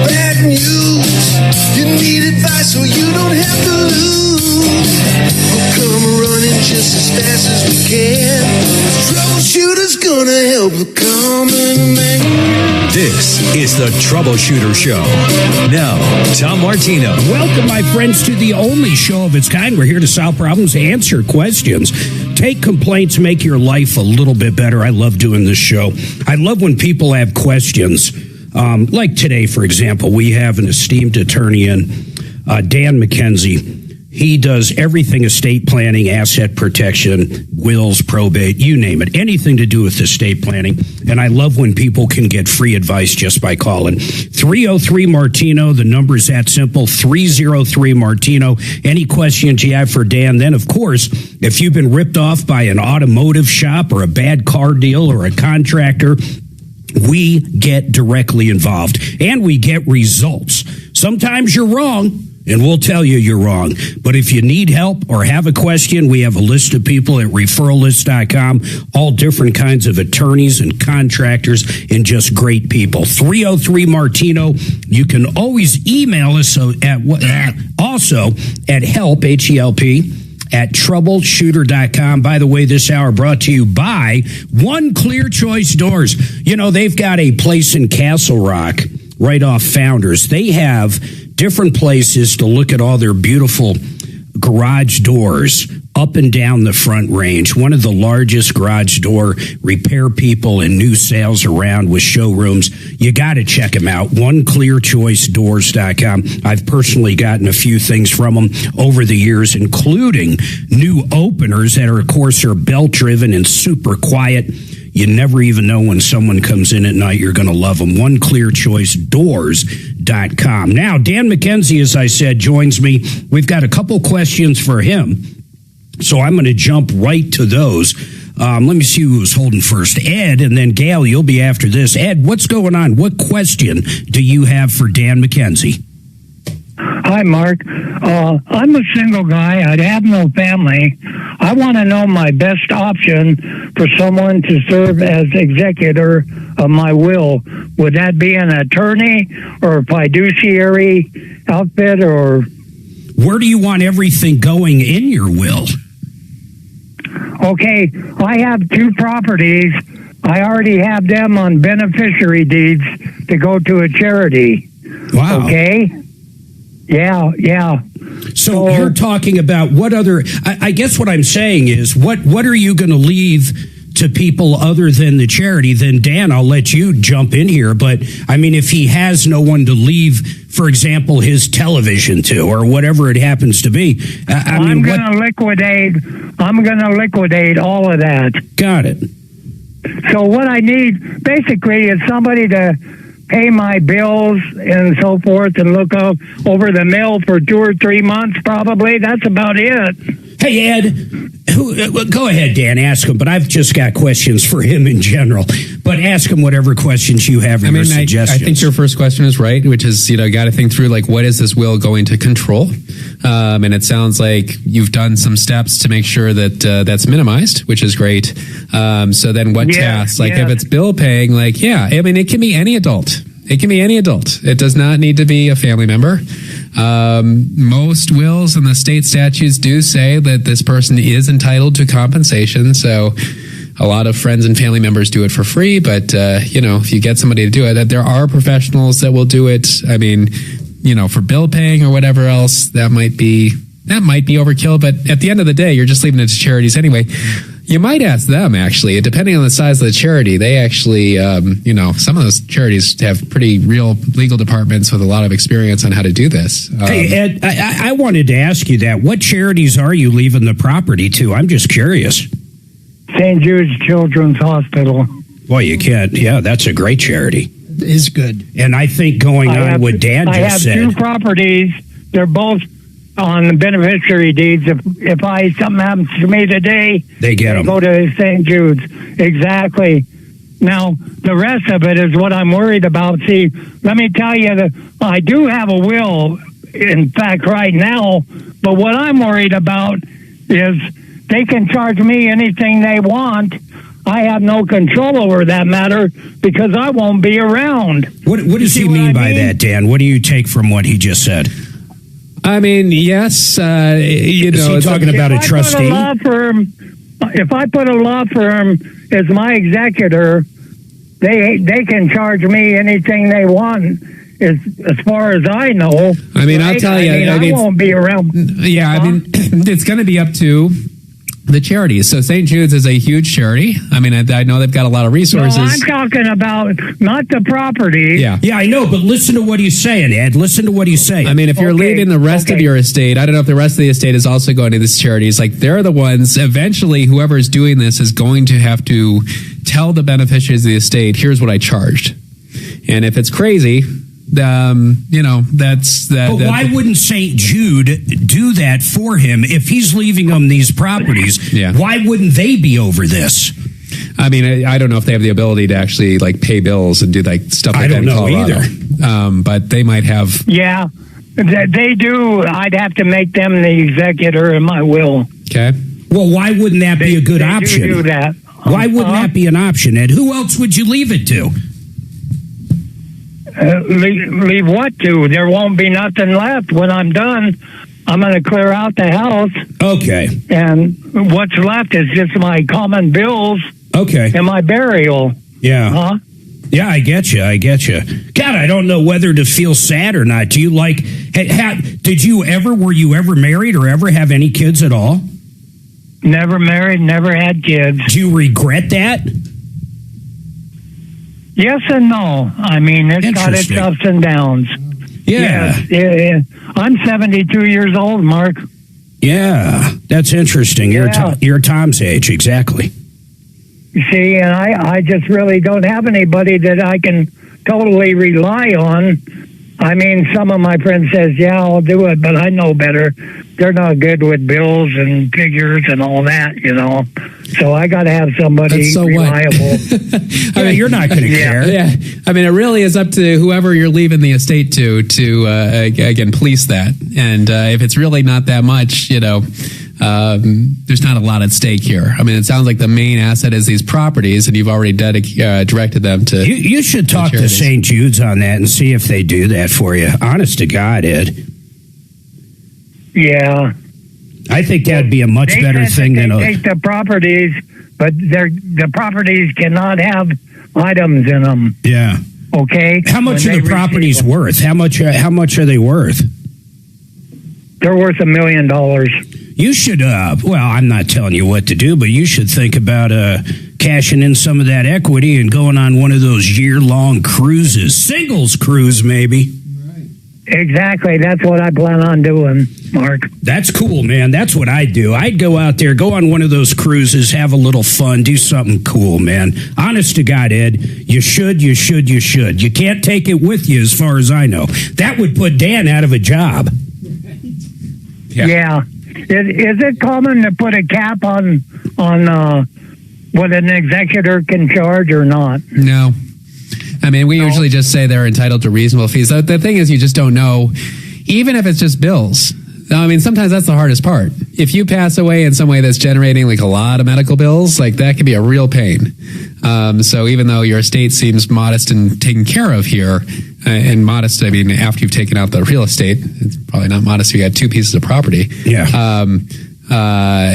bad news. You need advice so you don't have to lose. We'll come running just as fast as we can. Troubleshooter's gonna help the common man. This is the Troubleshooter Show. Now, Tom Martino. Welcome, my friends, to the only show of its kind. We're here to solve problems, answer questions, take complaints, make your life a little bit better. I love doing this show. I love when people have questions. Like today, for example, we have an esteemed attorney in, Dan McKenzie. He does everything estate planning, asset protection, wills, probate, you name it, anything to do with estate planning. And I love when people can get free advice just by calling. 303-MARTINO, the number's that simple, 303-MARTINO. Any questions you have for Dan? Then, of course, if you've been ripped off by an automotive shop or a bad car deal or a contractor, we get directly involved and we get results. Sometimes you're wrong, and we'll tell you you're wrong. But if you need help or have a question, we have a list of people at referrallist.com, all different kinds of attorneys and contractors and just great people. 303-MARTINO. You can always email us also at help, H-E-L-P, at troubleshooter.com. By the way, this hour brought to you by One Clear Choice Doors. You know, they've got a place in Castle Rock right off Founders. They have different places to look at all their beautiful garage doors, up and down the Front Range, one of the largest garage door repair people and new sales around with showrooms. You got to check them out. OneClearChoiceDoors.com. I've personally gotten a few things from them over the years, including new openers that are, of course, are belt-driven and super quiet. You never even know when someone comes in at night. You're going to love them. OneClearChoiceDoors.com. Now, Dan McKenzie, as I said, joins me. We've got a couple questions for him, so I'm going to jump right to those. Let me see who's holding first. Ed, and then Gail, you'll be after this. Ed, what's going on? What question do you have for Dan McKenzie? Hi, Mark. I'm a single guy. I have no family. I want to know my best option for someone to serve as executor of my will. Would that be an attorney or a fiduciary outfit, or where do you want everything going in your will? Okay, I have 2 properties. I already have them on beneficiary deeds to go to a charity. Wow. Okay. Yeah. So you're talking about what other? I guess what I'm saying is, what are you going to leave to people other than the charity? Then Dan, I'll let you jump in here. But I mean, if he has no one to leave, for example, his television to, or whatever it happens to be, I'm going to liquidate all of that. Got it. So what I need basically is somebody to pay my bills and so forth, and look over the mail for 2 or 3 months, probably. That's about it. Hey, Ed, go ahead, Dan, ask him, but I've just got questions for him in general. But ask him whatever questions you have or suggestions. I think your first question is right, which is, got to think through, like, what is this will going to control? And it sounds like you've done some steps to make sure that that's minimized, which is great. So then what tasks? Like, if it's bill paying, it can be any adult. It can be any adult. It does not need to be a family member. Most wills and the state statutes do say that this person is entitled to compensation. So a lot of friends and family members do it for free. But, if you get somebody to do it, there are professionals that will do it. I mean, for bill paying or whatever else, that might be overkill. But at the end of the day, you're just leaving it to charities anyway. You might ask them, actually, depending on the size of the charity. They actually, some of those charities have pretty real legal departments with a lot of experience on how to do this. Hey, Ed, I wanted to ask you that. What charities are you leaving the property to? I'm just curious. St. Jude's Children's Hospital. Well, you can't. Yeah, that's a great charity. It is good. And I think what Dan just said. I have 2 properties. They're both on the beneficiary deeds. If something happens to me today, they them. Go to St. Jude's. Exactly. Now, the rest of it is what I'm worried about. See, let me tell you that I do have a will, in fact, right now, but what I'm worried about is they can charge me anything they want. I have no control over that matter because I won't be around. What does he mean by that, Dan? What do you take from what he just said? I mean, yes, is he talking about a trustee? If I put a law firm as my executor, they can charge me anything they want. As far as I know. I mean, right? I'll tell you. I won't be around. Yeah, I mean, it's going to be up to the charities. So St. Jude's is a huge charity. I mean, I know they've got a lot of resources. No, I'm talking about not the property. Yeah, I know, but listen to what he's saying, Ed. Listen to what he's saying. I mean, if you're leaving the rest of your estate, I don't know if the rest of the estate is also going to these charities. Like, they're the ones, eventually, whoever is doing this is going to have to tell the beneficiaries of the estate, here's what I charged. And if it's crazy, that's that. But why wouldn't St. Jude do that for him if he's leaving them these properties? Yeah. Why wouldn't they be over this? I mean, I don't know if they have the ability to actually pay bills and do stuff like that in Colorado. Either. But they might have. Yeah, they do. I'd have to make them the executor in my will. Okay. Well, why wouldn't that be a good option? Do that. Why wouldn't that be an option, Ed? Who else would you leave it to? Leave what to? There won't be nothing left when I'm done. I'm going to clear out the house. Okay. And what's left is just my common bills. Okay. And my burial. Yeah. Huh? Yeah, I get you. God, I don't know whether to feel sad or not. Do you were you ever married or ever have any kids at all? Never married, never had kids. Do you regret that? Yes and no. I mean, it's got its ups and downs. Yeah. Yes, I'm 72 years old, Mark. Yeah, that's interesting. You're Tom's age, exactly. You see, and I just really don't have anybody that I can totally rely on. I mean, some of my friends says, yeah, I'll do it, but I know better. They're not good with bills and figures and all that, you know. So I got to have somebody reliable. I mean, you're not going to care. Yeah. I mean, it really is up to whoever you're leaving the estate to again, police that. And if it's really not that much, you know, there's not a lot at stake here. I mean, it sounds like the main asset is these properties, and you've already directed them to. You should talk to St. Jude's on that and see if they do that for you. Honest to God, Ed. Yeah. I think that'd be a much better thing than take the properties, but the properties cannot have items in them. Yeah. Okay. How much are the properties worth? How much are they worth? They're worth $1 million. You should, well, I'm not telling you what to do, but you should think about cashing in some of that equity and going on one of those year-long cruises. Singles cruise, maybe. Exactly. That's what I plan on doing, Mark. That's cool, man. That's what I'd do. I'd go out there, go on one of those cruises, have a little fun, do something cool, man. Honest to God, Ed, you should. You can't take it with you, as far as I know. That would put Dan out of a job. Yeah. Is it common to put a cap on what an executor can charge or not? No. I mean, we usually just say they're entitled to reasonable fees. The thing is, you just don't know, even if it's just bills. I mean, sometimes that's the hardest part. If you pass away in some way that's generating like a lot of medical bills, like that could be a real pain. So even though your estate seems modest and taken care of here, and modest, I mean, after you've taken out the real estate, it's probably not modest if you got 2 pieces of property. Yeah.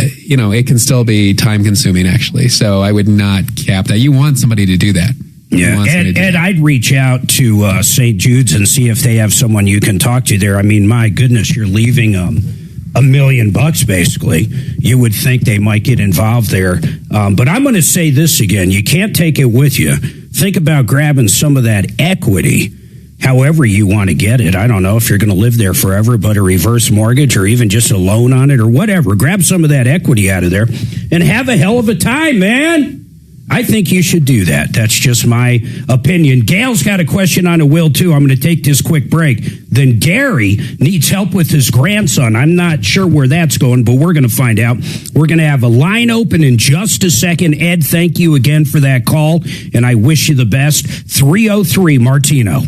You know, it can still be time consuming, actually. So I would not cap that. You want somebody to do that. Yeah, Ed, I'd reach out to St. Jude's and see if they have someone you can talk to there. I mean, my goodness, you're leaving $1 million basically. You would think they might get involved there. But I'm going to say this again. You can't take it with you. Think about grabbing some of that equity, however you want to get it. I don't know if you're going to live there forever, but a reverse mortgage or even just a loan on it or whatever. Grab some of that equity out of there and have a hell of a time, man. I think you should do that. That's just my opinion. Gail's got a question on a will, too. I'm going to take this quick break. Then Gary needs help with his grandson. I'm not sure where that's going, but we're going to find out. We're going to have a line open in just a second. Ed, thank you again for that call, and I wish you the best. 303 Martino.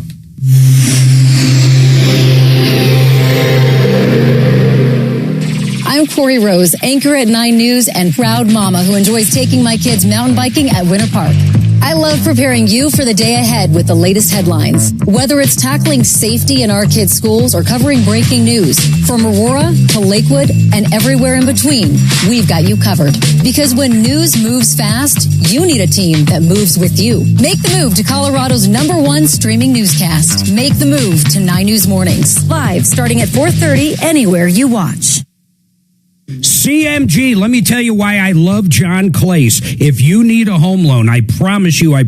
I'm Corey Rose, anchor at 9 News and proud mama who enjoys taking my kids mountain biking at Winter Park. I love preparing you for the day ahead with the latest headlines. Whether it's tackling safety in our kids' schools or covering breaking news, from Aurora to Lakewood and everywhere in between, we've got you covered. Because when news moves fast, you need a team that moves with you. Make the move to Colorado's #1 streaming newscast. Make the move to 9 News Mornings. Live starting at 4:30 anywhere you watch. CMG, let me tell you why I love John Clace. If you need a home loan, I promise you, I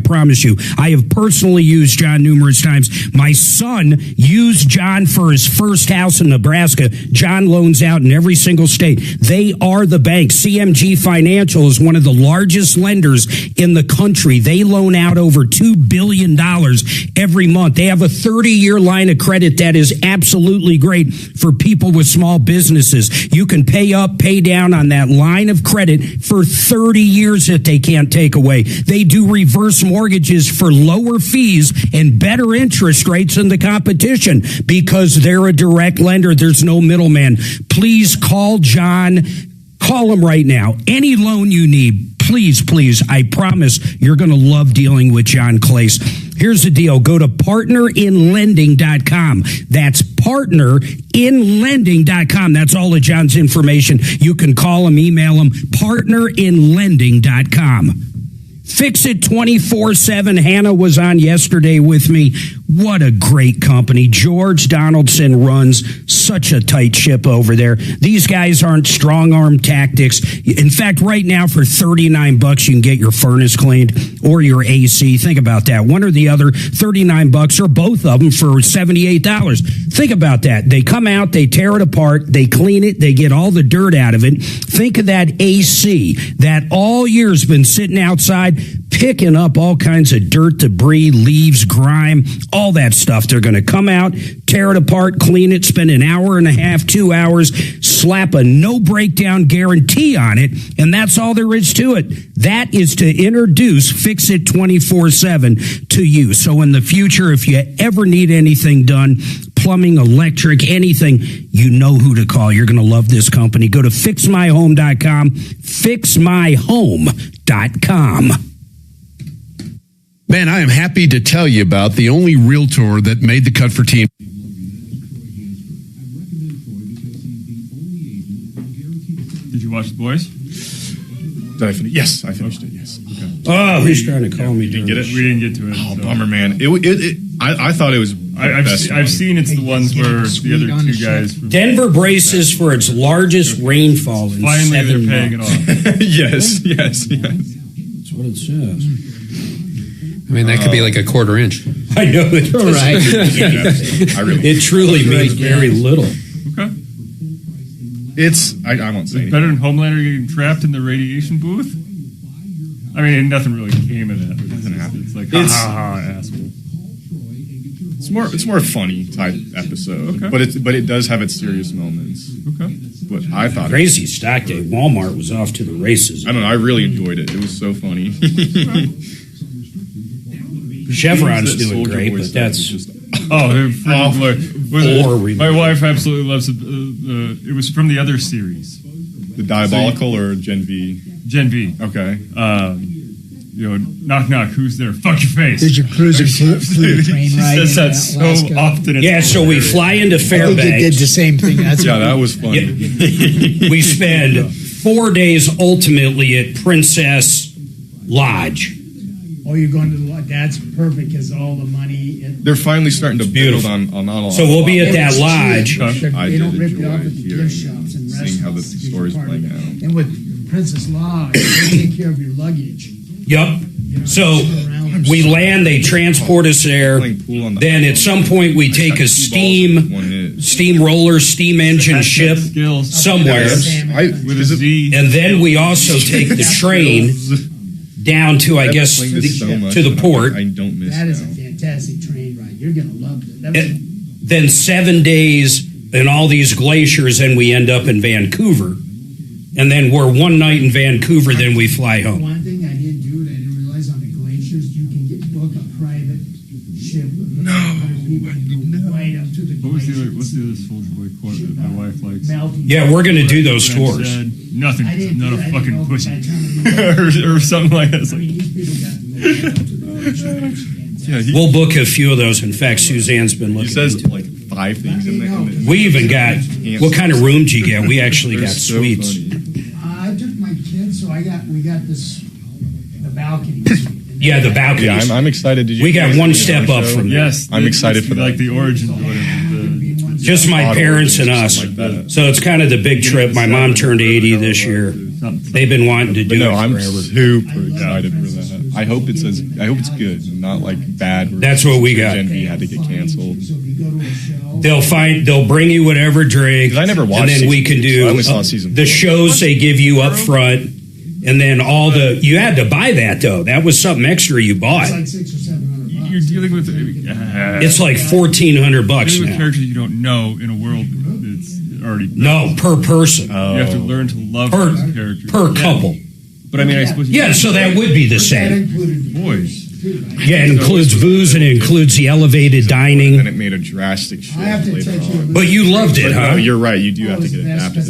have personally used John numerous times. My son used John for his first house in Nebraska. John loans out in every single state. They are the bank. CMG Financial is one of the largest lenders in the country. They loan out over $2 billion every month. They have a 30-year line of credit that is absolutely great for people with small businesses. You can pay up, pay down on that line of credit for 30 years that they can't take away. They do reverse mortgages for lower fees and better interest rates than the competition because they're a direct lender. There's no middleman. Please call John. Call him right now. Any loan you need, please, I promise you're going to love dealing with John Clace. Here's the deal. Go to partnerinlending.com. That's partnerinlending.com. That's all of John's information. You can call him, email him, partnerinlending.com. Fix It 24/7. Hannah was on yesterday with me. What a great company. George Donaldson runs such a tight ship over there. These guys aren't strong arm tactics. In fact, right now for $39, you can get your furnace cleaned or your AC. Think about that. One or the other, $39, or both of them for $78. Think about that. They come out, they tear it apart, they clean it, they get all the dirt out of it. Think of that AC that all year's been sitting outside picking up all kinds of dirt, debris, leaves, grime, all that stuff. They're going to come out, tear it apart, clean it, spend an hour and a half, 2 hours, slap a no breakdown guarantee on it, and that's all there is to it. That is to introduce Fix It 24/7 to you. So in the future, if you ever need anything done, plumbing, electric, anything, you know who to call. You're going to love this company. Go to fixmyhome.com, fixmyhome.com. Man, I am happy to tell you about the only realtor that made the cut for Team. Did you watch The Boys? Did I finish? Yes, I finished it. Yes. Okay. Oh, he's trying to call me. Did you get it? We didn't get to it. Oh, bummer, man. I thought it was. I've seen it's the ones where the other two guys. Denver braces for its largest rainfall in Finally, 7 they're paying it months. off. Yes. That's what it says. I mean, that could be like a quarter inch. I know it. Right. It truly means very little. Okay. It's. I won't say. It's better than Homelander getting trapped in the radiation booth. I mean, nothing really came of that. It doesn't happen. It's like asshole. It's more funny type episode, Okay. but it does have its serious moments. Okay. But I thought Crazy stock day. Walmart was off to the races. I don't know. I really enjoyed it. It was so funny. Chevron's doing great, but that's just my wife absolutely loves it. It was from the other series, the Diabolical or Gen V. Gen V. Okay. Knock knock. Who's there? Fuck your face. Did you cruise a train She ride? says that so often. Yeah, so we fly into I think Fairbanks. it did the same thing. That's that was funny. We spend 4 days ultimately at Princess Lodge. Oh, you're going to the lodge. That's perfect because all the money. They're finally starting to build on all. So we'll be at that lodge. They don't rip it off at the gift shops and seeing how the story's playing out. And with Princess Lodge, they take care of your luggage. Yep. So we land, they transport us there. Then at some point we take a steamroller, steam engine ship somewhere. And then we also take the train down to, I guess, to the port. I don't miss that. Is a fantastic train ride. You're going to love it. Then 7 days in all these glaciers, and we end up in Vancouver. And then we're one night in Vancouver, then we fly home. One thing I didn't do, I didn't realize on the glaciers, you can book a private ship. Right up to the glaciers. What's the other Soldier Boy quote that my wife likes? Yeah, we're going to do those tours. Nothing. Not a fucking pussy. or something like that. It's like, we'll book a few of those. In fact, Suzanne's been looking. He says like 5 things in there. We even got. What kind of room do you get? We actually got suites. I took my kids, so we got the balcony. Yeah, the balcony. Yeah, I'm excited. We got one step up from there. Yes, I'm excited for that. Like the origin or whatever. Just my parents and us. So it's kind of the big trip. My mom turned 80 this year. They've been wanting to do it I'm forever. super excited for that. I hope it's good, not like bad. That's what we got. Gen V had to get canceled. They'll bring you whatever drink. I never watched. And then we can do I only saw season the shows they give you up front, and then you had to buy that though. That was something extra you bought. It's like $600 or $700. You're dealing with. It's like $1,400 Dealing with now. characters you don't know in a world that's already. No, per person. You have to learn to love Per- those characters per couple. But I mean, I suppose. Yeah, so that would be the same. Boys. Yeah, it includes booze and it includes the elevated dining. And it made a drastic shift later on. But you loved it, huh? No, you're right. You do have to get adapted.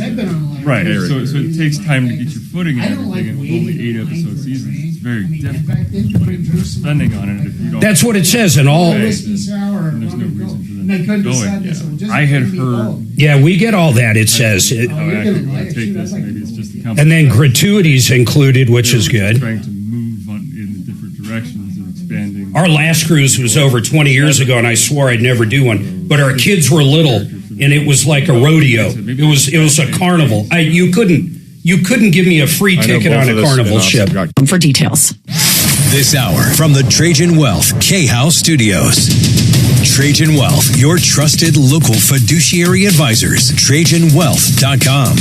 Right. So it takes time to get your footing and everything, and only 8-episode seasons. It's very difficult. Putting spending on it if you don't. That's what it says in all. There's no reason for them to go in. I had heard. Yeah, we get all that. It says, Take this. Maybe it's just the company. and then gratuities included, which is good. Trying to move on in Our last cruise was over 20 years ago, and I swore I'd never do one. But our kids were little, and it was like a rodeo. It was a carnival. You couldn't give me a free ticket on a carnival ship. For details. This hour from the Trajan Wealth K-House Studios. Trajan Wealth, your trusted local fiduciary advisors. TrajanWealth.com.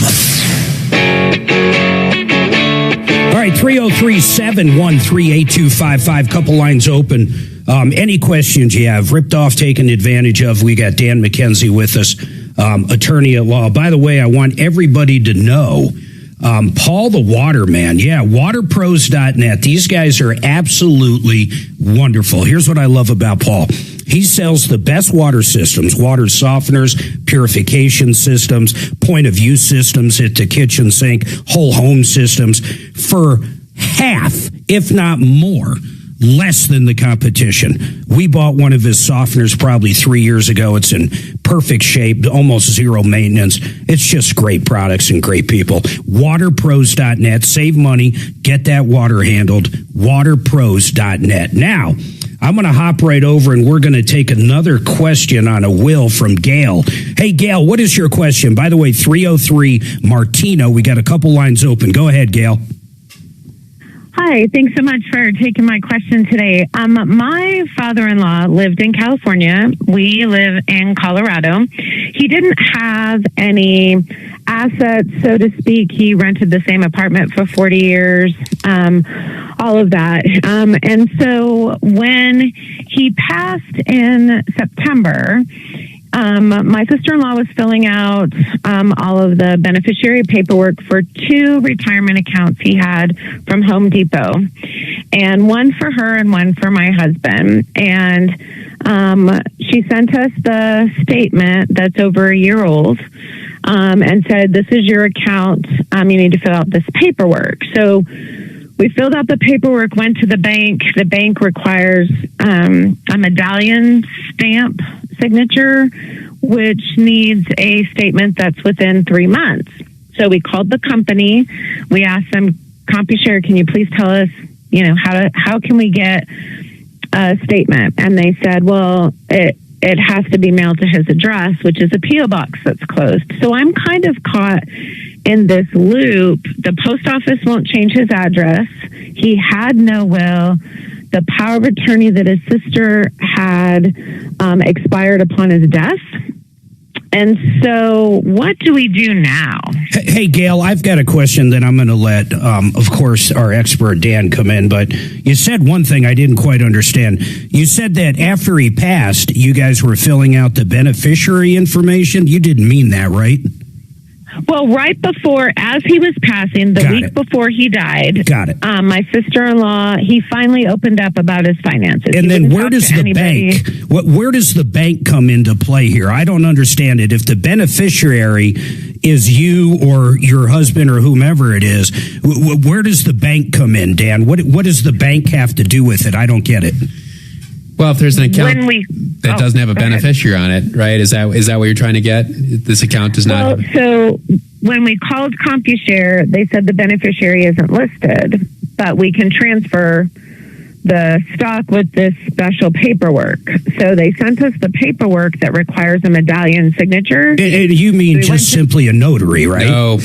All right, 303-713-8255. Couple lines open. Any questions you have, ripped off, taken advantage of, we got Dan McKenzie with us, attorney at law. By the way, I want everybody to know, Paul the Waterman, waterpros.net. These guys are absolutely wonderful. Here's what I love about Paul. He sells the best water systems, water softeners, purification systems, point of view systems at the kitchen sink, whole home systems for half, if not more, less than the competition. We bought one of his softeners probably 3 years ago. It's in perfect shape, almost zero maintenance. It's just great products and great people. Waterpros.net. Save money. Get that water handled. Waterpros.net. Now, I'm going to hop right over and we're going to take another question on a will from Gail. Hey, Gail, what is your question? By the way, 303 Martino. We got a couple lines open. Go ahead, Gail. Hi, thanks so much for taking my question today. My father-in-law lived in California. We live in Colorado. He didn't have any assets, so to speak. He rented the same apartment for 40 years, all of that. And so when he passed in September, my sister-in-law was filling out all of the beneficiary paperwork for 2 retirement accounts he had from Home Depot, and one for her and one for my husband. And she sent us the statement that's over a year old and said, this is your account. You need to fill out this paperwork. So we filled out the paperwork, went to the bank. The bank requires a medallion stamp signature, which needs a statement that's within 3 months. So we called the company. We asked them, CompuShare, can you please tell us, how can we get a statement? And they said, well, it has to be mailed to his address, which is a P.O. box that's closed. So I'm kind of caught in this loop. The post office won't change his address. He had no will. The power of attorney that his sister had expired upon his death. And so what do we do now? Hey, Gail, I've got a question that I'm going to let, of course, our expert Dan come in. But you said one thing I didn't quite understand. You said that after he passed, you guys were filling out the beneficiary information. You didn't mean that, right? Well, right before, as he was passing, the week before he died, my sister-in-law, he finally opened up about his finances. And then where does the bank, where does the bank come into play here? I don't understand it. If the beneficiary is you or your husband or whomever it is, where does the bank come in, Dan? What does the bank have to do with it? I don't get it. Well, if there's an account that doesn't have a beneficiary on it, right? Is that what you're trying to get? This account does not. Well, so when we called CompuShare, they said the beneficiary isn't listed, but we can transfer the stock with this special paperwork. So they sent us the paperwork that requires a medallion signature. And you mean just simply a notary, right? No.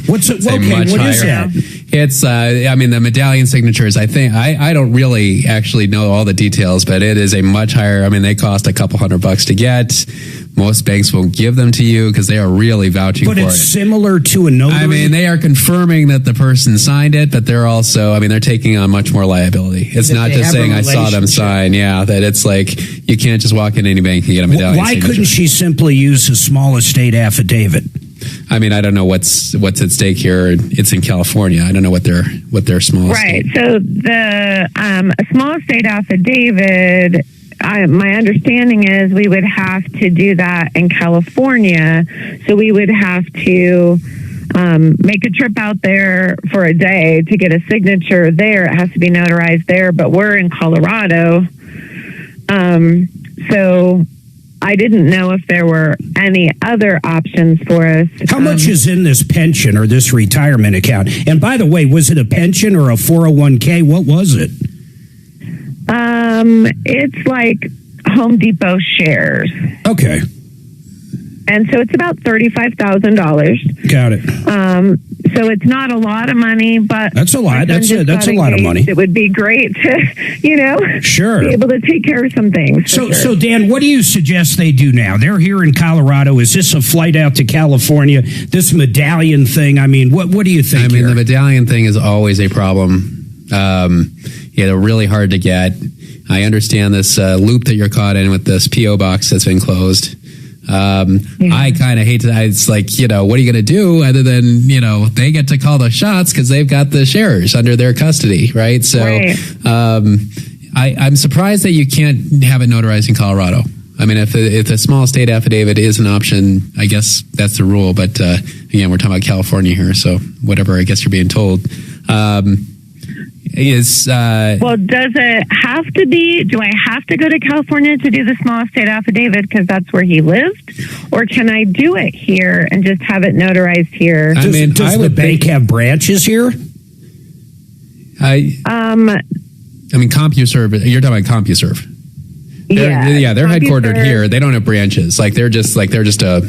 What's it? Okay, what is that? It's, the medallion signatures, I think, I don't really actually know all the details, but it is a much higher, they cost a couple $100 to get. Most banks won't give them to you because they are really vouching for it. But it's similar to a notary? They are confirming that the person signed it, but they're also, they're taking on much more liability. It's not just saying I saw them sign, that it's like you can't just walk in any bank and get a medallion Why signature. couldn't she simply use a small estate affidavit? I don't know what's at stake here. It's in California. I don't know what their small right. estate. So the a small estate affidavit, my understanding is we would have to do that in California. So we would have to make a trip out there for a day to get a signature there. It has to be notarized there, but we're in Colorado. So I didn't know if there were any other options for us. How much is in this pension or this retirement account? And by the way, was it a pension or a 401k? What was it? It's like Home Depot shares. Okay. And so it's about $35,000. Got it. So it's not a lot of money, but that's a lot. That's a lot of money. It would be great to, sure, be able to take care of some things. So Dan, what do you suggest they do now? They're here in Colorado. Is this a flight out to California? This medallion thing? I mean, what do you think? I mean, here? the medallion thing is always a problem. They're really hard to get. I understand this loop that you're caught in with this PO box that's been closed. I kind of hate to. It's like, what are you going to do other than they get to call the shots because they've got the shares under their custody, right? So, I'm surprised that you can't have it notarized in Colorado. I mean, if a small state affidavit is an option, I guess that's the rule. But again, we're talking about California here, so whatever. I guess you're being told. Well, does it have to be? Do I have to go to California to do the small state affidavit because that's where he lived, or can I do it here and just have it notarized here? Does the bank have branches here? I mean, CompuServe. You're talking about CompuServe. They're headquartered here. They don't have branches. They're just a.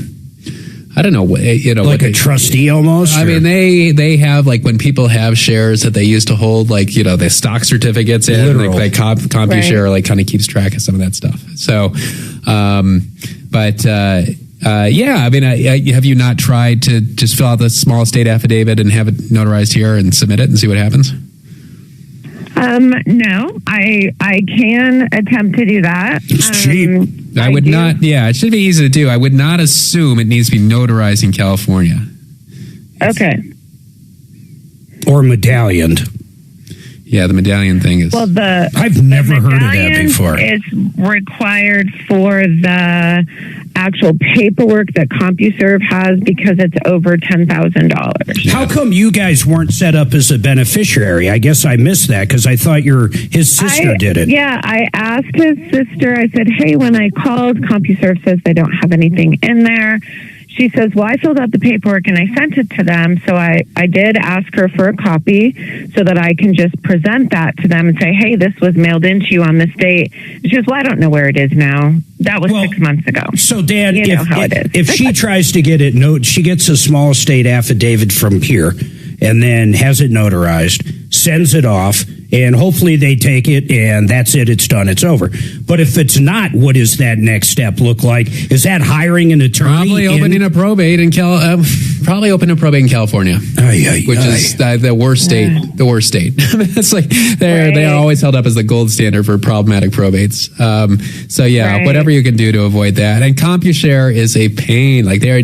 I don't know, like a trustee almost. I mean, they have when people have shares that they used to hold, the stock certificates in. CompuShare kind of keeps track of some of that stuff. So, I mean, have you not tried to just fill out the small state affidavit and have it notarized here and submit it and see what happens? No, I can attempt to do that. It's cheap. I would not. Yeah, it should be easy to do. I would not assume it needs to be notarized in California. Okay. Or medallioned. Yeah, the medallion thing is. Well, I've never heard of that before. It's required for the actual paperwork that CompuServe has because it's over $10,000. How come you guys weren't set up as a beneficiary? I guess I missed that because I thought his sister did it. Yeah, I asked his sister. I said, "Hey, when I called, CompuServe says they don't have anything in there." She says, "Well, I filled out the paperwork and I sent it to them." So I did ask her for a copy so that I can just present that to them and say, "Hey, this was mailed into you on this date." She goes, "Well, I don't know where it is now. That was 6 months ago." So, Dan, you know how it is. If she tries to get it, she gets a small state affidavit from here and then has it notarized, sends it off, and hopefully they take it and that's it. It's done. It's over. But if it's not, what does that next step look like? Is that hiring an attorney? Probably opening a probate in California, which is the worst state. The worst state. It's they are always held up as the gold standard for problematic probates. Whatever you can do to avoid that. And CompuShare is a pain. They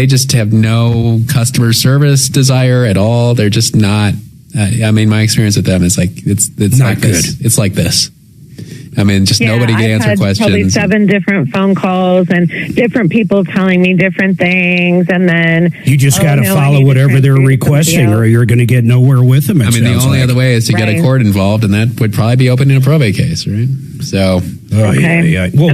just have no customer service desire at all. They're just not. I mean, my experience with them is it's not like good. This. It's like this. I mean, just nobody can answer questions. Probably 7 different phone calls and different people telling me different things, and then you just got to follow whatever they're requesting, or you're going to get nowhere with them. I mean, the only other way is to get a court involved, and that would probably be opening a probate case, right? So, Well,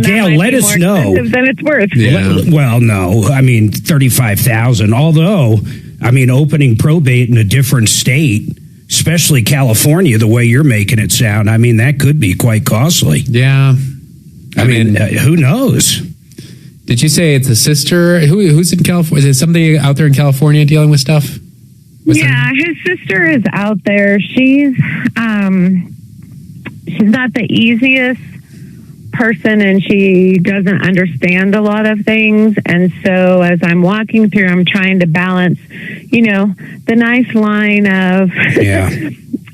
Gail, let us know. Than it's worth. Yeah. Well, no, I mean $35,000. Although, I mean, opening probate in a different state, especially California, the way you're making it sound, I mean, that could be quite costly. Yeah. I mean, who knows? Did you say it's a sister? Who's in California? Is it somebody out there in California dealing with stuff? His sister is out there. She's not the easiest person, and she doesn't understand a lot of things. And so as I'm walking through, I'm trying to balance, the nice line of,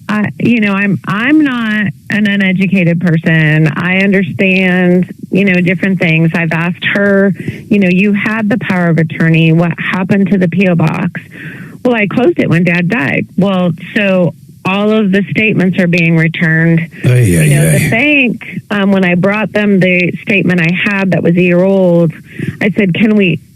I'm not an uneducated person. I understand, different things. I've asked her, you had the power of attorney. What happened to the PO box? Well, I closed it when Dad died. Well, so all of the statements are being returned. The bank, when I brought them the statement I had that was a year old, I said,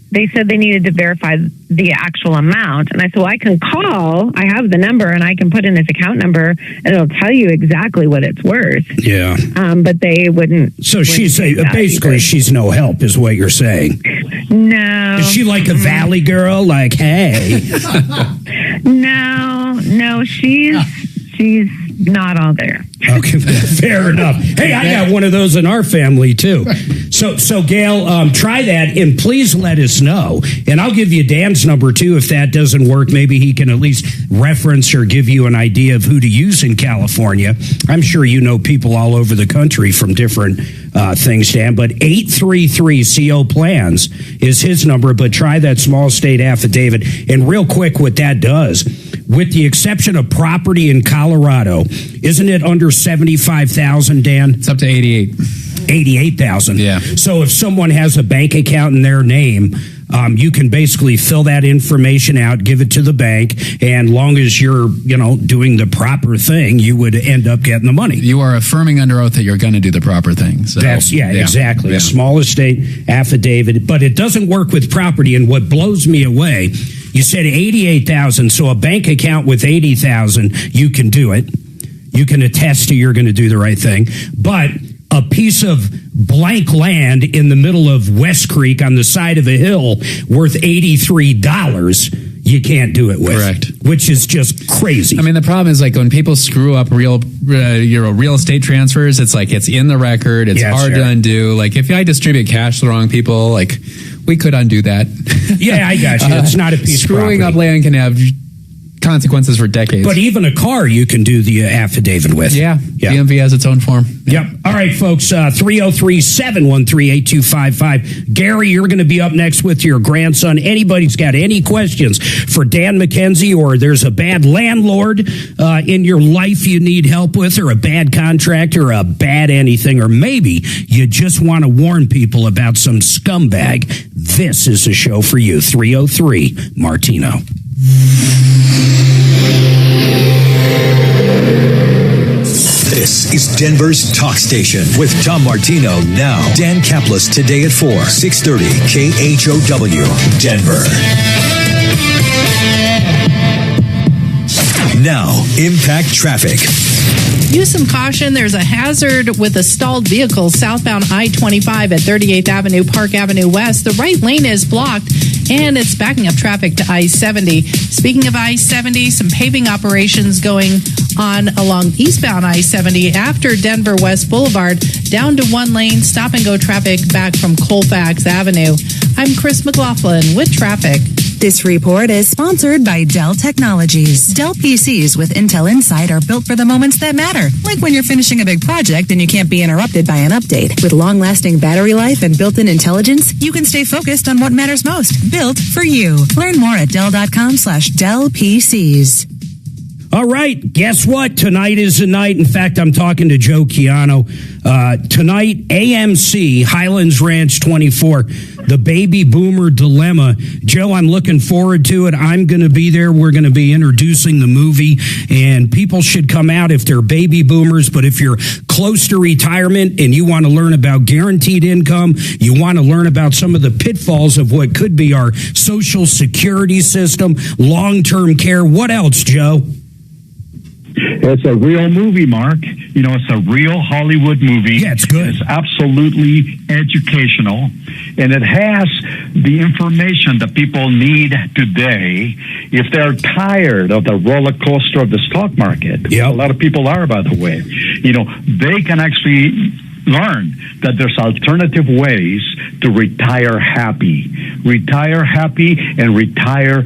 they said they needed to verify the actual amount. And I said, well, I can call. I have the number and I can put in his account number and it'll tell you exactly what it's worth. Yeah. But they wouldn't. So she's no help is what you're saying. No. Is she like a valley girl? Like, hey. No, she's not all there. Okay, fair enough. Hey, I got one of those in our family too. So Gail, try that and please let us know. And I'll give you Dan's number too if that doesn't work. Maybe he can at least reference or give you an idea of who to use in California. I'm sure you know people all over the country from different things, Dan. But 833 CO Plans is his number. But try that small state affidavit. And real quick, what that does, with the exception of property in Colorado, isn't it under 75,000, Dan? It's up to 88,000. Yeah. So if someone has a bank account in their name, you can basically fill that information out, give it to the bank, and long as you're, doing the proper thing, you would end up getting the money. You are affirming under oath that you're going to do the proper thing. So, exactly. Yeah. A small estate affidavit, but it doesn't work with property. And what blows me away, you said 88,000, so a bank account with 80,000, you can do it. You can attest to you're going to do the right thing, but a piece of blank land in the middle of West Creek on the side of a hill worth $83, you can't do it with. Correct. Which is just crazy. I mean, the problem is like when people screw up real estate transfers, it's like it's in the record. It's hard to undo. Like if I distribute cash to the wrong people, like we could undo that. Yeah, I got you. It's not a piece of property. Screwing up land can have consequences for decades. But even a car you can do the affidavit with. Yeah. DMV has its own form. Yep. All right, folks, 303-713-8255. Gary, you're going to be up next with your grandson. Anybody's got any questions for Dan McKenzie, or there's a bad landlord in your life you need help with, or a bad contractor, or a bad anything, or maybe you just want to warn people about some scumbag, this is a show for you. 303 Martino. This is Denver's talk station with Tom Martino now. Dan Kaplis today at 4, 630 KHOW, Denver. Now, impact traffic. Use some caution. There's a hazard with a stalled vehicle southbound I-25 at 38th Avenue, Park Avenue West. The right lane is blocked, and it's backing up traffic to I-70. Speaking of I-70, some paving operations going on along eastbound I-70 after Denver West Boulevard, down to one lane, stop-and-go traffic back from Colfax Avenue. I'm Chris McLaughlin with traffic. This report is sponsored by Dell Technologies. Dell PCs with Intel Inside are built for the moments that matter, like when you're finishing a big project and you can't be interrupted by an update. With long-lasting battery life and built-in intelligence, you can stay focused on what matters most. Built for you. Learn more at Dell.com/Dell PCs. All right, guess what? Tonight is the night. In fact, I'm talking to Joe Chiano. Tonight, AMC, Highlands Ranch 24, the baby boomer dilemma. Joe, I'm looking forward to it. I'm going to be there. We're going to be introducing the movie, and people should come out if they're baby boomers. But if you're close to retirement and you want to learn about guaranteed income, you want to learn about some of the pitfalls of what could be our Social Security system, long-term care. What else, Joe? It's a real movie, Mark. It's a real Hollywood movie. Yeah, it's good. It's absolutely educational, and it has the information that people need today if they're tired of the roller coaster of the stock market. Yep. A lot of people are, by the way. They can actually learn that there's alternative ways to retire happy and retire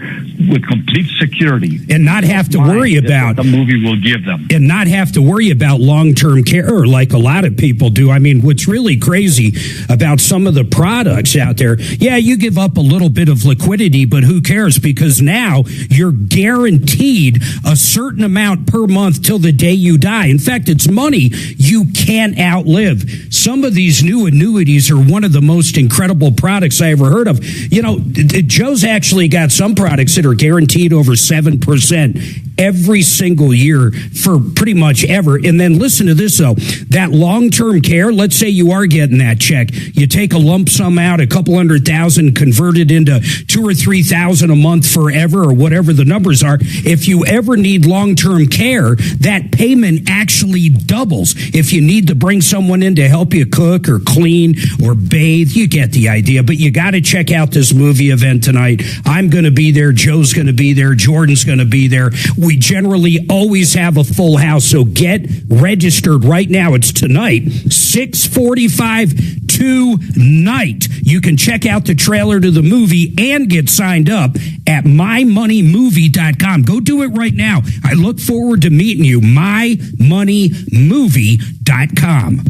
with complete security, and not have to worry about what the movie will give them, and not have to worry about long-term care like a lot of people do. I mean, what's really crazy about some of the products out there, you give up a little bit of liquidity, but who cares, because now you're guaranteed a certain amount per month till the day you die. In fact, it's money you can't outlive. Some of these new annuities are one of the most incredible products I ever heard of. Joe's actually got some products that are guaranteed over 7% every single year for pretty much ever. And then listen to this, though. That long-term care, let's say you are getting that check. You take a lump sum out, a couple $100,000, convert it into $2,000 or $3,000 a month forever, or whatever the numbers are. If you ever need long-term care, that payment actually doubles. If you need to bring someone in to help you cook or clean or bathe, you get the idea. But you got to check out this movie event tonight. I'm going to be there. Joe's going to be there. Jordan's going to be there. We generally always have a full house, so get registered right now. It's tonight, 6:45 tonight. You can check out the trailer to the movie and get signed up at mymoneymovie.com. Go do it right now. I look forward to meeting you. mymoneymovie.com.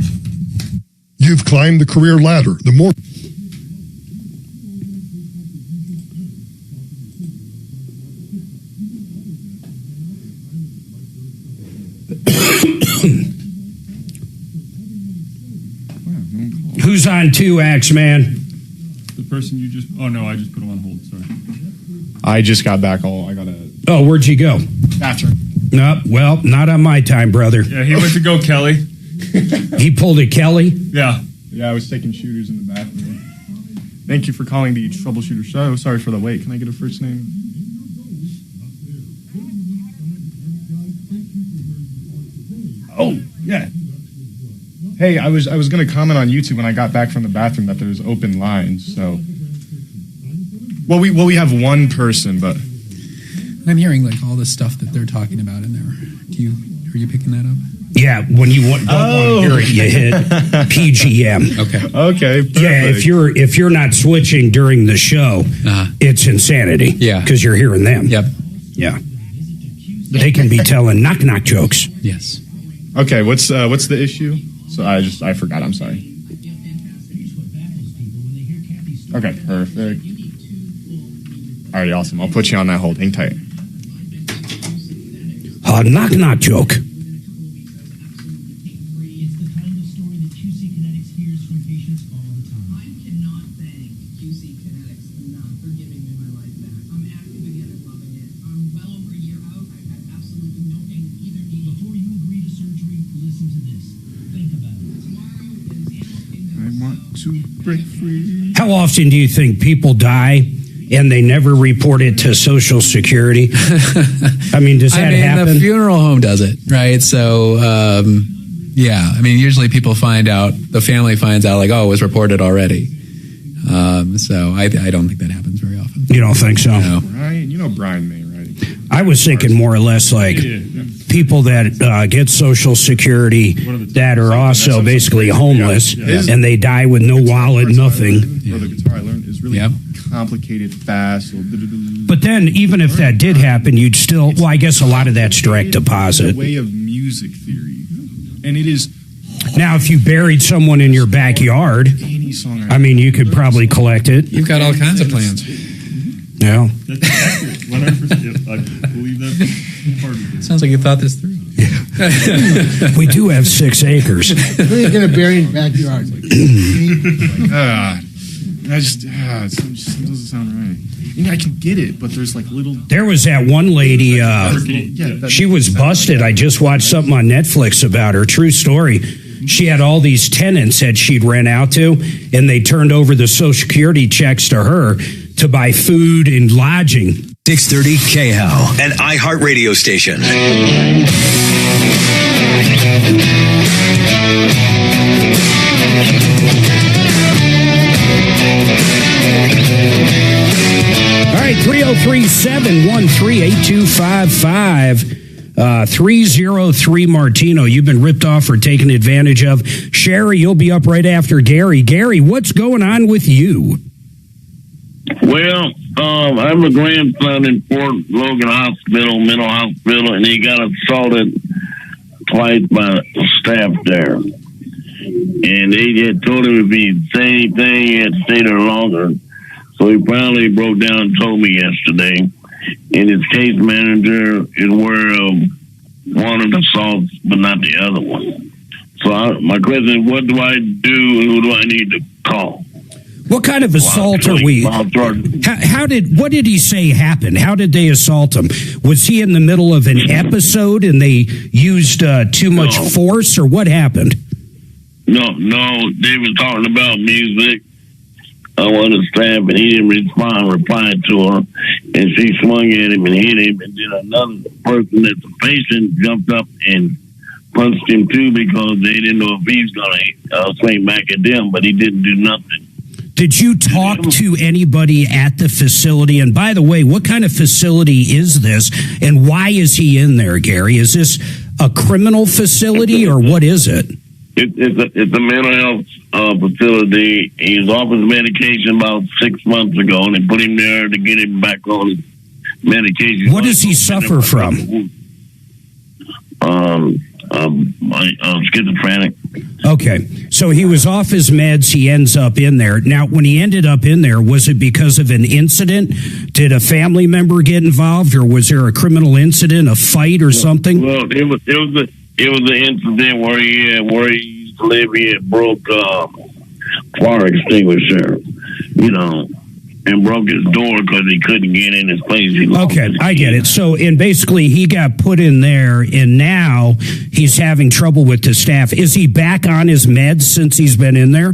You've climbed the career ladder. The more Who's on 2X, man? The person you just. Oh no, I just put him on hold. Sorry. I just got back. Oh, where'd you go? Bathroom. No, well, not on my time, brother. Yeah, he went to go Kelly. He pulled a Kelly? Yeah. Yeah, I was taking shooters in the bathroom. Thank you for calling the Troubleshooter Show. Sorry for the wait. Can I get a first name? Oh, yeah. Hey, I was going to comment on YouTube when I got back from the bathroom that there's open lines. So, we have one person, but I'm hearing like all the stuff that they're talking about in there. Are you picking that up? Yeah, when you don't want to hear it, you hit PGM. Okay. Yeah, if you're not switching during the show, it's insanity. Yeah, because you're hearing them. Yep. Yeah, they can be telling knock joke. Yes. Okay, what's the issue? So I forgot. I'm sorry. Okay, perfect. Alrighty, awesome. I'll put you on that hold. Hang tight. Knock joke. Break free. How often do you think people die and they never report it to Social Security? I mean, does that happen? The funeral home does it, right? So, yeah. I mean, usually people find out, the family finds out, like, oh, it was reported already. So I don't think that happens very often. You don't think so? No. Brian, you know Brian May, right? I was thinking more or less like people that get Social Security that are also basically homeless and they die with no wallet, nothing. Or the guitar I learned is really complicated, fast. But then, even if that did happen, you'd still. Well, I guess a lot of that's direct deposit. It's a way of music theory, and it is. Now, if you buried someone in your backyard, I mean, you could probably collect it. You've got all kinds of plans. Yeah. That's accurate. 100%. I believe that part of it. Sounds like you thought this through. We do have 6 acres. Who are you going to bury in the backyard? It just doesn't sound right. You know, I can get it, but there's like little. There was that one lady. She was busted. I just watched something on Netflix about her. True story. She had all these tenants that she'd rent out to, and they turned over the Social Security checks to her to buy food and lodging. 630 KHOW, an iHeartRadio station. All right, 303-713-8255. 303 Martino, you've been ripped off or taken advantage of. Sherry, you'll be up right after Gary. Gary, what's going on with you? Well, I'm a grandson in Fort Logan mental hospital, and he got assaulted twice by staff there. And they had told him if he said anything, he had to stay there longer. So he finally broke down and told me yesterday. And his case manager is aware of one of the assaults, but not the other one. So my question is, what do I do and who do I need to call? What kind of assault are we? What did he say happened? How did they assault him? Was he in the middle of an episode and they used too much force, or what happened? No, they were talking about music. I wanted to stab, and he didn't reply to her, and she swung at him and hit him, and then another person that's a patient jumped up and punched him too because they didn't know if he was going to swing back at them, but he didn't do nothing. Did you talk to anybody at the facility? And by the way, what kind of facility is this, and why is he in there, Gary? Is this a criminal facility, or what is it? It's a mental health facility. He's off his medication about 6 months ago, and they put him there to get him back on his medication. What does he suffer from? Schizophrenic. Okay, so he was off his meds. He ends up in there. Now, when he ended up in there, was it because of an incident? Did a family member get involved, or was there a criminal incident, a fight, or something? Well, it was an incident where he used to live. He had broke fire extinguisher, and broke his door because he couldn't get in his place. Okay, I get it. So, and basically, he got put in there, and now he's having trouble with the staff. Is he back on his meds since he's been in there?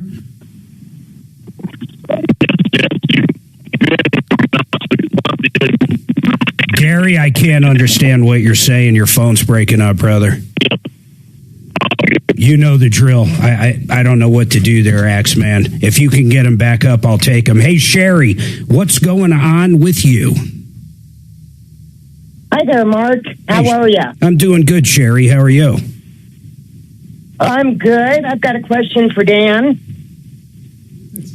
Gary, I can't understand what you're saying. Your phone's breaking up, brother. You know the drill. I don't know what to do there, Axeman. If you can get him back up, I'll take him. Hey, Sherry, what's going on with you? Hi there, Mark. How are you? I'm doing good, Sherry. How are you? I'm good. I've got a question for Dan.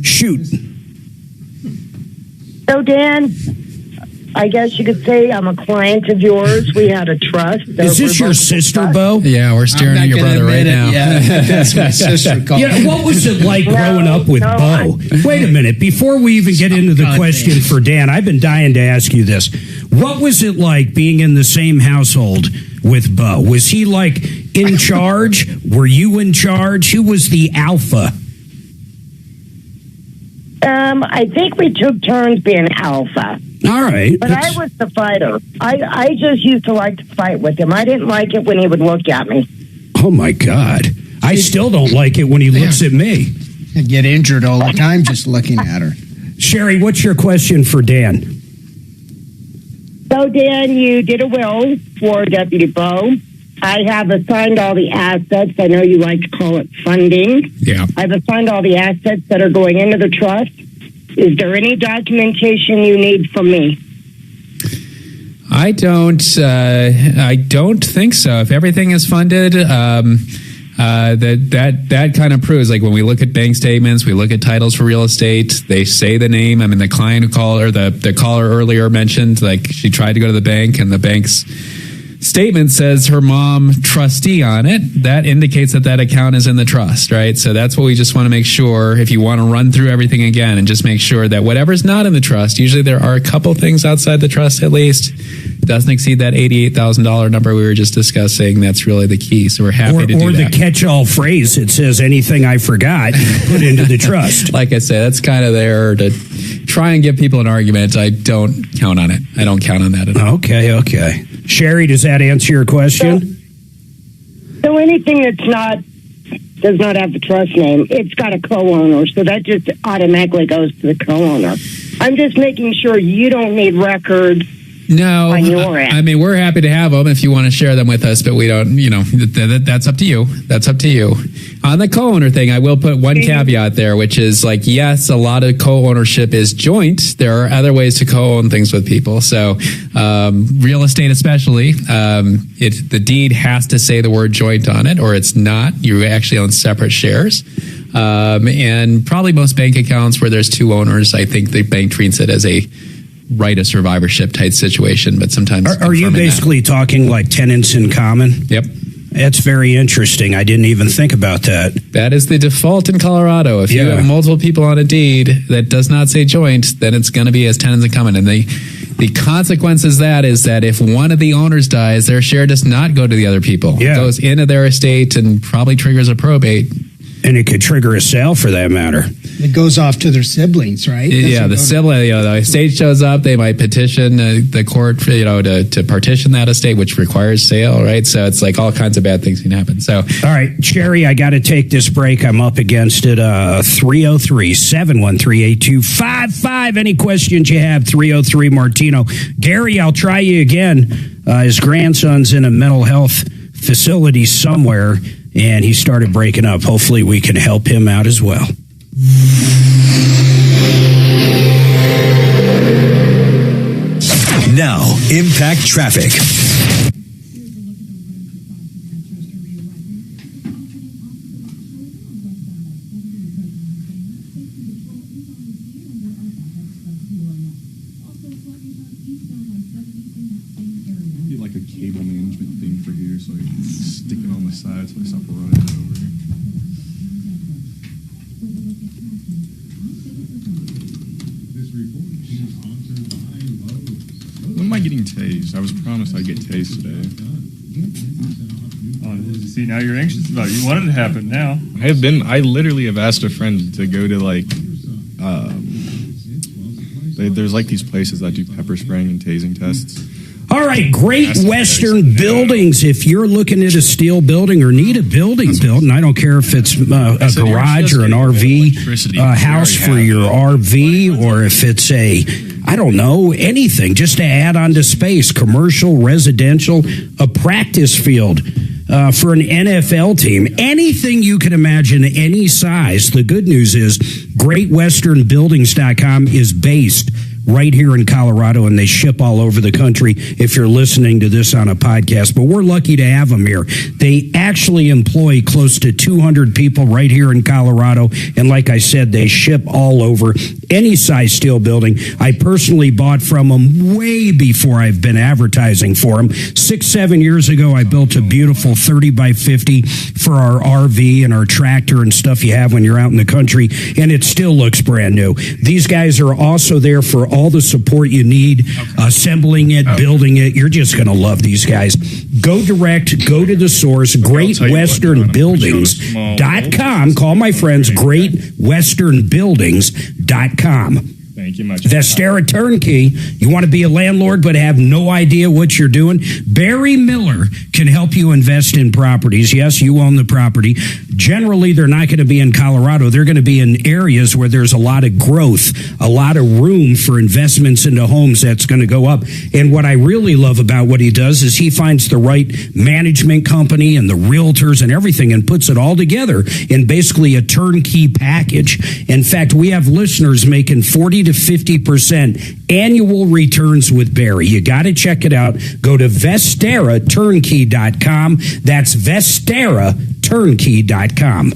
Shoot. So, Dan, I guess you could say I'm a client of yours. We had a trust. Is this your sister, Bo? Yeah, we're staring at your brother right now. Yeah, that's my sister. Yeah, what was it like growing up with Bo? Wait a minute. Before we even get into the question for Dan, I've been dying to ask you this. What was it like being in the same household with Bo? Was he like in charge? Were you in charge? Who was the alpha? I think we took turns being alpha. All right. But I was the fighter. I just used to like to fight with him. I didn't like it when he would look at me. Oh, my God. I still don't like it when he looks at me. I get injured all the time just looking at her. Sherry, what's your question for Dan? So, Dan, you did a will for Deputy Bo. I have assigned all the assets. I know you like to call it funding. Yeah. I've assigned all the assets that are going into the trust. Is there any documentation you need from me? I don't think so. If everything is funded, that kind of proves, like when we look at bank statements, we look at titles for real estate, they say the name. I mean, the client who called, or the caller earlier mentioned, like she tried to go to the bank and the bank's statement says her mom trustee on it. That indicates that account is in the trust, right? So that's what we just want to make sure. If you want to run through everything again and just make sure that whatever's not in the trust, usually there are a couple things outside the trust at least, doesn't exceed that $88,000 number we were just discussing. That's really the key. So we're happy to do that. Or the catch-all phrase that says anything I forgot, put into the trust. Like I said, that's kind of there to try and give people an argument. I don't count on it. I don't count on that at all. Okay. Sherry, does that answer your question? So anything does not have the trust name, it's got a co-owner, so that just automatically goes to the co-owner. I'm just making sure you don't need records. No, I mean, we're happy to have them if you want to share them with us, but we don't, that's up to you. That's up to you. On the co-owner thing, I will put one caveat there, which is like, yes, a lot of co-ownership is joint. There are other ways to co-own things with people. So real estate especially, the deed has to say the word joint on it, or it's not. You actually own separate shares. And probably most bank accounts where there's two owners, I think the bank treats it as a right of survivorship type situation, but sometimes are you basically talking like tenants in common? Yep. That's very interesting. I didn't even think about that. That is the default in Colorado. If you have multiple people on a deed that does not say joint, then it's going to be as tenants in common. And the consequence is that if one of the owners dies, their share does not go to the other people. It goes into their estate and probably triggers a probate. And it could trigger a sale for that matter. It goes off to their siblings, right? The sibling, the estate shows up. They might petition the court, to partition that estate, which requires sale, right? So it's like all kinds of bad things can happen. So, all right, Sherry, I got to take this break. I'm up against it. 303-713-8255. Any questions you have? 303 Martino. Gary, I'll try you again. His grandson's in a mental health facility somewhere, and he started breaking up. Hopefully we can help him out as well. Now, impact traffic. Like a cable management thing for here, so I can stick it on the side so I stop running it over. When am I getting tased? I was promised I'd get tased today. Oh, see, now you're anxious about it. You want it to happen now. I literally have asked a friend to go to there's like these places that do pepper spraying and tasing tests. All right, Great Western Buildings. If you're looking at a steel building or need a building built, and I don't care if it's a garage or an RV house for your RV, or if it's anything, just to add on to space, commercial, residential, a practice field for an NFL team, anything you can imagine, any size. The good news is GreatWesternBuildings.com is based right here in Colorado, and they ship all over the country if you're listening to this on a podcast. But we're lucky to have them here. They actually employ close to 200 people right here in Colorado, and like I said, they ship all over, any size steel building. I personally bought from them way before I've been advertising for them. 6-7 years ago, I built a beautiful 30 by 50 for our RV and our tractor and stuff you have when you're out in the country, and it still looks brand new. These guys are also there for all the support you need, assembling it, building it. You're just going to love these guys. Go direct, go to the source, GreatWesternBuildings.com. Call my friends, GreatWesternBuildings.com. Thank you much. Vestera Turnkey. You want to be a landlord but have no idea what you're doing? Barry Miller can help you invest in properties. Yes, you own the property. Generally, they're not going to be in Colorado. They're going to be in areas where there's a lot of growth, a lot of room for investments into homes that's going to go up. And what I really love about what he does is he finds the right management company and the realtors and everything and puts it all together in basically a turnkey package. In fact, we have listeners making 40 to 50% annual returns with Barry. You got to check it out. Go to VesteraTurnkey.com. That's VesteraTurnkey.com.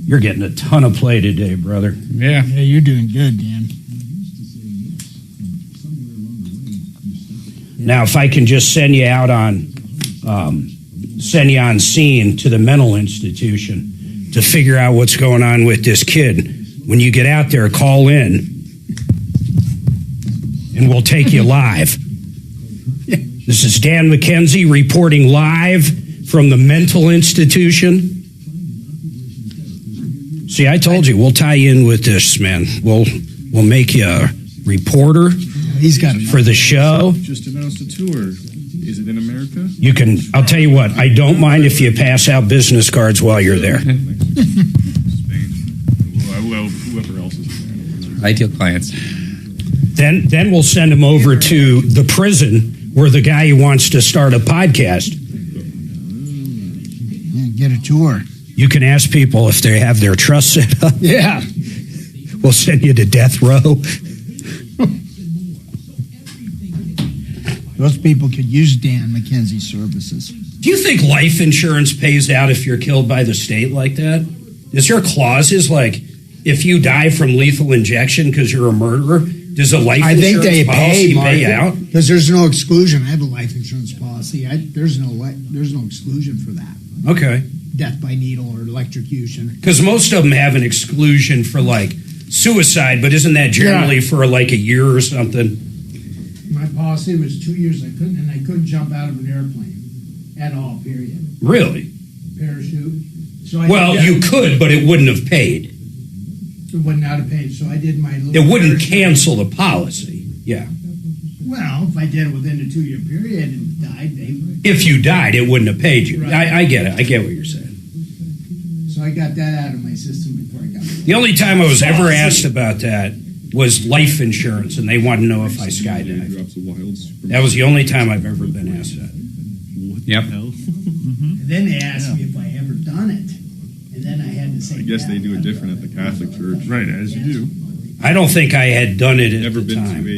You're getting a ton of play today, brother. Yeah, you're doing good, Dan. Now, if I can just send you out on scene to the mental institution to figure out what's going on with this kid. When you get out there, call in, and we'll take you live. This is Dan McKenzie reporting live from the mental institution. See, I told you, we'll tie you in with this, man. We'll make you a reporter. He's got for the show. Just announced a tour. Is it in America? You can. I'll tell you what. I don't mind if you pass out business cards while you're there. Spain. Well, whoever else is there. Ideal clients. Then we'll send him over to the prison where the guy who wants to start a podcast. Yeah, get a tour. You can ask people if they have their trust set up. Yeah. We'll send you to death row. Those people could use Dan McKenzie's services. Do you think life insurance pays out if you're killed by the state like that? Is there clauses like if you die from lethal injection because you're a murderer, does a life insurance policy pay out? Because there's no exclusion. I have a life insurance policy. There's no exclusion for that. Okay. Death by needle or electrocution. Because most of them have an exclusion for like suicide, but isn't that generally for like a year or something? My policy was 2 years. I couldn't jump out of an airplane at all. Period. Really? Parachute. So you could, but it wouldn't have paid. It would not have paid. So I did my. It wouldn't cancel the policy. Yeah. Well, if I did it within a 2 year period and died, if you died, it wouldn't have paid you. Right. I get it. I get what you're saying. So I got that out of my system before I got. The only time I was ever asked about that was life insurance, and they wanted to know if I skydived. That was the only time I've ever been asked that. Yep. And then they asked me if I ever done it, and then I had to say. I guess they do it different at the Catholic Church. Right, as you do. I don't think I had done it at Never the been time. to a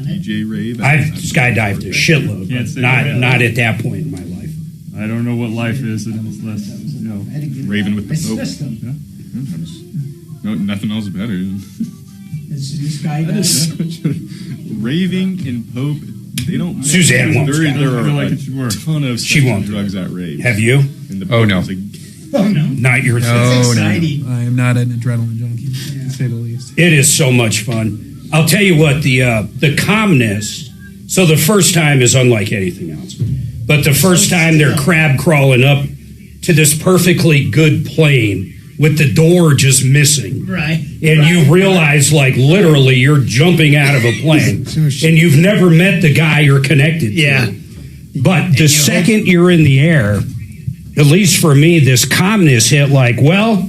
DJ rave? I've skydived a shitload, Can't but say not at that point in my life. I don't know what life is unless, you know, Raving with the Pope. System. No, nothing else better. This guy does. Raving and Pope, they don't. Suzanne won't. There are like a it should work. ton of She won't. drugs at raves. Have you? And the Oh, Pope no. is like, Oh, no. Not your thing. It's exciting. I am not an adrenaline junkie, to say the least. It is so much fun. I'll tell you what, the calmness. So the first time is unlike anything else. But the first time they're crab crawling up to this perfectly good plane with the door just missing. Right. And you realize, like, literally you're jumping out of a plane. And you've never met the guy you're connected to. Yeah. But the second you're in the air, at least for me, this calmness hit like, well,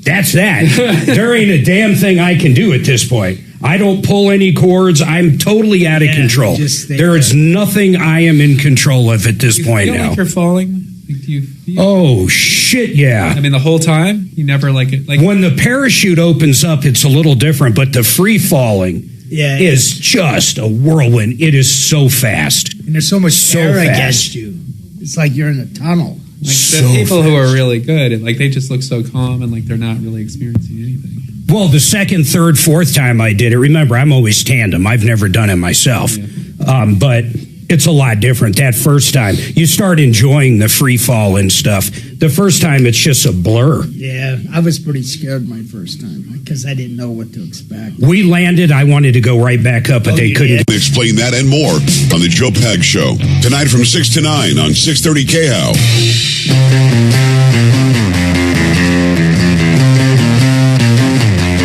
that's that. There ain't a damn thing I can do at this point. I don't pull any cords. I'm totally out of control. There is nothing I am in control of at this point You feel now. like you're falling? Like, do you feel? Oh, shit, yeah. I mean, the whole time? You never like it? Like When the parachute opens up, it's a little different, but the free falling Yeah. is just a whirlwind. It is so fast. And there's so much air fast. against you. It's like you're in a tunnel. Like the people who are really good, like they just look so calm and like they're not really experiencing anything. Well, the second, third, fourth time I did it, remember, I'm always tandem. I've never done it myself. But it's a lot different. That first time, you start enjoying the free fall and stuff. The first time, it's just a blur. Yeah, I was pretty scared my first time because I didn't know what to expect. We landed. I wanted to go right back up, but they couldn't. We explain that and more on the Joe Pag Show tonight from 6 to 9 on 630 KHOW.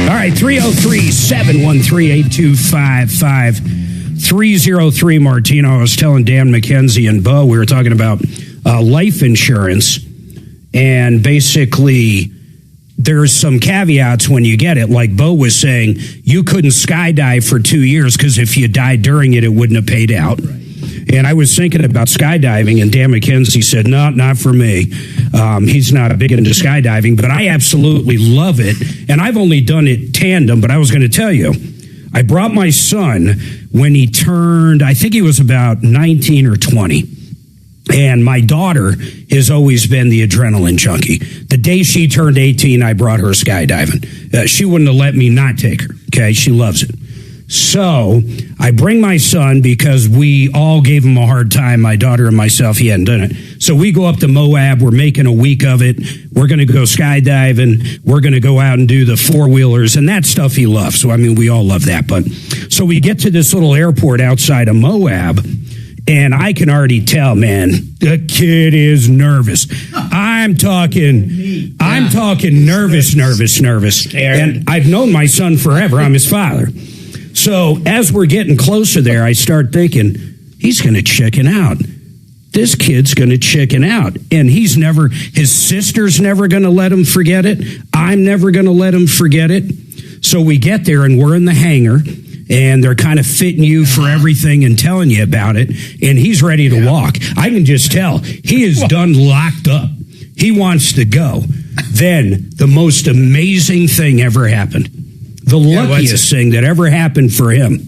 All right, 303-713-8255. 303 Martino. I was telling Dan McKenzie and Bo, we were talking about life insurance, and basically there's some caveats when you get it. Like Bo was saying, you couldn't skydive for 2 years because if you died during it, it wouldn't have paid out. Right. And I was thinking about skydiving, and Dan McKenzie said, no, not for me. He's not big into skydiving, but I absolutely love it. And I've only done it tandem, but I was going to tell you, I brought my son when he turned, I think he was about 19 or 20. And my daughter has always been the adrenaline junkie. The day she turned 18, I brought her skydiving. She wouldn't have let me not take her. Okay, she loves it. So I bring my son because we all gave him a hard time, my daughter and myself. He hadn't done it. So we go up to Moab. We're making a week of it. We're going to go skydiving. We're going to go out and do the four-wheelers, and that stuff he loves. So, I mean, we all love that. But so we get to this little airport outside of Moab, and I can already tell, man, the kid is nervous. I'm talking nervous. And I've known my son forever. I'm his father. So as we're getting closer there, I start thinking, he's going to chicken out. This kid's going to chicken out. And his sister's never going to let him forget it. I'm never going to let him forget it. So we get there and we're in the hangar and they're kind of fitting you for everything and telling you about it. And he's ready to walk. I can just tell he is done locked up. He wants to go. Then the most amazing thing ever happened. The luckiest thing that ever happened for him.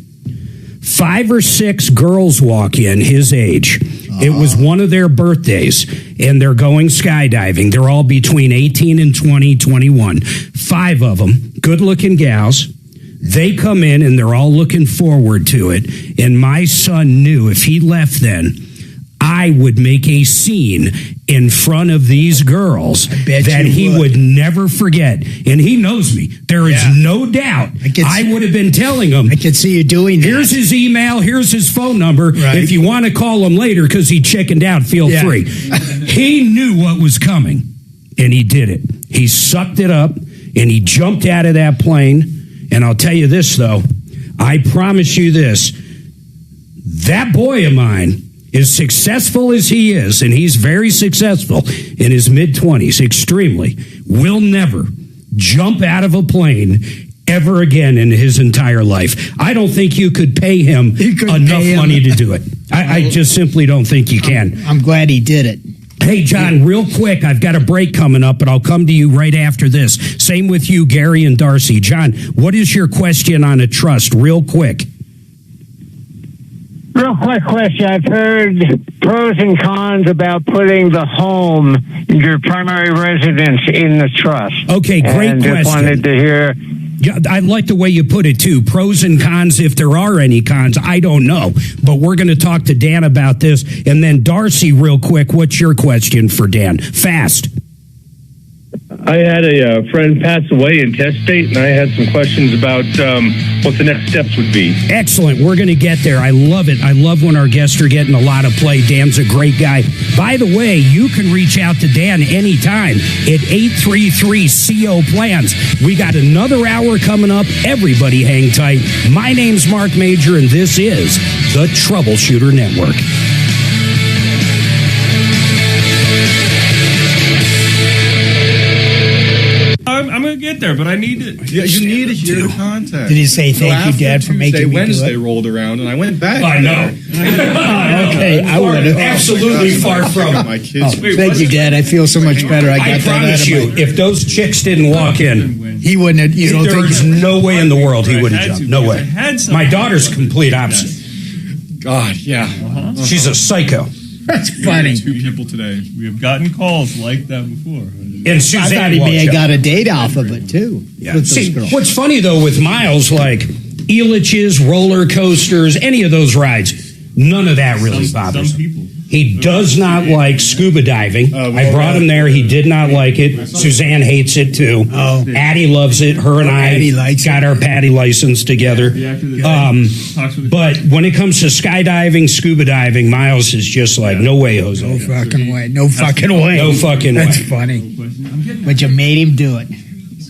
5 or 6 girls walk in his age. It was one of their birthdays, and they're going skydiving. They're all between 18 and 20, 21. 5 of them, good-looking gals. They come in, and they're all looking forward to it. And my son knew if he left then, I would make a scene in front of these girls that he would never forget. And he knows me. There is no doubt. I would have been telling him. I could see you doing that. Here's his email. Here's his phone number. Right. If you want to call him later because he chickened out, feel free. He knew what was coming, and he did it. He sucked it up, and he jumped out of that plane. And I'll tell you this, though. I promise you this. That boy of mine, as successful as he is, and he's very successful in his mid-20s, extremely, will never jump out of a plane ever again in his entire life. I don't think you could pay him enough money to do it. I just simply don't think you can. I'm glad he did it. Hey, John, real quick, I've got a break coming up, but I'll come to you right after this. Same with you, Gary and Darcy. John, what is your question on a trust, real quick? Real quick question. I've heard pros and cons about putting the home, your primary residence, in the trust. Okay, great and question. Just wanted to hear. Yeah, I like the way you put it, too. Pros and cons, if there are any cons, I don't know. But we're going to talk to Dan about this. And then, Darcy, real quick, what's your question for Dan? Fast. I had a friend pass away intestate, and I had some questions about what the next steps would be. Excellent. We're going to get there. I love it. I love when our guests are getting a lot of play. Dan's a great guy. By the way, you can reach out to Dan anytime at 833-CO-PLANS. We got another hour coming up. Everybody hang tight. My name's Marc Mager, and this is the Troubleshooter Network. I'm going to get there, but I need to. Yeah, you need to hear the context. Did he say thank you, Dad, for making me Wednesday do it? rolled around, and I went back. I know. Okay, I would have. Absolutely far from. My kids. Thank you, Dad. I feel so much better. I got that promise out you, of my... if those chicks didn't walk in, He wouldn't have... You don't there's think... no way in the world he would have jumped. No way. My daughter's complete opposite. God, yeah. She's a psycho. That's funny. Two people today. We have gotten calls like that before. And Suzanne I thought he may have got a date off of it, too. Yeah. See, what's funny, though, with Miles, like Elitch's, roller coasters, any of those rides, none of that really bothers him. He does not like scuba diving. I brought him there. He did not like it. Suzanne hates it, too. Addie loves it. Her and I got our Patty license together. But when it comes to skydiving, scuba diving, Miles is just like, no way, Jose. No fucking way. No fucking way. No fucking way. That's funny. But you made him do it.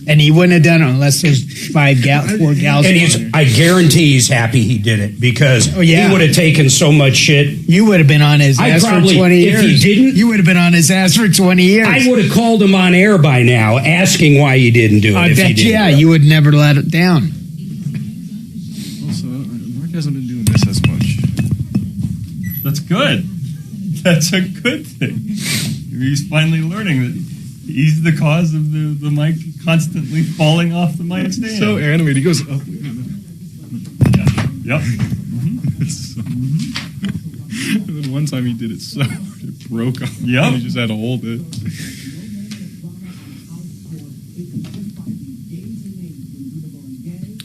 And he wouldn't have done it unless there's 4 gals. And I guarantee he's happy he did it because he would have taken so much shit. You would have been on his ass for 20 years. If he didn't, you would have been on his ass for 20 years. I would have called him on air by now, asking why he didn't do it. I bet you would never let it down. Also, Mark hasn't been doing this as much. That's good. That's a good thing. He's finally learning that he's the cause of the mic constantly falling off the mic stand. So animated. He goes up. Yep. Mm-hmm. And then one time he did it so hard it broke off. Yep. And he just had to hold it.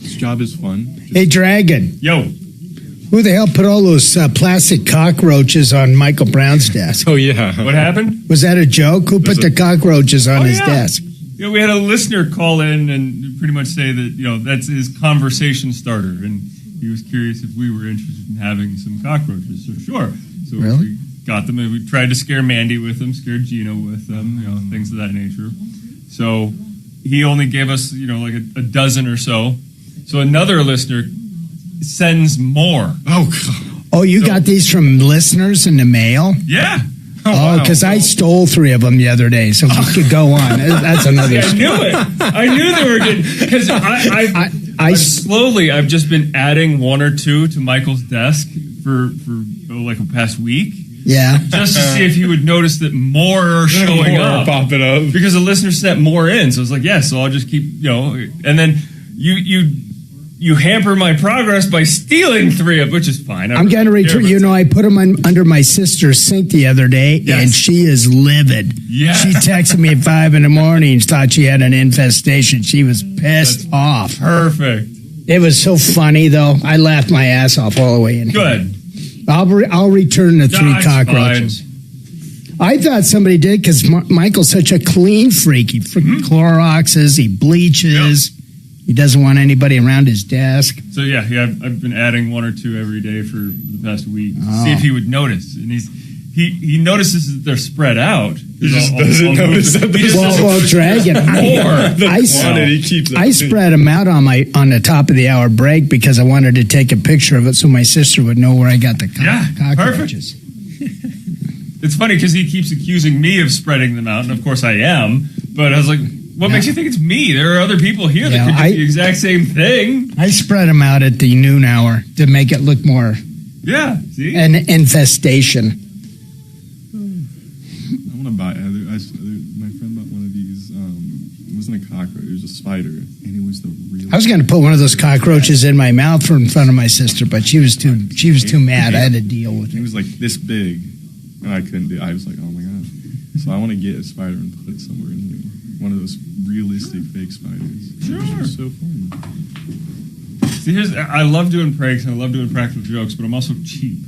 This job is fun. Hey, Dragon. Yo. Who the hell put all those plastic cockroaches on Michael Brown's desk? Oh, yeah. What happened? Was that a joke? Who put the cockroaches on his desk? Yeah, we had a listener call in and pretty much say that, that's his conversation starter. And he was curious if we were interested in having some cockroaches. So, sure. So we got them and we tried to scare Mandy with them, scared Gino with them, things of that nature. So he only gave us, like a dozen or so. So another listener sends more. Oh, you got these from listeners in the mail? Yeah. Oh, because I stole 3 of them the other day, so we could go on. That's another story. I knew it. I knew they were good. Because I've just been adding 1 or 2 to Michael's desk for like the past week. Yeah. Just to see if he would notice that more are showing up. Popping up. Because the listener sent more in. So I was like, yeah, so I'll just keep, and then you hamper my progress by stealing 3 of, which is fine. I'm going to return. I put them under my sister's sink the other day, and she is livid. Yeah. She texted me at 5 a.m. Thought she had an infestation. She was pissed off. Perfect. It was so funny, though. I laughed my ass off all the way in. Good. I'll return the 3 cockroaches. Fine. I thought somebody did because Michael's such a clean freak. He Cloroxes, he bleaches. Yep. He doesn't want anybody around his desk. So yeah, I've been adding 1 or 2 every day for the past week to see if he would notice. And he notices that they're spread out. He just doesn't notice that. Well, Dragon, I spread them out on the top of the hour break because I wanted to take a picture of it so my sister would know where I got the cockroaches. It's funny because he keeps accusing me of spreading them out, and of course I am. But I was like, what makes you think it's me? There are other people here that could do the exact same thing. I spread them out at the noon hour to make it look more see? an infestation. I want cockroach. It was a spider, and it was the real. I was going to put one of those cockroaches in my mouth in front of my sister, but she was too mad. I had to deal with it. It was like this big, and I couldn't do it. I was like, oh my god. So I want to get a spider and put it somewhere in here. One of those realistic fake spiders. Sure. It's so fun. See, I love doing pranks and I love doing practical jokes, but I'm also cheap.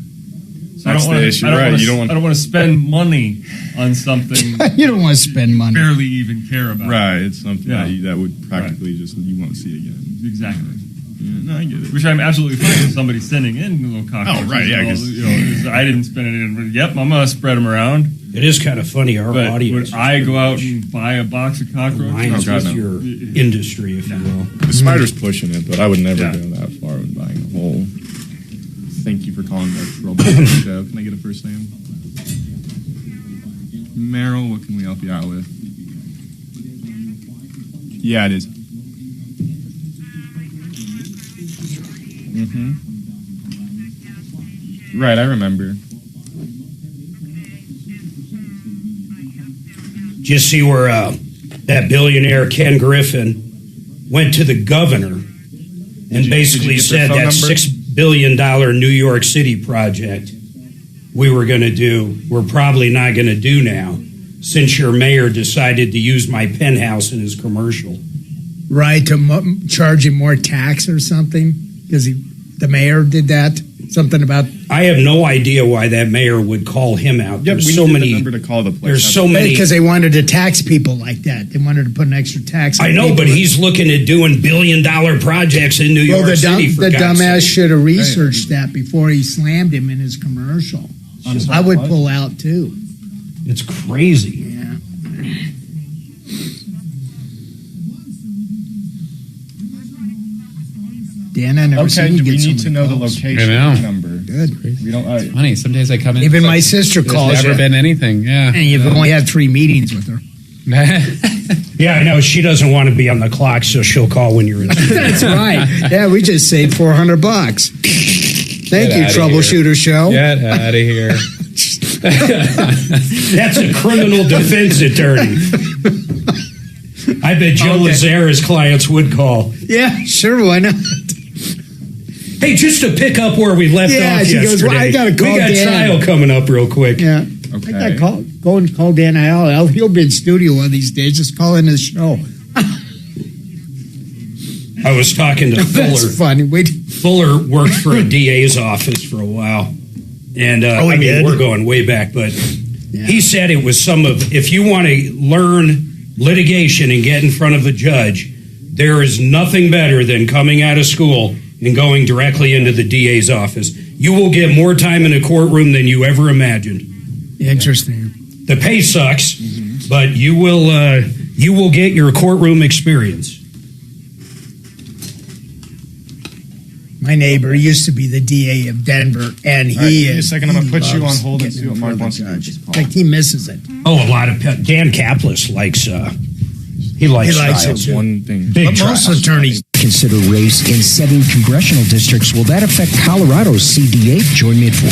So That's the issue, right? You don't want. I don't want to spend money on something. You don't want to spend money. Barely even care about. Right, it's something that would practically just you won't see again. Exactly. Yeah, no, I get it. Which I'm absolutely fine with somebody sending in little cockroaches. Oh, right, yeah. I didn't spend it in. Yep, I'm gonna spread them around. It is kind of funny. Our audience. Would I go out and buy a box of cockroaches? Aligns with your industry, if you will. The spider's pushing it, but I would never go that far with buying a whole. Thank you for calling the Troubleshooter Show. Can I get a first name? Meryl, what can we help you out with? Yeah, it is. Mm-hmm. Right, I remember. Did you see where that billionaire Ken Griffin went to the governor and basically said that $6 billion New York City project we were going to do, we're probably not going to do now, since your mayor decided to use my penthouse in his commercial. Right, to charge him more tax or something? Because the mayor did that? Something about... I have no idea why that mayor would call him out. Yep, there's so many... the number to call the place. There's so many... Because they wanted to tax people like that. They wanted to put an extra tax on I know, but he's looking at doing billion-dollar projects in New York City, for the God's dumbass sake. should have researched that before he slammed him in his commercial. I would pull out, too. It's crazy. Yeah. Dan, I never seen you do we get need to know the calls. location I know. number? Good. We don't. It's funny. Some days I come in. Even my sister calls There's never you. been anything. Yeah. And you've only had 3 meetings with her. Yeah, I know. She doesn't want to be on the clock, so she'll call when you're in. That's right. Yeah, we just saved $400. Thank you, Troubleshooter Show. Get out of here. That's a criminal defense attorney. I bet Joe Lazara's clients would call. Yeah, sure, why not? Hey, just to pick up where we left off she yesterday. goes, well, I gotta call we got Dan. trial coming up real quick. Yeah. Okay. I got go and call Dan Al. He'll be in studio one of these days. Just call in his show. I was talking to Fuller. That's funny. Wait. Fuller worked for a DA's office for a while. And I mean, we're going way back, but he said it was if you want to learn litigation and get in front of a judge, there is nothing better than coming out of school and going directly into the DA's office. You will get more time in a courtroom than you ever imagined. Interesting. The pay sucks, but you will get your courtroom experience. My neighbor used to be the DA of Denver, and he Give me a is. second, I'm going to put you on loves hold and getting see what in Mark front wants of to the do. judge. Like he misses it. Oh, a lot of Dan Kaplis likes. He likes trials. it. One thing. Big But most trials. attorneys. Consider race in 7 congressional districts. Will that affect Colorado's CD8? Join me at 4.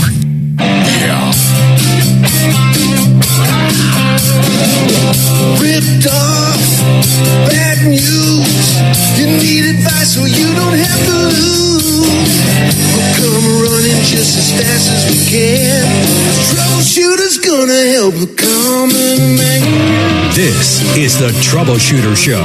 Ripped off, bad news. You need advice so you don't have to lose. We'll come running just as fast as we can. Troubleshooter's gonna help the common man. This is the Troubleshooter Show.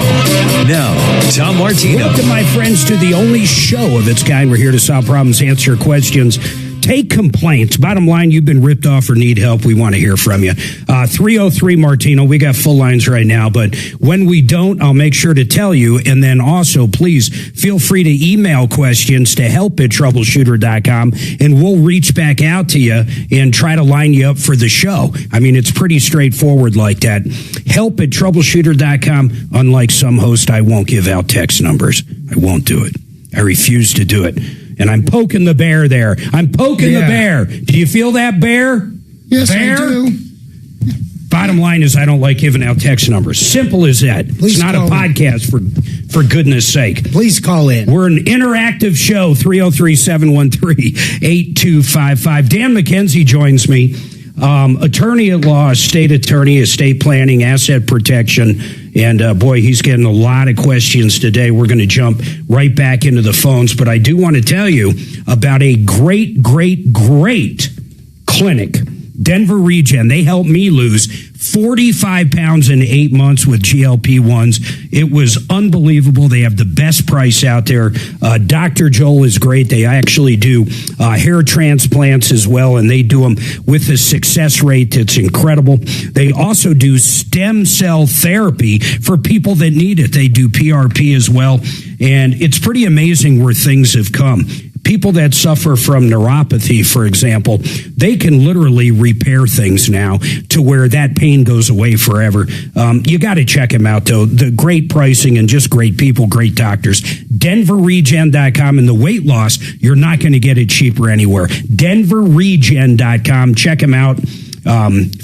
Now, Tom Martino. Welcome, my friends, to the only show of its kind. We're here to solve problems, answer questions, take complaints. Bottom line, you've been ripped off or need help. We want to hear from you. 303 Martino. We got full lines right now, but when we don't, I'll make sure to tell you. And then also, please feel free to email questions to help@troubleshooter.com, and we'll reach back out to you and try to line you up for the show. I mean, it's pretty straightforward like that. Help@troubleshooter.com. Unlike some hosts, I won't give out text numbers. I won't do it. I refuse to do it. And I'm poking the bear there. I'm poking the bear. Do you feel that, bear? Yes, bear? I do. Bottom line is I don't like giving out text numbers. Simple as that. Please it's not a call in. podcast, for goodness sake. Please call in. We're an interactive show, 303-713-8255. Dan McKenzie joins me. attorney at law, state attorney, estate planning, asset protection. And boy, he's getting a lot of questions today. We're going to jump right back into the phones. But I do want to tell you about a great clinic, Denver Regen. They helped me lose 45 pounds in 8 months with GLP-1s. It was unbelievable. They have the best price out there. Dr. Joel is great. They actually do hair transplants as well, and they do them with a success rate that's incredible. They also do stem cell therapy for people that need it. They do PRP as well, and it's pretty amazing where things have come. People that suffer from neuropathy, for example, they can literally repair things now to where that pain goes away forever. You got to check them out, though. The great pricing and just great people, great doctors. DenverRegen.com, and the weight loss, you're not going to get it cheaper anywhere. DenverRegen.com. Check them out.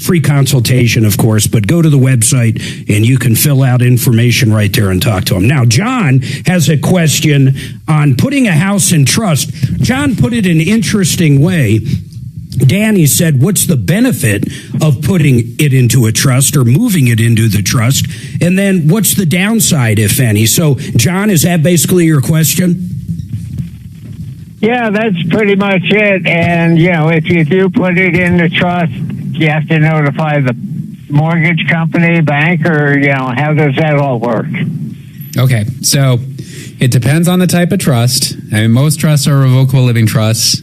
Free consultation, of course, but go to the website and you can fill out information right there and talk to them. Now, John has a question on putting a house in trust. John put it in an interesting way. Danny said, what's the benefit of putting it into a trust or moving it into the trust? And then what's the downside, if any? So, John, is that basically your question? Yeah, that's pretty much it. And, if you do put it in the trust, you have to notify the mortgage company, bank, or, how does that all work? Okay, so it depends on the type of trust. I mean, most trusts are revocable living trusts,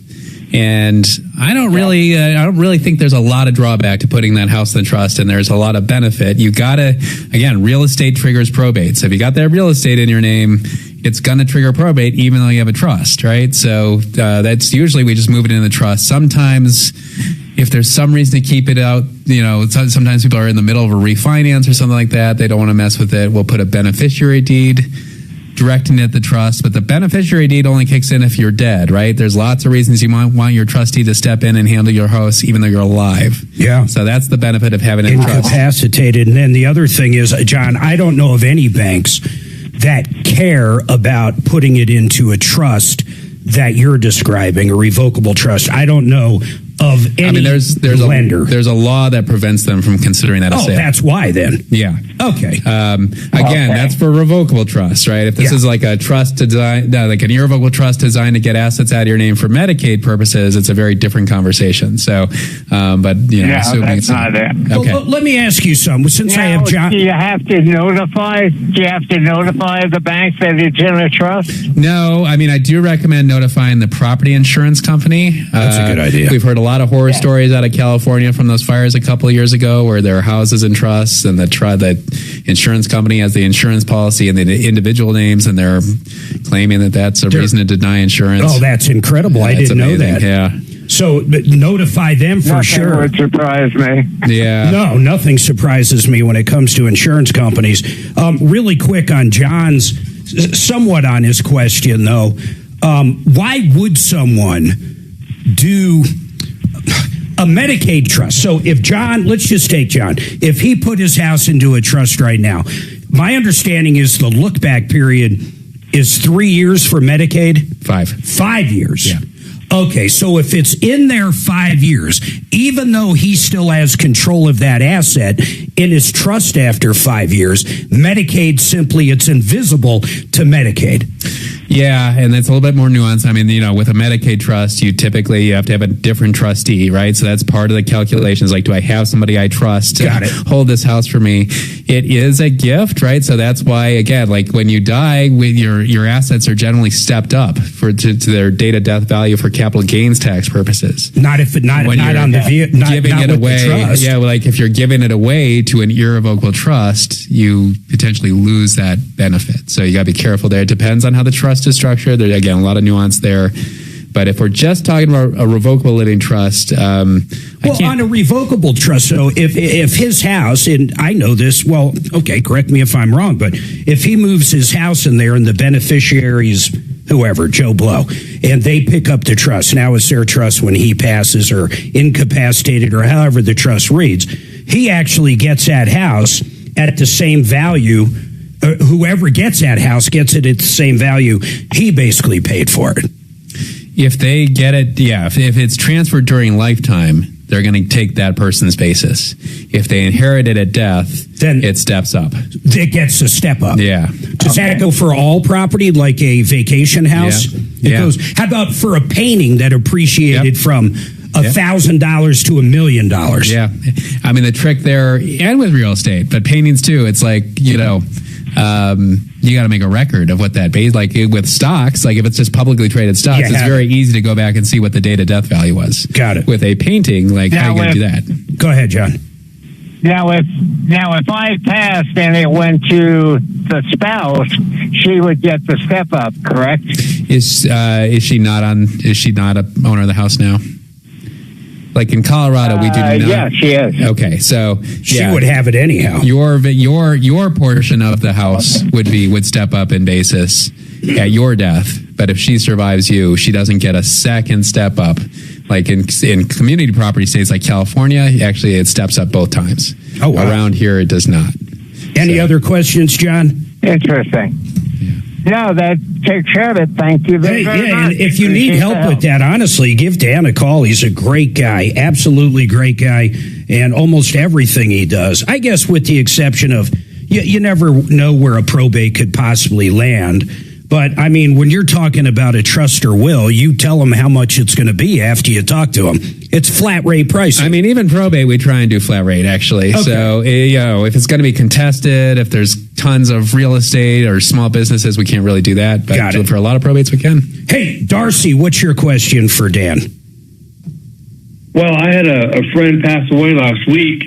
and I don't really think there's a lot of drawback to putting that house in the trust, and there's a lot of benefit. You gotta, again, real estate triggers probate. So if you got that real estate in your name, it's going to trigger probate even though you have a trust, right? So that's usually we just move it in the trust. Sometimes if there's some reason to keep it out, sometimes people are in the middle of a refinance or something like that. They don't want to mess with it. We'll put a beneficiary deed directing it at the trust, but the beneficiary deed only kicks in if you're dead, right? There's lots of reasons you might want your trustee to step in and handle your house even though you're alive. Yeah. So that's the benefit of having it in trust. Incapacitated. And then the other thing is, John, I don't know of any banks that care about putting it into a trust that you're describing, a revocable trust. I don't know of any lender. There's a law that prevents them from considering that a sale. That's why then. Yeah. Okay. Again, that's for revocable trust, right? If this is like a trust designed, like an irrevocable trust designed to get assets out of your name for Medicaid purposes, it's a very different conversation. So, but assuming that's not it. Okay. Well, let me ask you something. Since I have John, do you have to notify the bank that it's in a trust? No, I mean I do recommend notifying the property insurance company. That's a good idea. We've heard a lot of horror stories out of California from those fires a couple of years ago, where there are houses in trusts and the insurance company has the insurance policy and the individual names, and they're claiming that that's a reason to deny insurance. Oh, that's incredible! I didn't know that. Yeah. So notify them for sure. Nothing would surprise me. Yeah. No, nothing surprises me when it comes to insurance companies. Really quick on John's, somewhat on his question though. Why would someone do a Medicaid trust? So if John, let's just take John, if he put his house into a trust right now, my understanding is the look back period is 3 years for Medicaid. 5 years. Yeah. Okay, so if it's in there 5 years, even though he still has control of that asset in his trust after 5 years, Medicaid simply, it's invisible to Medicaid. Yeah, and it's a little bit more nuanced. I mean, with a Medicaid trust, you have to have a different trustee, right? So that's part of the calculations. Like, do I have somebody I trust to hold this house for me? It is a gift, right? So that's why, again, like when you die, with your assets are generally stepped up to their date of death value for capital gains tax purposes. Not on the giving it away. Yeah, like if you're giving it away to an irrevocable trust, you potentially lose that benefit. So you got to be careful there. It depends on how the trust is structured. There's again a lot of nuance there. But if we're just talking about a revocable living trust, on a revocable trust, so if his house, and I know this, well, okay, correct me if I'm wrong, but if he moves his house in there and the beneficiaries, whoever, Joe Blow, and they pick up the trust, now it's their trust when he passes or incapacitated or however the trust reads, he actually gets that house at the same value. Whoever gets that house gets it at the same value he basically paid for it. If they get it, if it's transferred during lifetime, they're going to take that person's basis. If they inherit it at death, then it steps up. It gets a step up. Yeah. Does that go for all property, like a vacation house? Yeah. It goes. How about for a painting that appreciated from $1,000 to $1 million? Yeah. I mean, the trick there, and with real estate, but paintings too, it's like, you know, you got to make a record of what that base, like with stocks, like if it's just publicly traded stocks, it's very easy to go back and see what the date of death value was. Got it. With a painting, like how are you going to do that? Go ahead, John. Now, if I passed and it went to the spouse, she would get the step up, correct? Is she not a owner of the house now? Like in Colorado, we do not. Yeah, she is. Okay, so she would have it anyhow. Your portion of the house would step up in basis at your death, but if she survives you, she doesn't get a second step up. Like in community property states like California, actually it steps up both times. Oh, wow. Around here, it does not. Any other questions, John? Interesting. Yeah, that takes care of it. Thank you very much. And if you need help with that, honestly, give Dan a call. He's a great guy, absolutely great guy, and almost everything he does. I guess with the exception of you never know where a probate could possibly land. But, I mean, when you're talking about a trust or will, you tell them how much it's going to be after you talk to them. It's flat rate pricing. I mean, even probate, we try and do flat rate, actually. Okay. So, if it's going to be contested, if there's tons of real estate or small businesses, we can't really do that. But for a lot of probates, we can. Hey, Darcy, what's your question for Dan? Well, I had a friend pass away last week,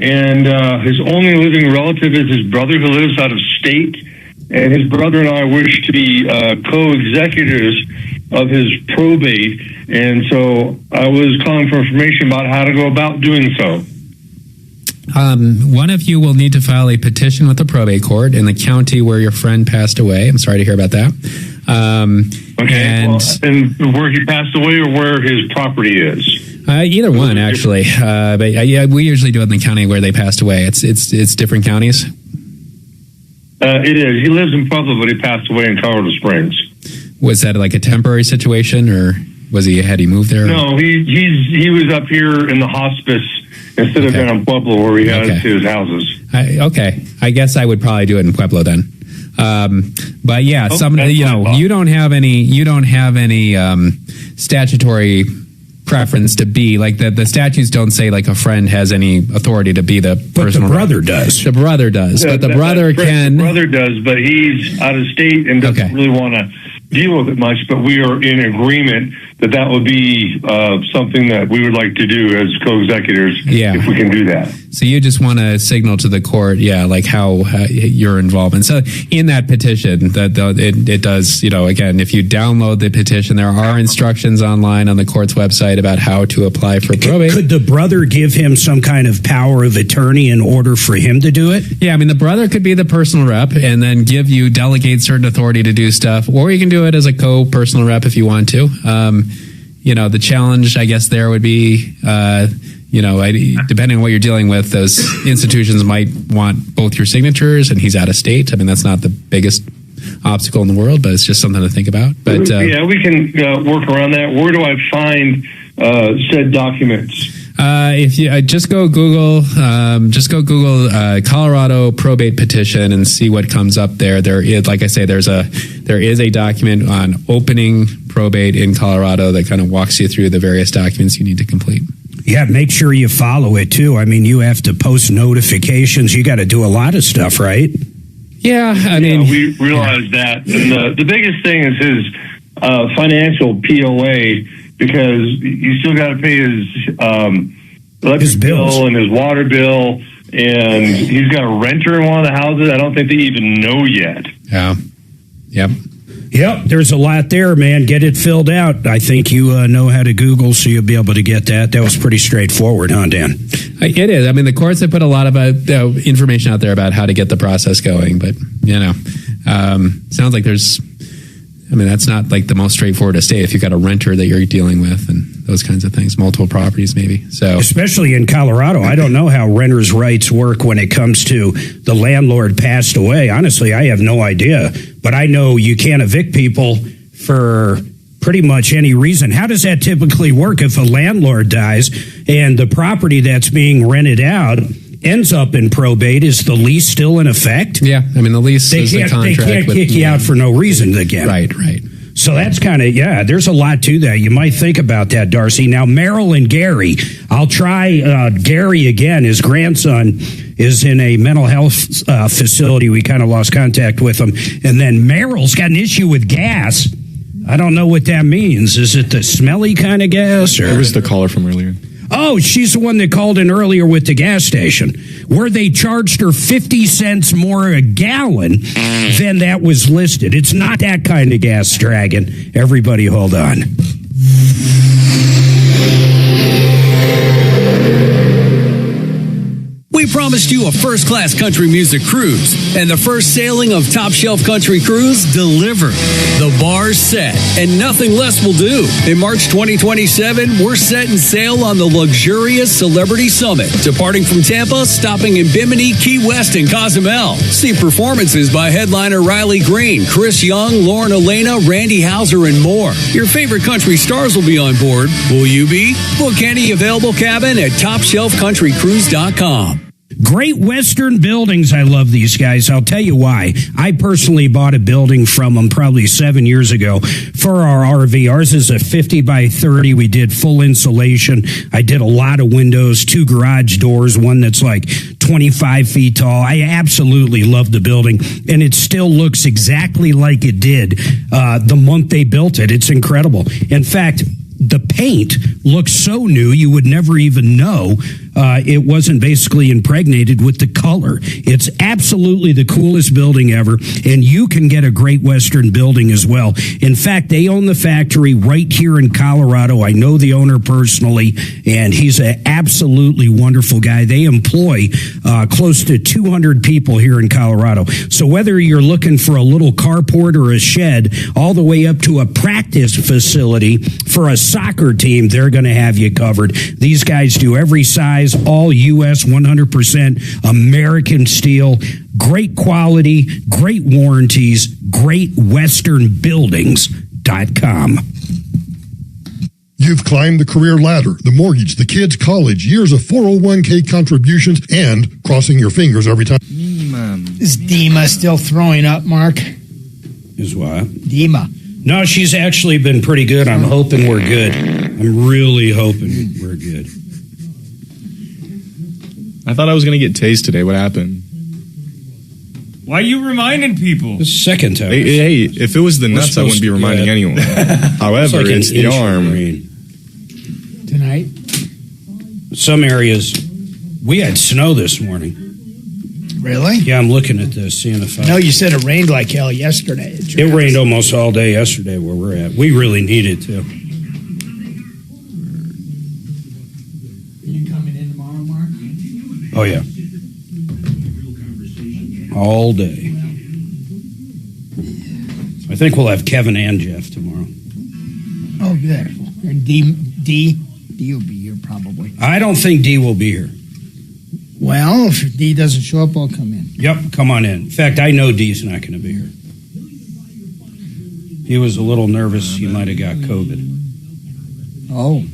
and his only living relative is his brother who lives out of state. And his brother and I wish to be co-executors of his probate. And so I was calling for information about how to go about doing so. One of you will need to file a petition with the probate court in the county where your friend passed away. I'm sorry to hear about that. And where he passed away or where his property is? Either one, actually. But we usually do it in the county where they passed away. It's different counties. It is. He lives in Pueblo, but he passed away in Colorado Springs. Was that like a temporary situation, or had he moved there? No, he was up here in the hospice instead of down in Pueblo where he has his houses. I guess I would probably do it in Pueblo then. But yeah, you don't have any statutory preference to be like the statutes don't say like a friend has any authority to be the person. But the brother does. The brother does, but the brother can. The brother does, but he's out of state and doesn't really want to deal with it much. But we are in agreement that would be something that we would like to do as co-executors. If we can do that. So you just want to signal to the court, like how your involvement. So in that petition, it does, again, if you download the petition, there are instructions online on the court's website about how to apply for probate. Could the brother give him some kind of power of attorney in order for him to do it? Yeah, I mean, the brother could be the personal rep and then delegate certain authority to do stuff, or you can do it as a co-personal rep if you want to. The challenge, I guess, there would be, depending on what you're dealing with, those institutions might want both your signatures, and he's out of state. I mean, that's not the biggest obstacle in the world, but it's just something to think about. But we can work around that. Where do I find said documents? If you just go Google Colorado probate petition and see what comes up there. There is, like I say, there is a document on opening probate in Colorado that kind of walks you through the various documents you need to complete. Yeah, make sure you follow it too. I mean, you have to post notifications. You got to do a lot of stuff, right? Yeah, I mean, we realize that. And the biggest thing is his financial POA, because you still got to pay his electric bill and his water bill, and he's got a renter in one of the houses. I don't think they even know yet. Yeah. Yep, there's a lot there, man. Get it filled out. I think you know how to Google, so you'll be able to get that. That was pretty straightforward, huh, Dan? It is. I mean, the courts have put a lot of information out there about how to get the process going, but, sounds like that's not like the most straightforward estate if you've got a renter that you're dealing with and those kinds of things, multiple properties maybe. So, especially in Colorado, I don't know how renters' rights work when it comes to the landlord passed away. Honestly, I have no idea, but I know you can't evict people for pretty much any reason. How does that typically work if a landlord dies and the property that's being rented out ends up in probate? Is the lease still in effect? Yeah, I mean, the lease is the contract. They can't kick you out for no reason again. Right. So that's kind of, there's a lot to that. You might think about that, Darcy. Now, Merrill and Gary, I'll try Gary again. His grandson is in a mental health facility. We kind of lost contact with him. And then Merrill's got an issue with gas. I don't know what that means. Is it the smelly kind of gas? Or? It was the caller from earlier. Oh, she's the one that called in earlier with the gas station, where they charged her 50 cents more a gallon than that was listed. It's not that kind of gas, Dragon. Everybody hold on. We promised you a first-class country music cruise, and the first sailing of Top Shelf Country Cruise delivered. The bar's set, and nothing less will do. In March 2027, we're setting sail on the luxurious Celebrity Summit, departing from Tampa, stopping in Bimini, Key West, and Cozumel. See performances by headliner Riley Green, Chris Young, Lauren Elena, Randy Houser, and more. Your favorite country stars will be on board. Will you be? Book any available cabin at TopShelfCountryCruise.com. Great Western Buildings. I love these guys. I'll tell you why. I personally bought a building from them probably 7 years ago for our RV. Ours is a 50 by 30. We did full insulation. I did a lot of windows, 2 garage doors, one that's like 25 feet tall. I absolutely love the building, and it still looks exactly like it did the month they built it. It's incredible. In fact, the paint looks so new you would never even know it wasn't basically impregnated with the color. It's absolutely the coolest building ever, and you can get a Great Western building as well. In fact, they own the factory right here in Colorado. I know the owner personally, and he's an absolutely wonderful guy. They employ close to 200 people here in Colorado. So whether you're looking for a little carport or a shed, all the way up to a practice facility for a soccer team, they're going to have you covered. These guys do every size, all U.S., 100% American steel, great quality, great warranties, greatwesternbuildings.com. You've climbed the career ladder, the mortgage, the kids' college, years of 401k contributions, and crossing your fingers every time. Is Dima still throwing up, Mark? Is what? Dima. No, she's actually been pretty good. I'm hoping we're good. I'm really hoping we're good. I thought I was going to get tased today. What happened? Why are you reminding people? The second time. Hey, if it was the nuts, I wouldn't be reminding anyone. However, like it's the arm. Tonight? Some areas, we had snow this morning. Really? Yeah, I'm looking at this, seeing if No, you said it rained like hell yesterday. It rained almost all day yesterday where we're at. We really need it to. Are you coming in tomorrow, Mark? Oh, yeah. All day. I think we'll have Kevin and Jeff tomorrow. Oh, good. And D will be here probably. I don't think D will be here. Well, if D doesn't show up, I'll come in. Yep, come on in. In fact, I know D's not going to be here. He was a little nervous he might have got COVID. Oh.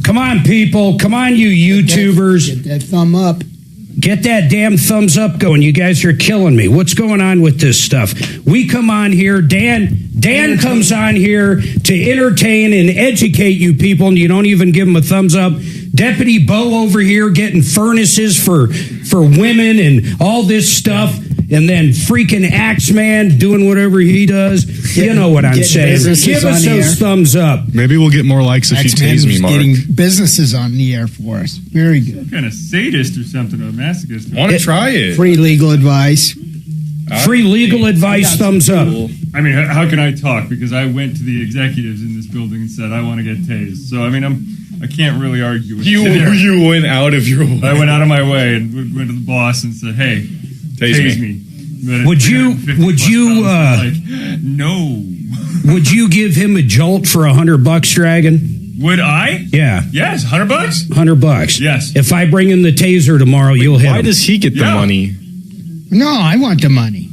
Come on, people. Come on, you YouTubers. Get that thumb up. Get that damn thumbs up going. You guys are killing me. What's going on with this stuff? We come on here. Dan comes on here to entertain and educate you people, and you don't even give him a thumbs up. Deputy Bo over here getting furnaces for women and all this stuff. And then freaking Axeman doing whatever he does. You know what I'm saying. Give us those thumbs up. Maybe we'll get more likes if you tase me, Mark. Getting businesses on the air for us. Very good. Some kind of sadist or something, or a masochist. Want to try it? Free legal advice. Free legal advice, thumbs up. I mean, how can I talk? Because I went to the executives in this building and said, I want to get tased. So, I mean, I can't really argue with you. You went out of your way. I went out of my way and went to the boss and said, hey, tase me. Would you like, no. Would you give him a jolt for $100, Dragon? Would I? Yeah. Yes, $100? $100. Yes. If I bring in the taser tomorrow, you'll hit him. Why does he get the money? No, I want the money.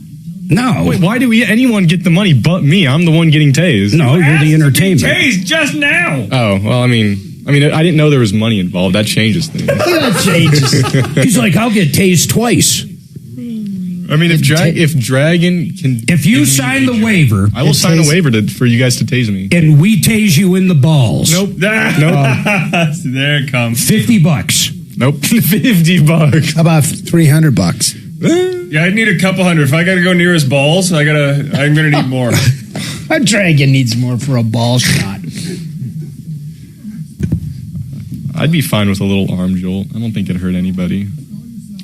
No. Wait, why do anyone get the money but me? I'm the one getting tased. No, you're the entertainment. Tased just now. Oh, well, I mean, I didn't know there was money involved. That changes things. That changes. He's like, I'll get tased twice. I mean, if Dragon can... If you sign the waiver... I will sign a waiver for you guys to tase me. And we tase you in the balls. Nope. Nope. So there it comes. $50. Nope. $50. How about $300? Yeah, I'd need a couple hundred. If I gotta go near his balls, I'm gonna need more. A dragon needs more for a ball shot. I'd be fine with a little arm jolt. I don't think it'd hurt anybody.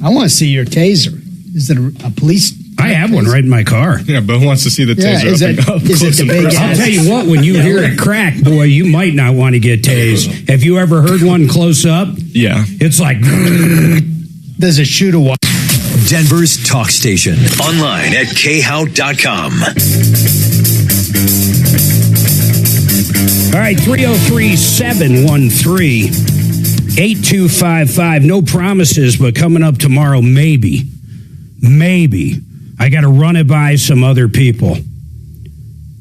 I want to see your taser. Is it a police? I have one right in my car. Yeah, Bo wants to see the taser is up it, and up. Is it the big ass? I'll tell you what, when you hear it crack, boy, you might not want to get tased. Have you ever heard one close up? Yeah. It's like... Does it shoot a wire? Denver's talk station. Online at khow.com. All right, 303-713-8255. No promises, but coming up tomorrow, maybe. I got to run it by some other people.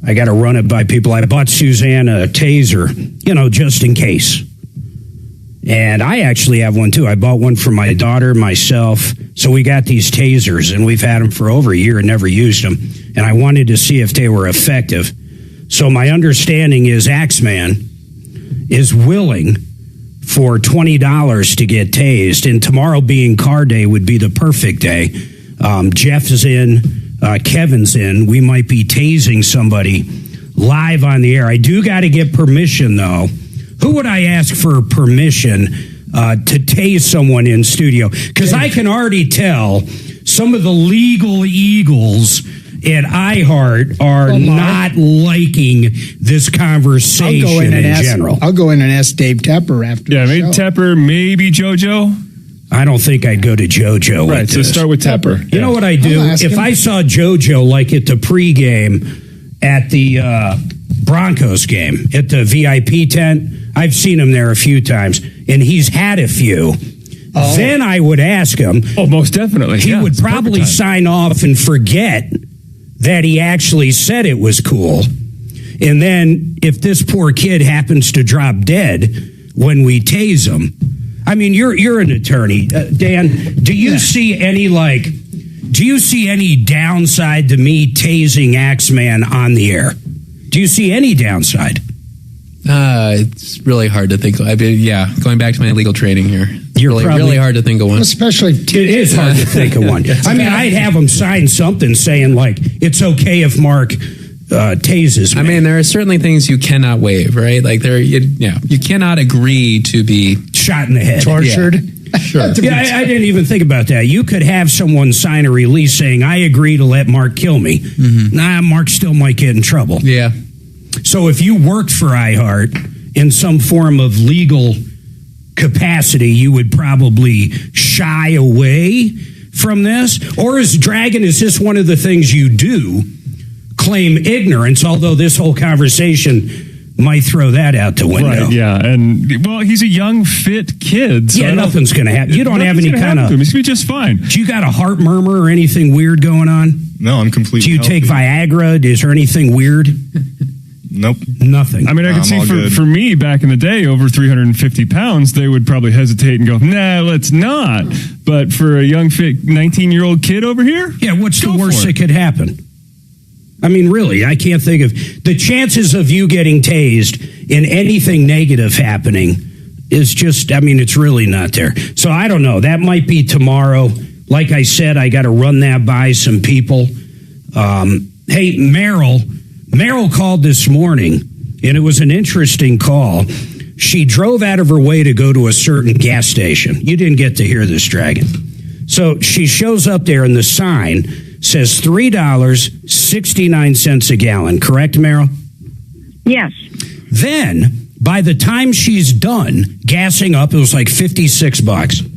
I bought Suzanne a taser, just in case. And I actually have one, too. I bought one for my daughter, myself. So we got these tasers, and we've had them for over a year and never used them. And I wanted to see if they were effective. So my understanding is Axeman is willing for $20 to get tased. And tomorrow being car day would be the perfect day. Jeff is in, Kevin's in. We might be tasing somebody live on the air. I do got to get permission, though. Who would I ask for permission to tase someone in studio? Because I can already tell some of the legal eagles at iHeart are not liking this conversation in general. I'll go in and ask Dave Tepper after the show. Maybe Tepper, maybe JoJo. I don't think I'd go to JoJo. Right, so start with Tepper. You know what I do? If I saw JoJo like at the pregame at the Broncos game, at the VIP tent, I've seen him there a few times, and he's had a few. Oh. Then I would ask him. Oh, most definitely. He would probably sign off and forget that he actually said it was cool. And then if this poor kid happens to drop dead when we tase him, I mean, you're an attorney. Dan, do you see any downside to me tasing Axeman on the air? Do you see any downside? It's really hard to think. Going back to my legal training here. You're really hard to think of one. Especially it is hard to think of one. I mean, I'd have him sign something saying like it's okay if Mark tases me. I mean, there are certainly things you cannot waive, right? Like you cannot agree to be shot in the head, tortured. Yeah. Sure. I didn't even think about that. You could have someone sign a release saying, I agree to let Mark kill me. Mm-hmm. Mark still might get in trouble. Yeah. So if you worked for iHeart in some form of legal capacity, you would probably shy away from this? Or is this one of the things you do, claim ignorance, although this whole conversation might throw that out the window. Right, yeah. And, well, he's a young, fit kid. So nothing's going to happen. You don't have any kind of... He's going to be just fine. Do you got a heart murmur or anything weird going on? No, I'm completely Do you healthy. take Viagra? Is there anything weird? Nope. Nothing. I mean, I could see for me back in the day, over 350 pounds, they would probably hesitate and go, nah, let's not. But for a young, fit 19-year-old kid over here? Yeah, what's the worst that could happen? I mean, really, I can't think of... The chances of you getting tased in anything negative happening is just, I mean, it's really not there. So I don't know. That might be tomorrow. Like I said, I got to run that by some people. Hey, Meryl called this morning, and it was an interesting call. She drove out of her way to go to a certain gas station. You didn't get to hear this, Dragon. So she shows up there, and the sign says $3.69 a gallon. Correct, Meryl? Yes. Then, by the time she's done gassing up, it was like $56.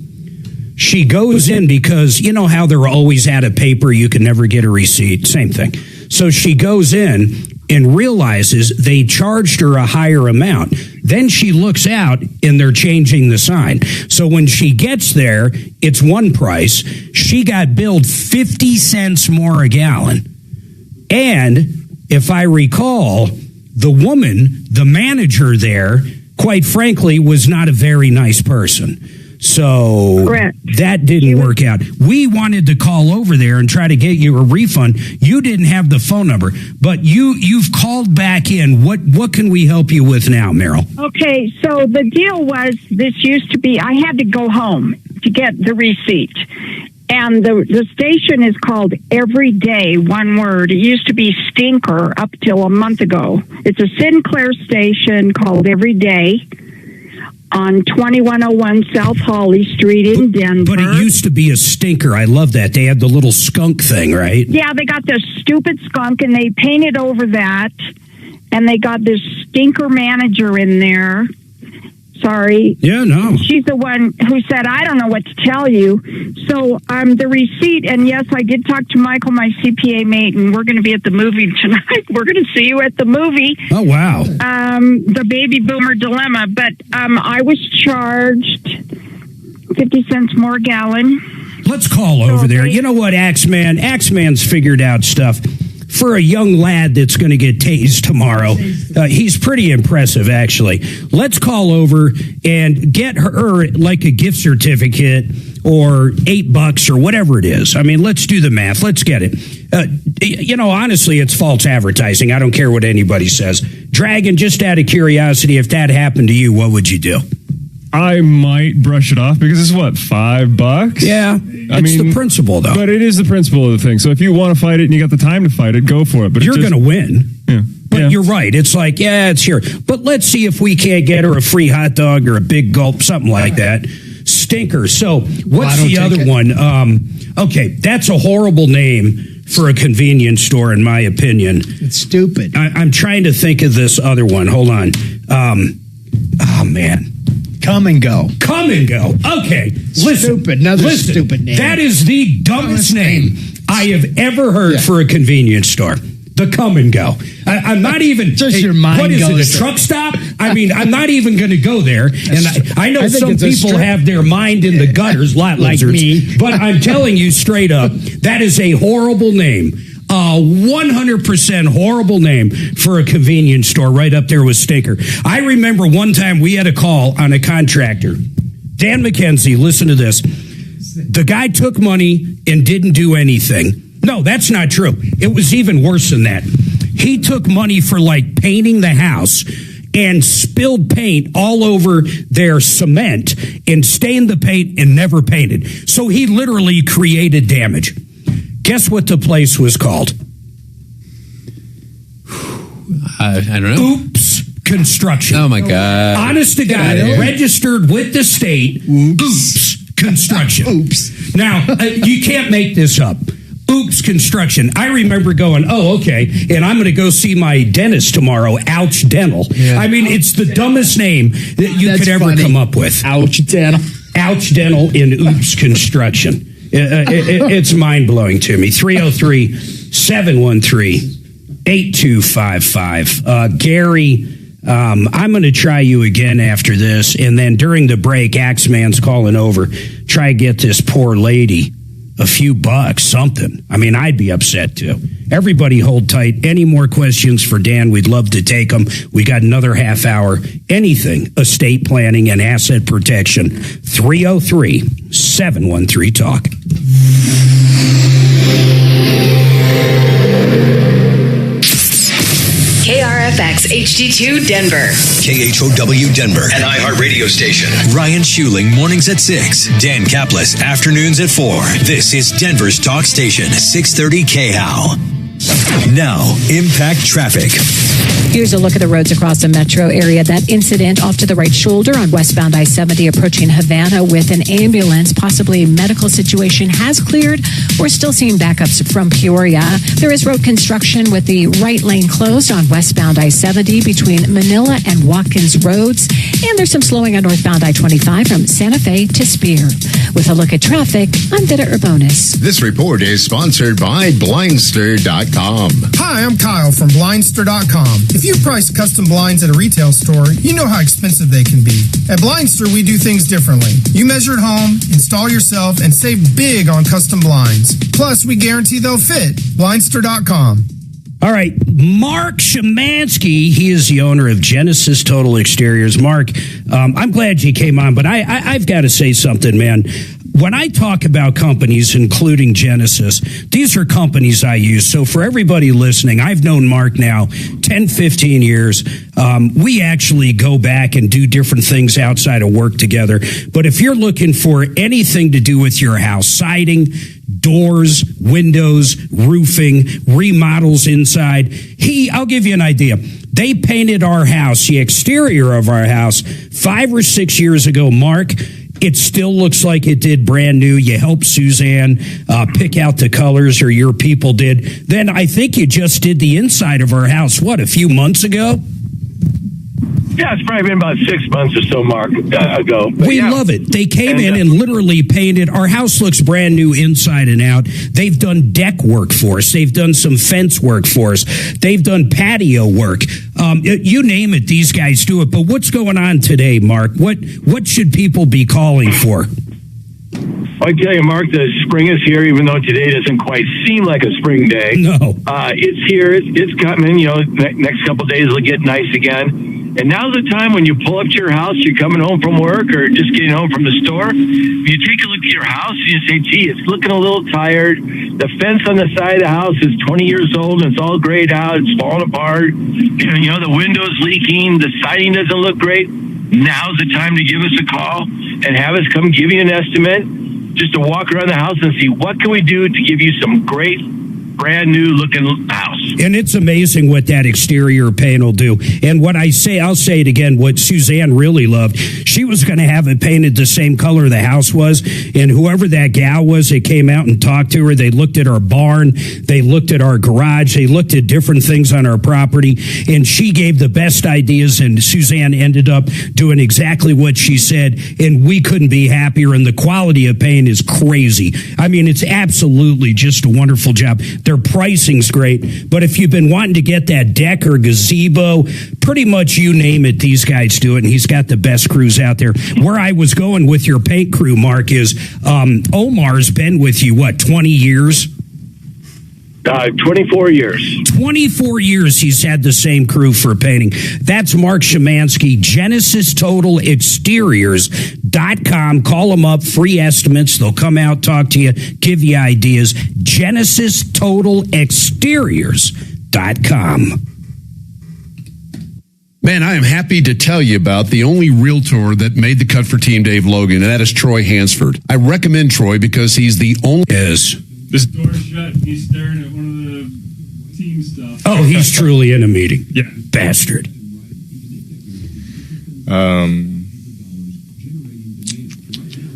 She goes in because you know how they're always out of paper, you can never get a receipt. Same thing. So she goes in and realizes they charged her a higher amount. Then she looks out and they're changing the sign. So when she gets there, it's one price. She got billed 50 cents more a gallon. And if I recall, the woman, the manager there, quite frankly, was not a very nice person. So that didn't work out. We wanted to call over there and try to get you a refund. You didn't have the phone number, but you've called back in. What can we help you with now, Meryl? Okay, so the deal was this used to be, I had to go home to get the receipt. And the station is called Everyday, one word. It used to be Stinker up till a month ago. It's a Sinclair station called Everyday on 2101 South Holly Street in Denver. But it used to be a stinker. I love that. They had the little skunk thing, right? Yeah, they got this stupid skunk, and they painted over that, and they got this stinker manager in there. Sorry. Yeah, no. She's the one who said, I don't know what to tell you. So the receipt, and yes, I did talk to Michael, my CPA mate, and we're going to be at the movie tonight. We're going to see you at the movie. Oh, wow. The Baby Boomer Dilemma. But I was charged 50 cents more a gallon. Let's call over there. You know what, Axeman's figured out stuff. For a young lad that's going to get tased tomorrow, he's pretty impressive, actually. Let's call over and get her like a gift certificate or $8 or whatever it is. I mean, let's do the math. Let's get it. Honestly, it's false advertising. I don't care what anybody says. Dragon, just out of curiosity, if that happened to you, what would you do? I might brush it off because it's what, $5? Yeah, it's the principle, though. But it is the principle of the thing. So if you want to fight it and you got the time to fight it, go for it. But you're going to win. Yeah. But you're right. It's like, it's here. But let's see if we can't get her a free hot dog or a big gulp, something like that. Stinker. So what's the other one? Okay, that's a horrible name for a convenience store, in my opinion. It's stupid. I'm trying to think of this other one. Hold on. Oh, man. Come and go. Come and go. Okay. Listen. Stupid name. That is the dumbest name I have ever heard for a convenience store. The Come and Go. I'm not even... Just your mind what is goes it, a there. truck stop? I mean, I'm not even going to go there. And I know some people have their mind in the gutters, like me. But I'm telling you straight up, that is a horrible name. 100% horrible name for a convenience store right up there with Stinker. I remember one time we had a call on a contractor. Dan McKenzie, listen to this. The guy took money and didn't do anything. No, that's not true. It was even worse than that. He took money for like painting the house and spilled paint all over their cement and stained the paint and never painted. So he literally created damage. Guess what the place was called? I don't know. Oops Construction. Oh, my God. Honest to God, registered with the state. Oops Construction. Oops. Now, you can't make this up. Oops Construction. I remember going, oh, okay, and I'm going to go see my dentist tomorrow, Ouch Dental. Yeah. I mean, it's the dumbest name that you could ever come up with. Ouch Dental. Ouch Dental in Oops Construction. It's mind-blowing to me. 303-713-8255. Gary, I'm going to try you again after this, and then during the break, Axeman's calling over. Try to get this poor lady a few bucks, something. I mean, I'd be upset too. Everybody hold tight. Any more questions for Dan? We'd love to take them. We got another half hour. Anything estate planning and asset protection. 303-713-TALK. KRFX HD2 Denver. KHOW Denver, an iHeart radio station. Ryan Schuling, mornings at 6. Dan Kaplis, afternoons at 4. This is Denver's talk station, 630 KHOW. Now, impact traffic. Here's a look at the roads across the metro area. That incident off to the right shoulder on westbound I-70 approaching Havana with an ambulance. Possibly a medical situation has cleared. We're still seeing backups from Peoria. There is road construction with the right lane closed on westbound I-70 between Manila and Watkins roads. And there's some slowing on northbound I-25 from Santa Fe to Spear. With a look at traffic, I'm Vida Urbonis. This report is sponsored by Blindster.com. Hi, I'm Kyle from Blindster.com. If you price custom blinds at a retail store, you know how expensive they can be. At Blindster, we do things differently. You measure at home, install yourself, and save big on custom blinds. Plus, we guarantee they'll fit. Blindster.com. All right, Marc Szymanski, he is the owner of Genesis Total Exteriors. Mark, I'm glad you came on, but I've got to say something, man. When I talk about companies, including Genesis, these are companies I use. So for everybody listening, I've known Mark now 10, 15 years. We actually go back and do different things outside of work together. But if you're looking for anything to do with your house, siding, doors, windows, roofing, remodels inside, I'll give you an idea. They painted our house, the exterior of our house, 5 or 6 years ago, Mark. It still looks like it did brand new. You helped Suzanne pick out the colors, or your people did. Then I think you just did the inside of our house, a few months ago? Yeah, it's probably been about 6 months or so, Mark, ago. We love it. They came in and literally painted. Our house looks brand new inside and out. They've done deck work for us. They've done some fence work for us. They've done patio work. You name it, these guys do it. But what's going on today, Mark? What should people be calling for? I tell you, Mark, the spring is here, even though today doesn't quite seem like a spring day. No. It's here. It's coming. Next couple of days will get nice again. And now's the time when you pull up to your house, you're coming home from work or just getting home from the store. You take a look at your house and you say, gee, it's looking a little tired. The fence on the side of the house is 20 years old and it's all grayed out. It's falling apart. The window's leaking. The siding doesn't look great. Now's the time to give us a call and have us come give you an estimate, just to walk around the house and see what can we do to give you some great brand new looking house. And it's amazing what that exterior paint will do. And what I'll say it again, what Suzanne really loved, she was going to have it painted the same color the house was. And whoever that gal was that came out and talked to her, they looked at our barn, they looked at our garage, they looked at different things on our property, and she gave the best ideas, and Suzanne ended up doing exactly what she said, and we couldn't be happier, and the quality of paint is crazy. I mean, it's absolutely just a wonderful job. Their pricing's great, but if you've been wanting to get that deck or gazebo, pretty much you name it, these guys do it, and he's got the best crews out there. Where I was going with your paint crew, Mark, is Omar's been with you, 20 years? 24 years. 24 years he's had the same crew for painting. That's Marc Szymanski, GenesisTotalExteriors.com. Call them up, free estimates. They'll come out, talk to you, give you ideas. GenesisTotalExteriors.com. Man, I am happy to tell you about the only realtor that made the cut for Team Dave Logan, and that is Troy Hansford. I recommend Troy because he's the only... This door's shut. He's staring at one of the team stuff. Oh, he's truly in a meeting. Yeah. Bastard.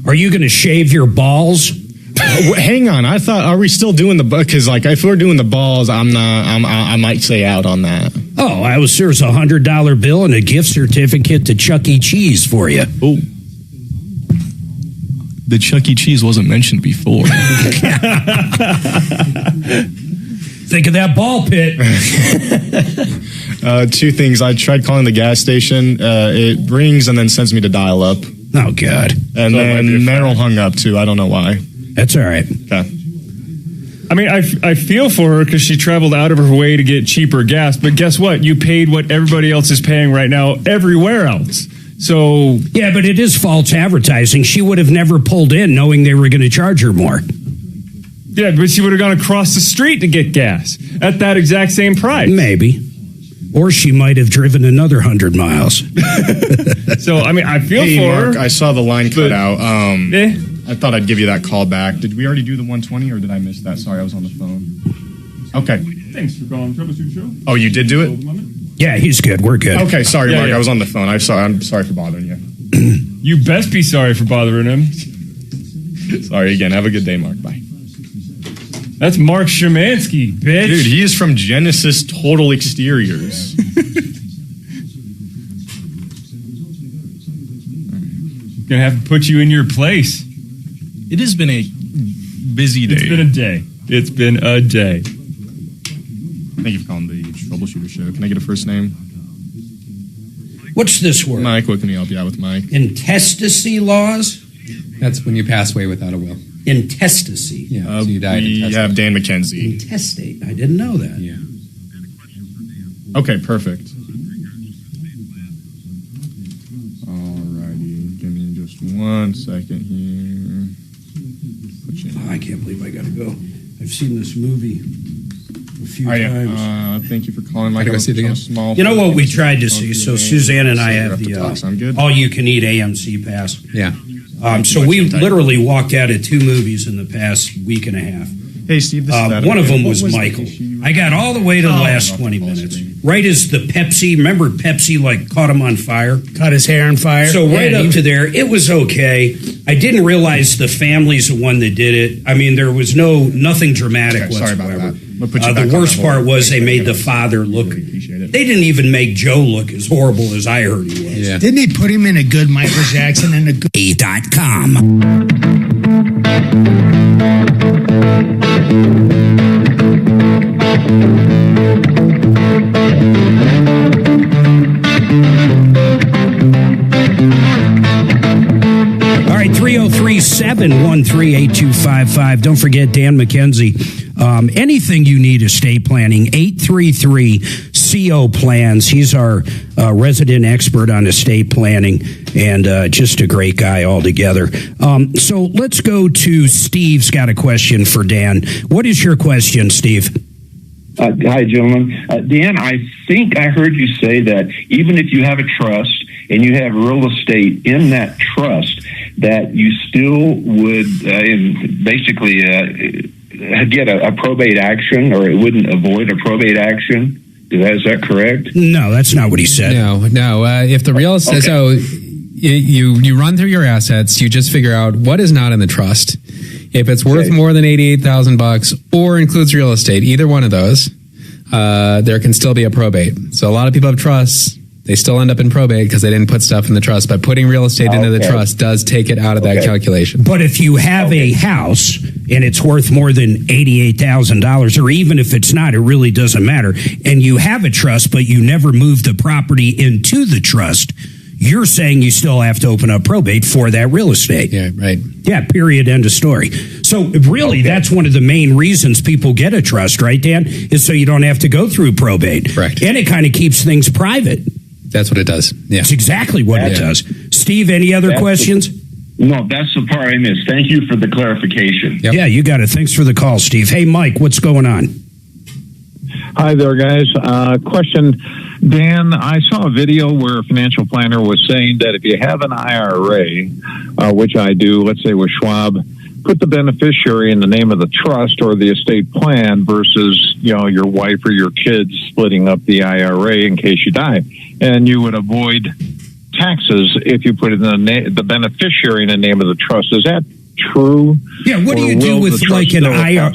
Are you going to shave your balls? Hang on. I thought, are we still doing the... Because, if we're doing the balls, I might say out on that. Oh, there's a $100 bill and a gift certificate to Chuck E. Cheese for you. Oh. The Chuck E. Cheese wasn't mentioned before. Think of that ball pit. Two things. I tried calling the gas station. It rings and then sends me to dial up. Oh, God. And then Merrill hung up, too. I don't know why. That's all right. Okay. I mean, I feel for her because she traveled out of her way to get cheaper gas, but guess what? You paid what everybody else is paying right now everywhere else. So yeah, but it is false advertising. She would have never pulled in knowing they were going to charge her more. Yeah, but she would have gone across the street to get gas at that exact same price. Maybe. Or she might have driven another 100 miles. So, I mean, I feel for Mark, her. I saw the line cut out. I thought I'd give you that call back. Did we already do the 120 or did I miss that? Sorry, I was on the phone. Okay. Thanks for calling Troubleshooter Show. Oh, you did do it? Yeah, he's good. We're good. Okay, sorry, Mark. Yeah. I was on the phone. I'm sorry for bothering you. You best be sorry for bothering him. Sorry again. Have a good day, Mark. Bye. That's Mark Szymanski, bitch. Dude, he is from Genesis Total Exteriors. Gonna have to put you in your place. It has been a busy day. It's been a day. It's been a day. Thank you for calling the Troubleshooter Show. Can I get a first name? What's this word? Mike, what can we help you out with, Mike? Intestacy laws? That's when you pass away without a will. Intestacy. Yeah, so you died We intestate. have Dan McKenzie. Intestate. I didn't know that. Yeah. Okay, perfect. Alrighty, give me just 1 second here. Oh, I can't believe I got to go. I've seen this movie a few times. Thank you for calling, Mike. Can I go see it again? Small You know what we tried to see? So Suzanne and I have the I'm good. all-you-can-eat AMC pass. Yeah. So we literally walked out of 2 movies in the past week and a half. Hey, Steve, this is Adam. One of them What was the Michael. issue? I got all the way to the last 20 minutes. Right as the Pepsi, remember Pepsi like caught him on fire? Caught his hair on fire. So right up to there, it was okay. I didn't realize the family's the one that did it. I mean, there was nothing dramatic Okay, sorry about whatsoever. that. We'll put you back The on worst the part hold. was they Thanks, made the man. father look. Really appreciate it. They didn't even make Joe look as horrible as I heard he was. Yeah. Didn't he put him in a good Michael Jackson and a good .com. All right, 303-713-8255. Don't forget Dan McKenzie. Anything you need estate planning, 833-CO Plans. He's our resident expert on estate planning and just a great guy altogether. So let's go to Steve's got a question for Dan. What is your question, Steve? Hi, gentlemen. Dan, I think I heard you say that even if you have a trust and you have real estate in that trust, that you still would basically get a probate action, or it wouldn't avoid a probate action. Is that correct? No, that's not what he said. No. If the real estate, so you run through your assets, you just figure out what is not in the trust. If it's worth more than $88,000 or includes real estate, either one of those, there can still be a probate. So a lot of people have trusts. They still end up in probate because they didn't put stuff in the trust. But putting real estate into the trust does take it out of that calculation. But if you have a house and it's worth more than $88,000, or even if it's not, it really doesn't matter, and you have a trust but you never move the property into the trust, you're saying you still have to open up probate for that real estate. Yeah, right. Yeah, period, end of story. So really, that's one of the main reasons people get a trust, right, Dan? Is so you don't have to go through probate. Correct. And it kind of keeps things private. That's what it does. Yeah. That's exactly what it does. Steve, any other questions? No, that's the part I missed. Thank you for the clarification. Yeah, you got it. Thanks for the call, Steve. Hey, Mike, what's going on? Hi there, guys. Question, Dan, I saw a video where a financial planner was saying that if you have an IRA, which I do, let's say with Schwab, put the beneficiary in the name of the trust or the estate plan versus, your wife or your kids splitting up the IRA in case you die. And you would avoid taxes if you put it in the beneficiary in the name of the trust. Is that true? Yeah, what do you do with like an IRA?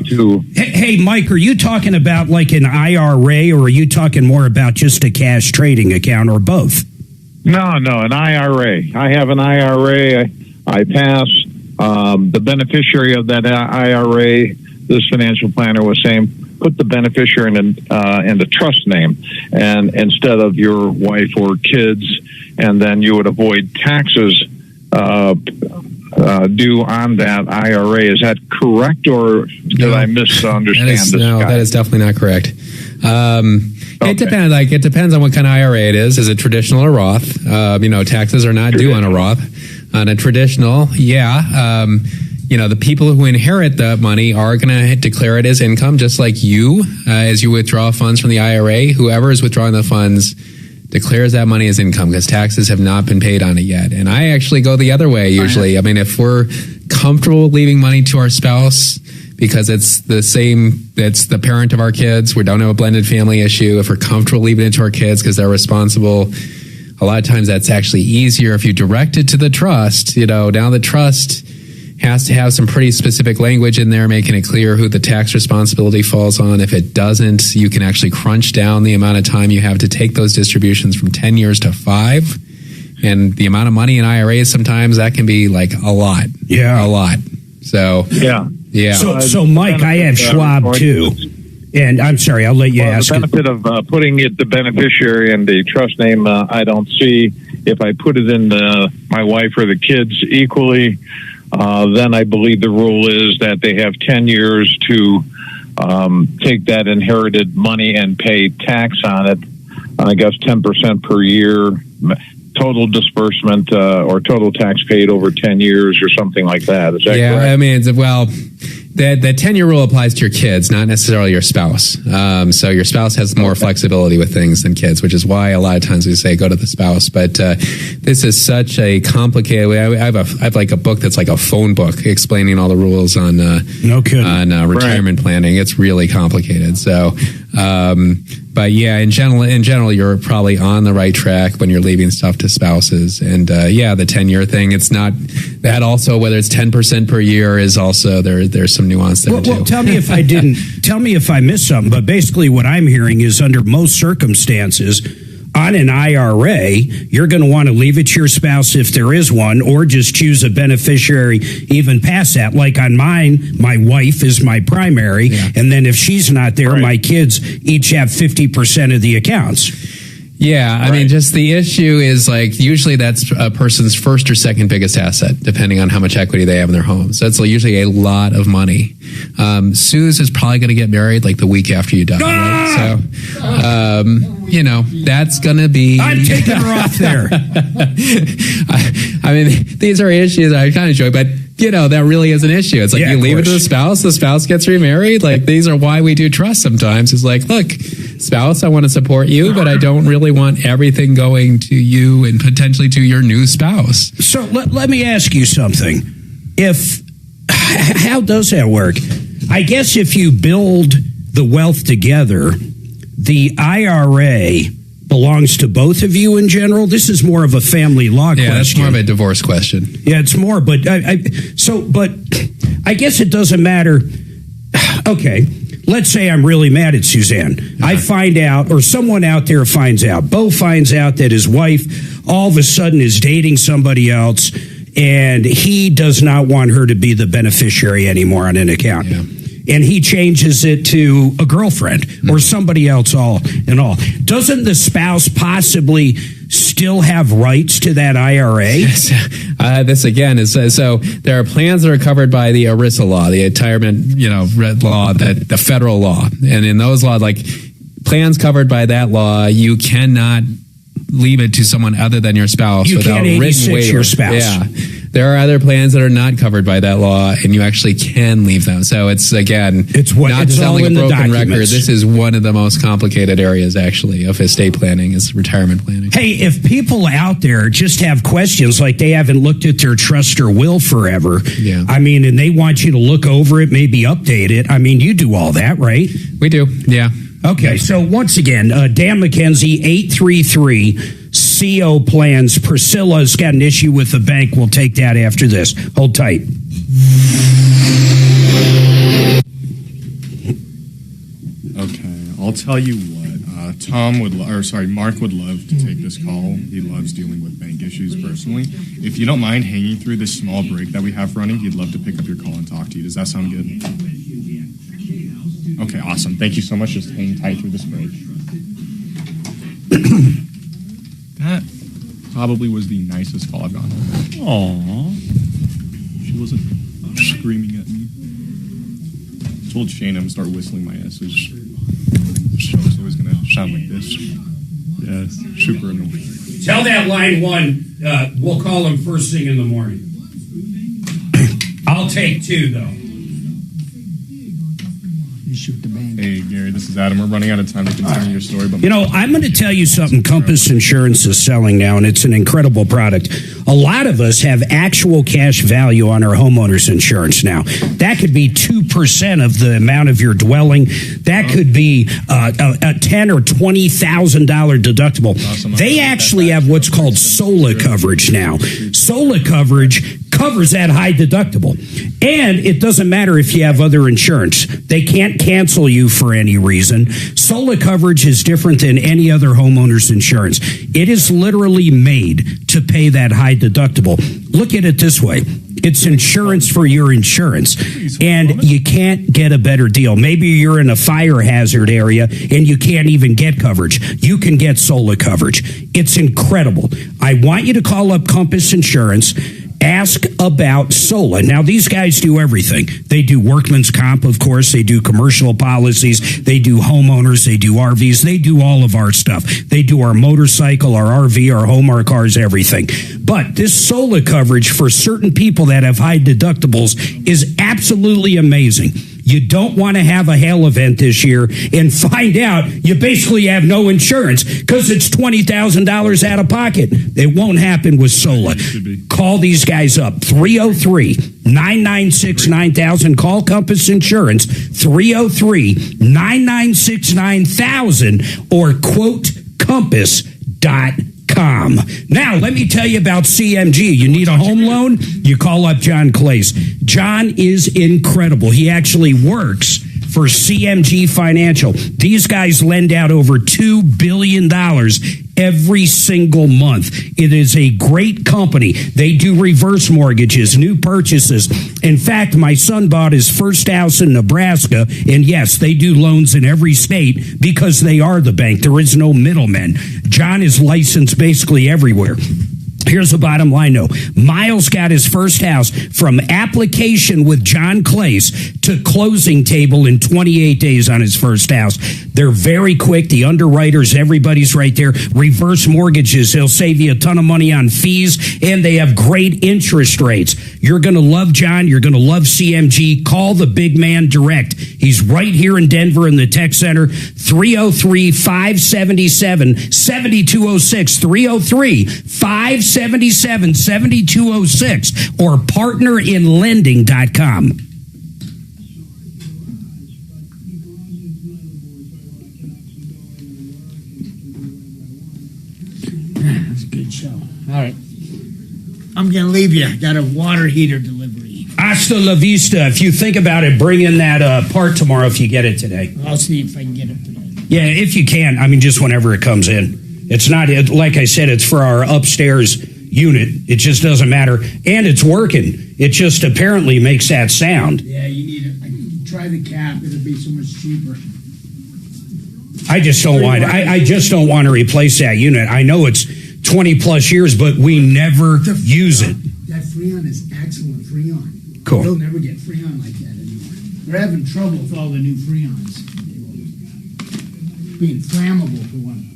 Hey, Mike, are you talking about like an IRA, or are you talking more about just a cash trading account, or both? No, an IRA. I have an IRA. I pass. The beneficiary of that IRA, this financial planner was saying, put the beneficiary in the trust name, and instead of your wife or kids, and then you would avoid taxes due on that IRA. Is that correct, or did I misunderstand this? No, that is definitely not correct. It depends. It depends on what kind of IRA it is. Is it traditional or Roth? Taxes are not due on a Roth. On a traditional, the people who inherit the money are going to declare it as income, just like you, as you withdraw funds from the IRA. Whoever is withdrawing the funds declares that money as income because taxes have not been paid on it yet. And I actually go the other way usually. I mean, if we're comfortable leaving money to our spouse because it's the parent of our kids, we don't have a blended family issue. If we're comfortable leaving it to our kids because they're responsible, a lot of times that's actually easier. If you direct it to the trust, now the trust has to have some pretty specific language in there, making it clear who the tax responsibility falls on. If it doesn't, you can actually crunch down the amount of time you have to take those distributions from 10 years to 5. And the amount of money in IRAs, sometimes that can be like a lot. Yeah. A lot. So, yeah. So Mike, I have Schwab too. And I'm sorry, I'll let you ask. The benefit of putting the beneficiary in the trust name, I don't see. If I put it in my wife or the kids equally, then I believe the rule is that they have 10 years to take that inherited money and pay tax on it. I guess 10% per year, total disbursement or total tax paid over 10 years or something like that. Is that correct? I mean, the 10-year rule applies to your kids, not necessarily your spouse. So your spouse has more flexibility with things than kids, which is why a lot of times we say go to the spouse. But this is such a complicated. I have like a book that's like a phone book explaining all the rules on retirement planning. It's really complicated. So, but yeah, in general, you're probably on the right track when you're leaving stuff to spouses. And the 10-year thing, it's not that. Also, whether it's 10% per year is also there's some nuance there too. Well, tell me if I missed something. But basically, what I'm hearing is under most circumstances, on an IRA, you're going to want to leave it to your spouse if there is one, or just choose a beneficiary even past that. Like on mine, my wife is my primary, and then if she's not there, my kids each have 50% of the accounts. Yeah, I mean, just the issue is like usually that's a person's first or second biggest asset, depending on how much equity they have in their home. So it's usually a lot of money. Suze is probably going to get married like the week after you die. Right? So, that's going to be. I'm taking her off there. I mean, these are issues I kind of joke, but. That really is an issue. It's like you leave it to the spouse gets remarried. Like these are why we do trust sometimes. It's like, look, spouse, I want to support you, but I don't really want everything going to you and potentially to your new spouse. So let me ask you something. How does that work? I guess if you build the wealth together, the IRA belongs to both of you in general. This is more of a family law question. Yeah, that's more of a divorce question. Yeah, it's more, but I guess it doesn't matter. Okay, let's say I'm really mad at Suzanne. I find out, or someone out there finds out, Bo finds out that his wife all of a sudden is dating somebody else, and he does not want her to be the beneficiary anymore on an account. Yeah. And he changes it to a girlfriend or somebody else all. Doesn't the spouse possibly still have rights to that IRA? This again is so there are plans that are covered by the ERISA law, the retirement law, the federal law. And in those laws, like plans covered by that law, you cannot leave it to someone other than your spouse without written waiver. Your spouse. Yeah. There are other plans that are not covered by that law, and you actually can leave them. So it's not to sound like a broken record. This is one of the most complicated areas, actually, of estate planning is retirement planning. Hey, if people out there just have questions, like they haven't looked at their trust or will forever, I mean, and they want you to look over it, maybe update it. I mean, you do all that, right? We do, yeah. Okay, so once again, Dan McKenzie, 833-CO plans. Priscilla's got an issue with the bank. We'll take that after this. Hold tight. Okay, I'll tell you what. Mark would love to take this call. He loves dealing with bank issues personally. If you don't mind hanging through this small break that we have running, he'd love to pick up your call and talk to you. Does that sound good? Okay, awesome. Thank you so much. Just hang tight through this break. That probably was the nicest call I've gotten. Aww. wasn't screaming at me. I told Shane I'm going to start whistling my S's. The show's always going to sound like this. Yeah, it's super annoying. Tell that line one, we'll call him first thing in the morning. I'll take two, though. You shoot the bank. Hey, Gary, this is Adam. We're running out of time to continue your story. But You know, I'm going to tell you something Compass Insurance is selling now, and it's an incredible product. A lot of us have actual cash value on our homeowners insurance now. That could be 2% of the amount of your dwelling. That could be a $10,000 or $20,000 deductible. Awesome. They actually have what's called SOLA coverage now. SOLA coverage covers that high deductible. And it doesn't matter if you have other insurance. They can't cancel you for any reason. SOLA coverage is different than any other homeowner's insurance. It is literally made to pay that high deductible. Look at it this way. It's insurance for your insurance, and you can't get a better deal. Maybe you're in a fire hazard area and you can't even get coverage. You can get SOLA coverage. It's incredible. I want you to call up Compass Insurance. Ask about SOLA. Now, these guys do everything. They do workman's comp, of course. They do commercial policies. They do homeowners. They do RVs. They do all of our stuff. They do our motorcycle, our RV, our home, our cars, everything. But this SOLA coverage for certain people that have high deductibles is absolutely amazing. You don't want to have a hail event this year and find out you basically have no insurance because it's $20,000 out of pocket. It won't happen with SOLA. Call these guys up, 303-996-9000. Call Compass Insurance, 303-996-9000 or quotecompass.com. Now, let me tell you about CMG. You need a home loan? You call up John Clace. John is incredible. He actually works for CMG Financial. These guys lend out over $2 billion every single month. It is a great company. They do reverse mortgages, new purchases. In fact, my son bought his first house in Nebraska, and yes, they do loans in every state because they are the bank. There is no middleman. John is licensed basically everywhere. Here's the bottom line, though. Miles got his first house from application with John Clace to closing table in 28 days on his first house. They're very quick. The underwriters, everybody's right there. Reverse mortgages, they'll save you a ton of money on fees, and they have great interest rates. You're going to love John. You're going to love CMG. Call the big man direct. He's right here in Denver in the tech center, 303-577-7206, 303-577-7206, or partnerinlending.com. That's a good show. All right. I'm going to leave you. Got a water heater delivery. Hasta la vista. If you think about it, bring in that part tomorrow if you get it today. I'll see if I can get it today. Yeah, if you can. I mean, just whenever it comes in. It's not, like I said, it's for our upstairs unit. It just doesn't matter. And it's working. It just apparently makes that sound. Yeah, you need it. I can try the cap. It'll be so much cheaper. I just don't want. I just don't want to replace that unit. I know it's 20 plus years, but we never use it. That Freon is excellent Freon. Cool. You'll never get Freon like that anymore. They're having trouble with all the new Freons. Being flammable for one.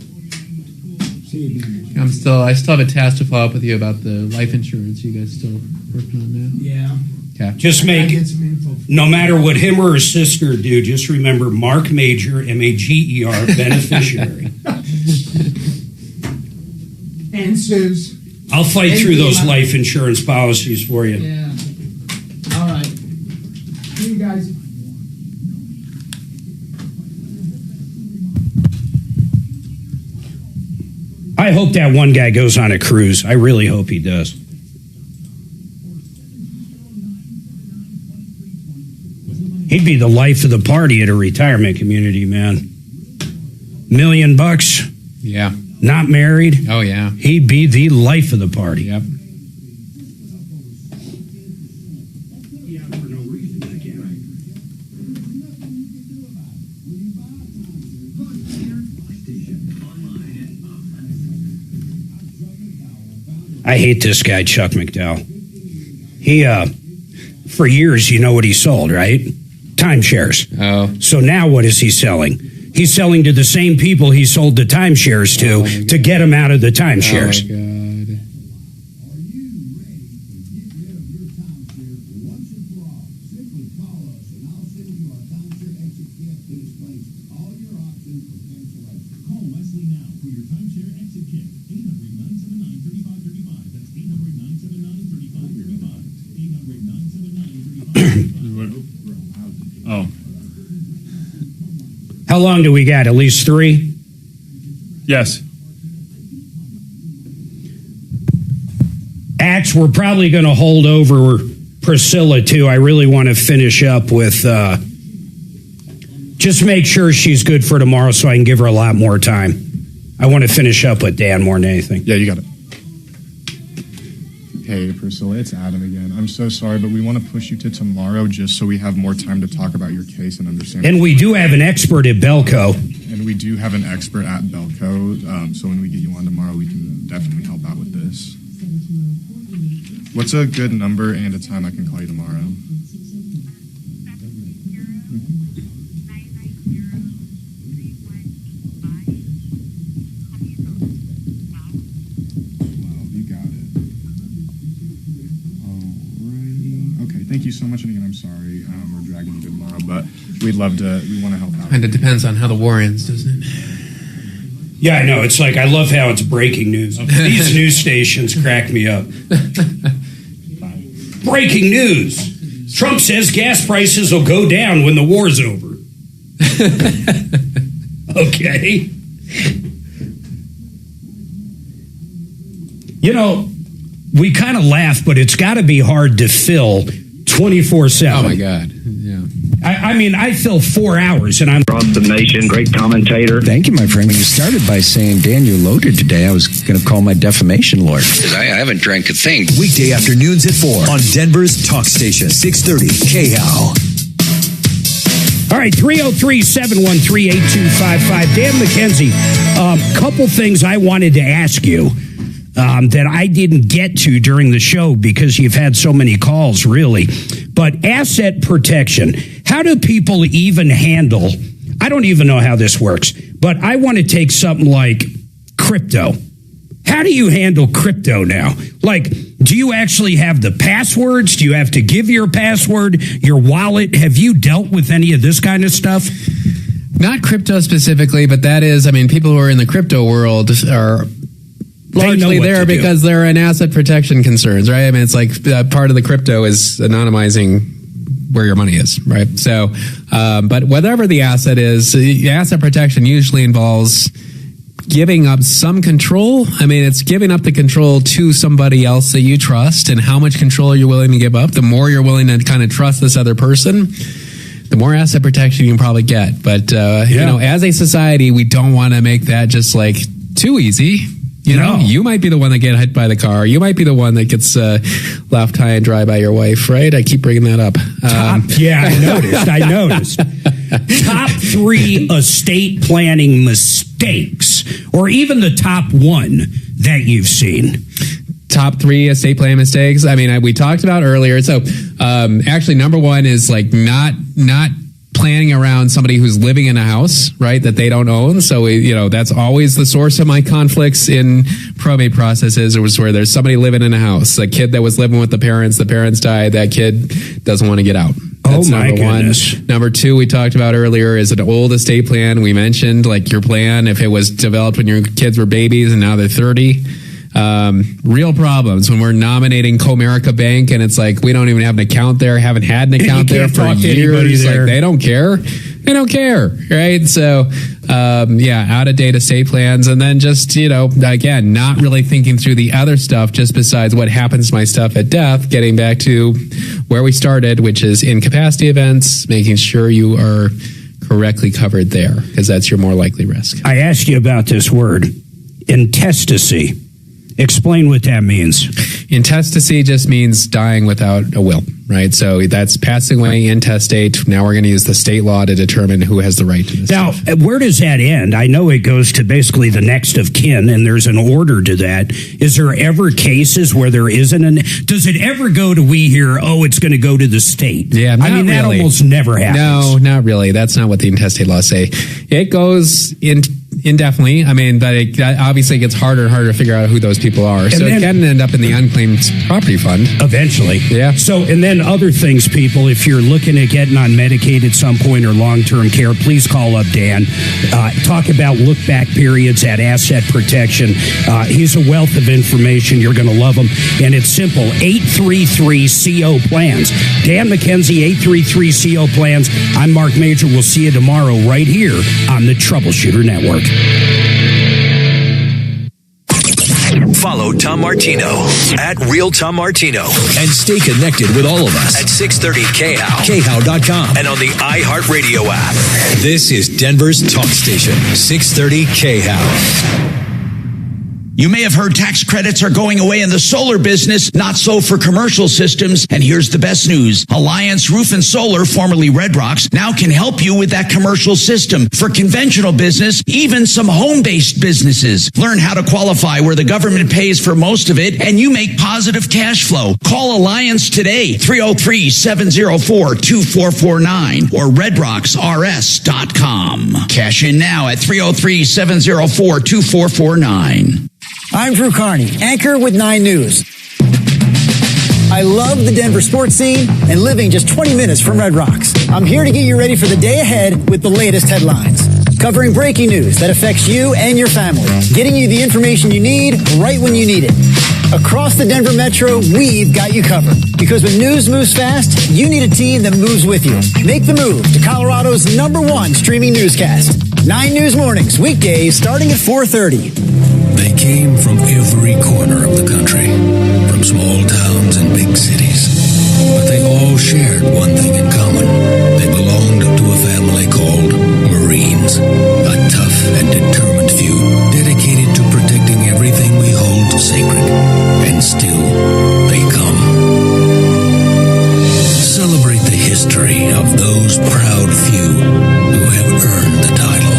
I still have a task to follow up with you about the life insurance. You guys still working on that? Yeah. Okay. Just make, no matter what him or his sister do, just remember Marc Mager, M-A-G-E-R, beneficiary. And Suze. I'll fight through those life insurance policies for you. Yeah. All right. See you guys. I hope that one guy goes on a cruise. I really hope he does. He'd be the life of the party at a retirement community, man. $1 million. Yeah. Not married. Oh, yeah. He'd be the life of the party. Yep. I hate this guy, Chuck McDowell. He for years, you know what he sold, right? Timeshares. Oh. So now what is he selling? He's selling to the same people he sold the timeshares to get them out of the timeshares. Oh, my God. Oh. How long do we got? At least 3? Yes. Axe, we're probably going to hold over Priscilla, too. I really want to finish up with... just make sure she's good for tomorrow so I can give her a lot more time. I want to finish up with Dan more than anything. Yeah, you got it. Hey, Priscilla, it's Adam again. I'm so sorry, but we want to push you to tomorrow just so we have more time to talk about your case and understand. And we do have an expert at Belco. And we do have an expert at Belco. So when we get you on tomorrow, we can definitely help out with this. What's a good number and a time I can call you tomorrow? Thank you so much, and again, I'm sorry we're dragging you tomorrow, but we want to help out. And it depends on how the war ends, doesn't it? Yeah, I know. It's like, I love how it's breaking news. These news stations crack me up. Breaking news. Trump says gas prices will go down when the war's over. Okay. You know, we kind of laugh, but it's got to be hard to fill 24/7. Oh, my God. Yeah. I mean, I fill 4 hours, and I'm... Across the nation, great commentator. Thank you, my friend. When you started by saying, Dan, you're loaded today, I was going to call my defamation lawyer. Because I haven't drank a thing. Weekday afternoons at 4 on Denver's Talk Station, 630 KHOW. All right, 303-713-8255. Dan McKenzie, couple things I wanted to ask you that I didn't get to during the show because you've had so many calls, really. But asset protection, how do people even handle, I don't even know how this works, but I want to take something like crypto. How do you handle crypto now? Like, do you actually have the passwords? Do you have to give your password, your wallet? Have you dealt with any of this kind of stuff? Not crypto specifically, but that is, I mean, people who are in the crypto world are largely there because they're in asset protection concerns, right? I mean, it's like part of the crypto is anonymizing where your money is, right? So, but whatever the asset is, asset protection usually involves giving up some control. I mean, it's giving up the control to somebody else that you trust, and how much control you're willing to give up. The more you're willing to kind of trust this other person, the more asset protection you can probably get. But, you know, as a society, we don't want to make that just like too easy. You know, you might be the one that get hit by the car. You might be the one that gets left high and dry by your wife, right? I keep bringing that up. I noticed. Top 3 estate planning mistakes, or even the top 1 that you've seen. Top 3 estate planning mistakes. I mean, we talked about earlier. So, actually, number 1 is like not planning around somebody who's living in a house, right, that they don't own. So, you know, that's always the source of my conflicts in probate processes, was where there's somebody living in a house, a kid that was living with the parents died, that kid doesn't want to get out. That's my number goodness. 1. Number 2, we talked about earlier, is an old estate plan. We mentioned, like, your plan, if it was developed when your kids were babies and now they're 30. Real problems when we're nominating Comerica Bank and it's like we don't even have an account there, haven't had an account there for years. Like, they don't care, right? So out of date estate plans, and then just, you know, again, not really thinking through the other stuff just besides what happens to my stuff at death. Getting back to where we started, which is incapacity events, making sure you are correctly covered there, because that's your more likely risk. I asked you about this word, intestacy. Explain what that means. Intestacy just means dying without a will, right? So that's passing away intestate. Now we're going to use the state law to determine who has the right to this. Now, where does that end? I know it goes to basically the next of kin, and there's an order to that. Is there ever cases where there isn't does it ever go to we hear, it's going to go to the state? Yeah, I mean, that really. almost never happens. No, not really. That's not what the intestate laws say. It goes indefinitely. I mean, but it obviously gets harder and harder to figure out who those people are. So it can end up in the unclaimed property fund. Eventually. Yeah. So, and then other things, people, if you're looking at getting on Medicaid at some point or long-term care, please call up Dan. Talk about look-back periods at Asset Protection. He's a wealth of information. You're going to love him. And it's simple. 833-CO Plans. Dan McKenzie, 833-CO Plans. I'm Marc Mager. We'll see you tomorrow right here on the Troubleshooter Network. Follow Tom Martino at Real Tom Martino and stay connected with all of us at 630 KHOW, KHOW.com, and on the iHeartRadio app. This is Denver's talk station, 630 KHOW. You may have heard tax credits are going away in the solar business, not so for commercial systems. And here's the best news. Alliance Roof and Solar, formerly Red Rocks, now can help you with that commercial system. For conventional business, even some home-based businesses. Learn how to qualify where the government pays for most of it and you make positive cash flow. Call Alliance today, 303-704-2449 or redrocksrs.com. Cash in now at 303-704-2449. I'm Drew Carney, anchor with 9 News. I love the Denver sports scene and living just 20 minutes from Red Rocks. I'm here to get you ready for the day ahead with the latest headlines. Covering breaking news that affects you and your family. Getting you the information you need right when you need it. Across the Denver Metro, we've got you covered. Because when news moves fast, you need a team that moves with you. Make the move to Colorado's #1 streaming newscast. 9 News Mornings, weekdays starting at 4:30. They came from every corner of the country, from small towns and big cities. But they all shared one thing in common. They belonged to a family called Marines. A tough and determined few, dedicated to protecting everything we hold sacred. And still, they come. Celebrate the history of those proud few who have earned the title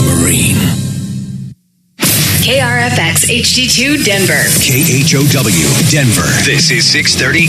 Marine. KRFX HD2 Denver. KHOW Denver. This is 630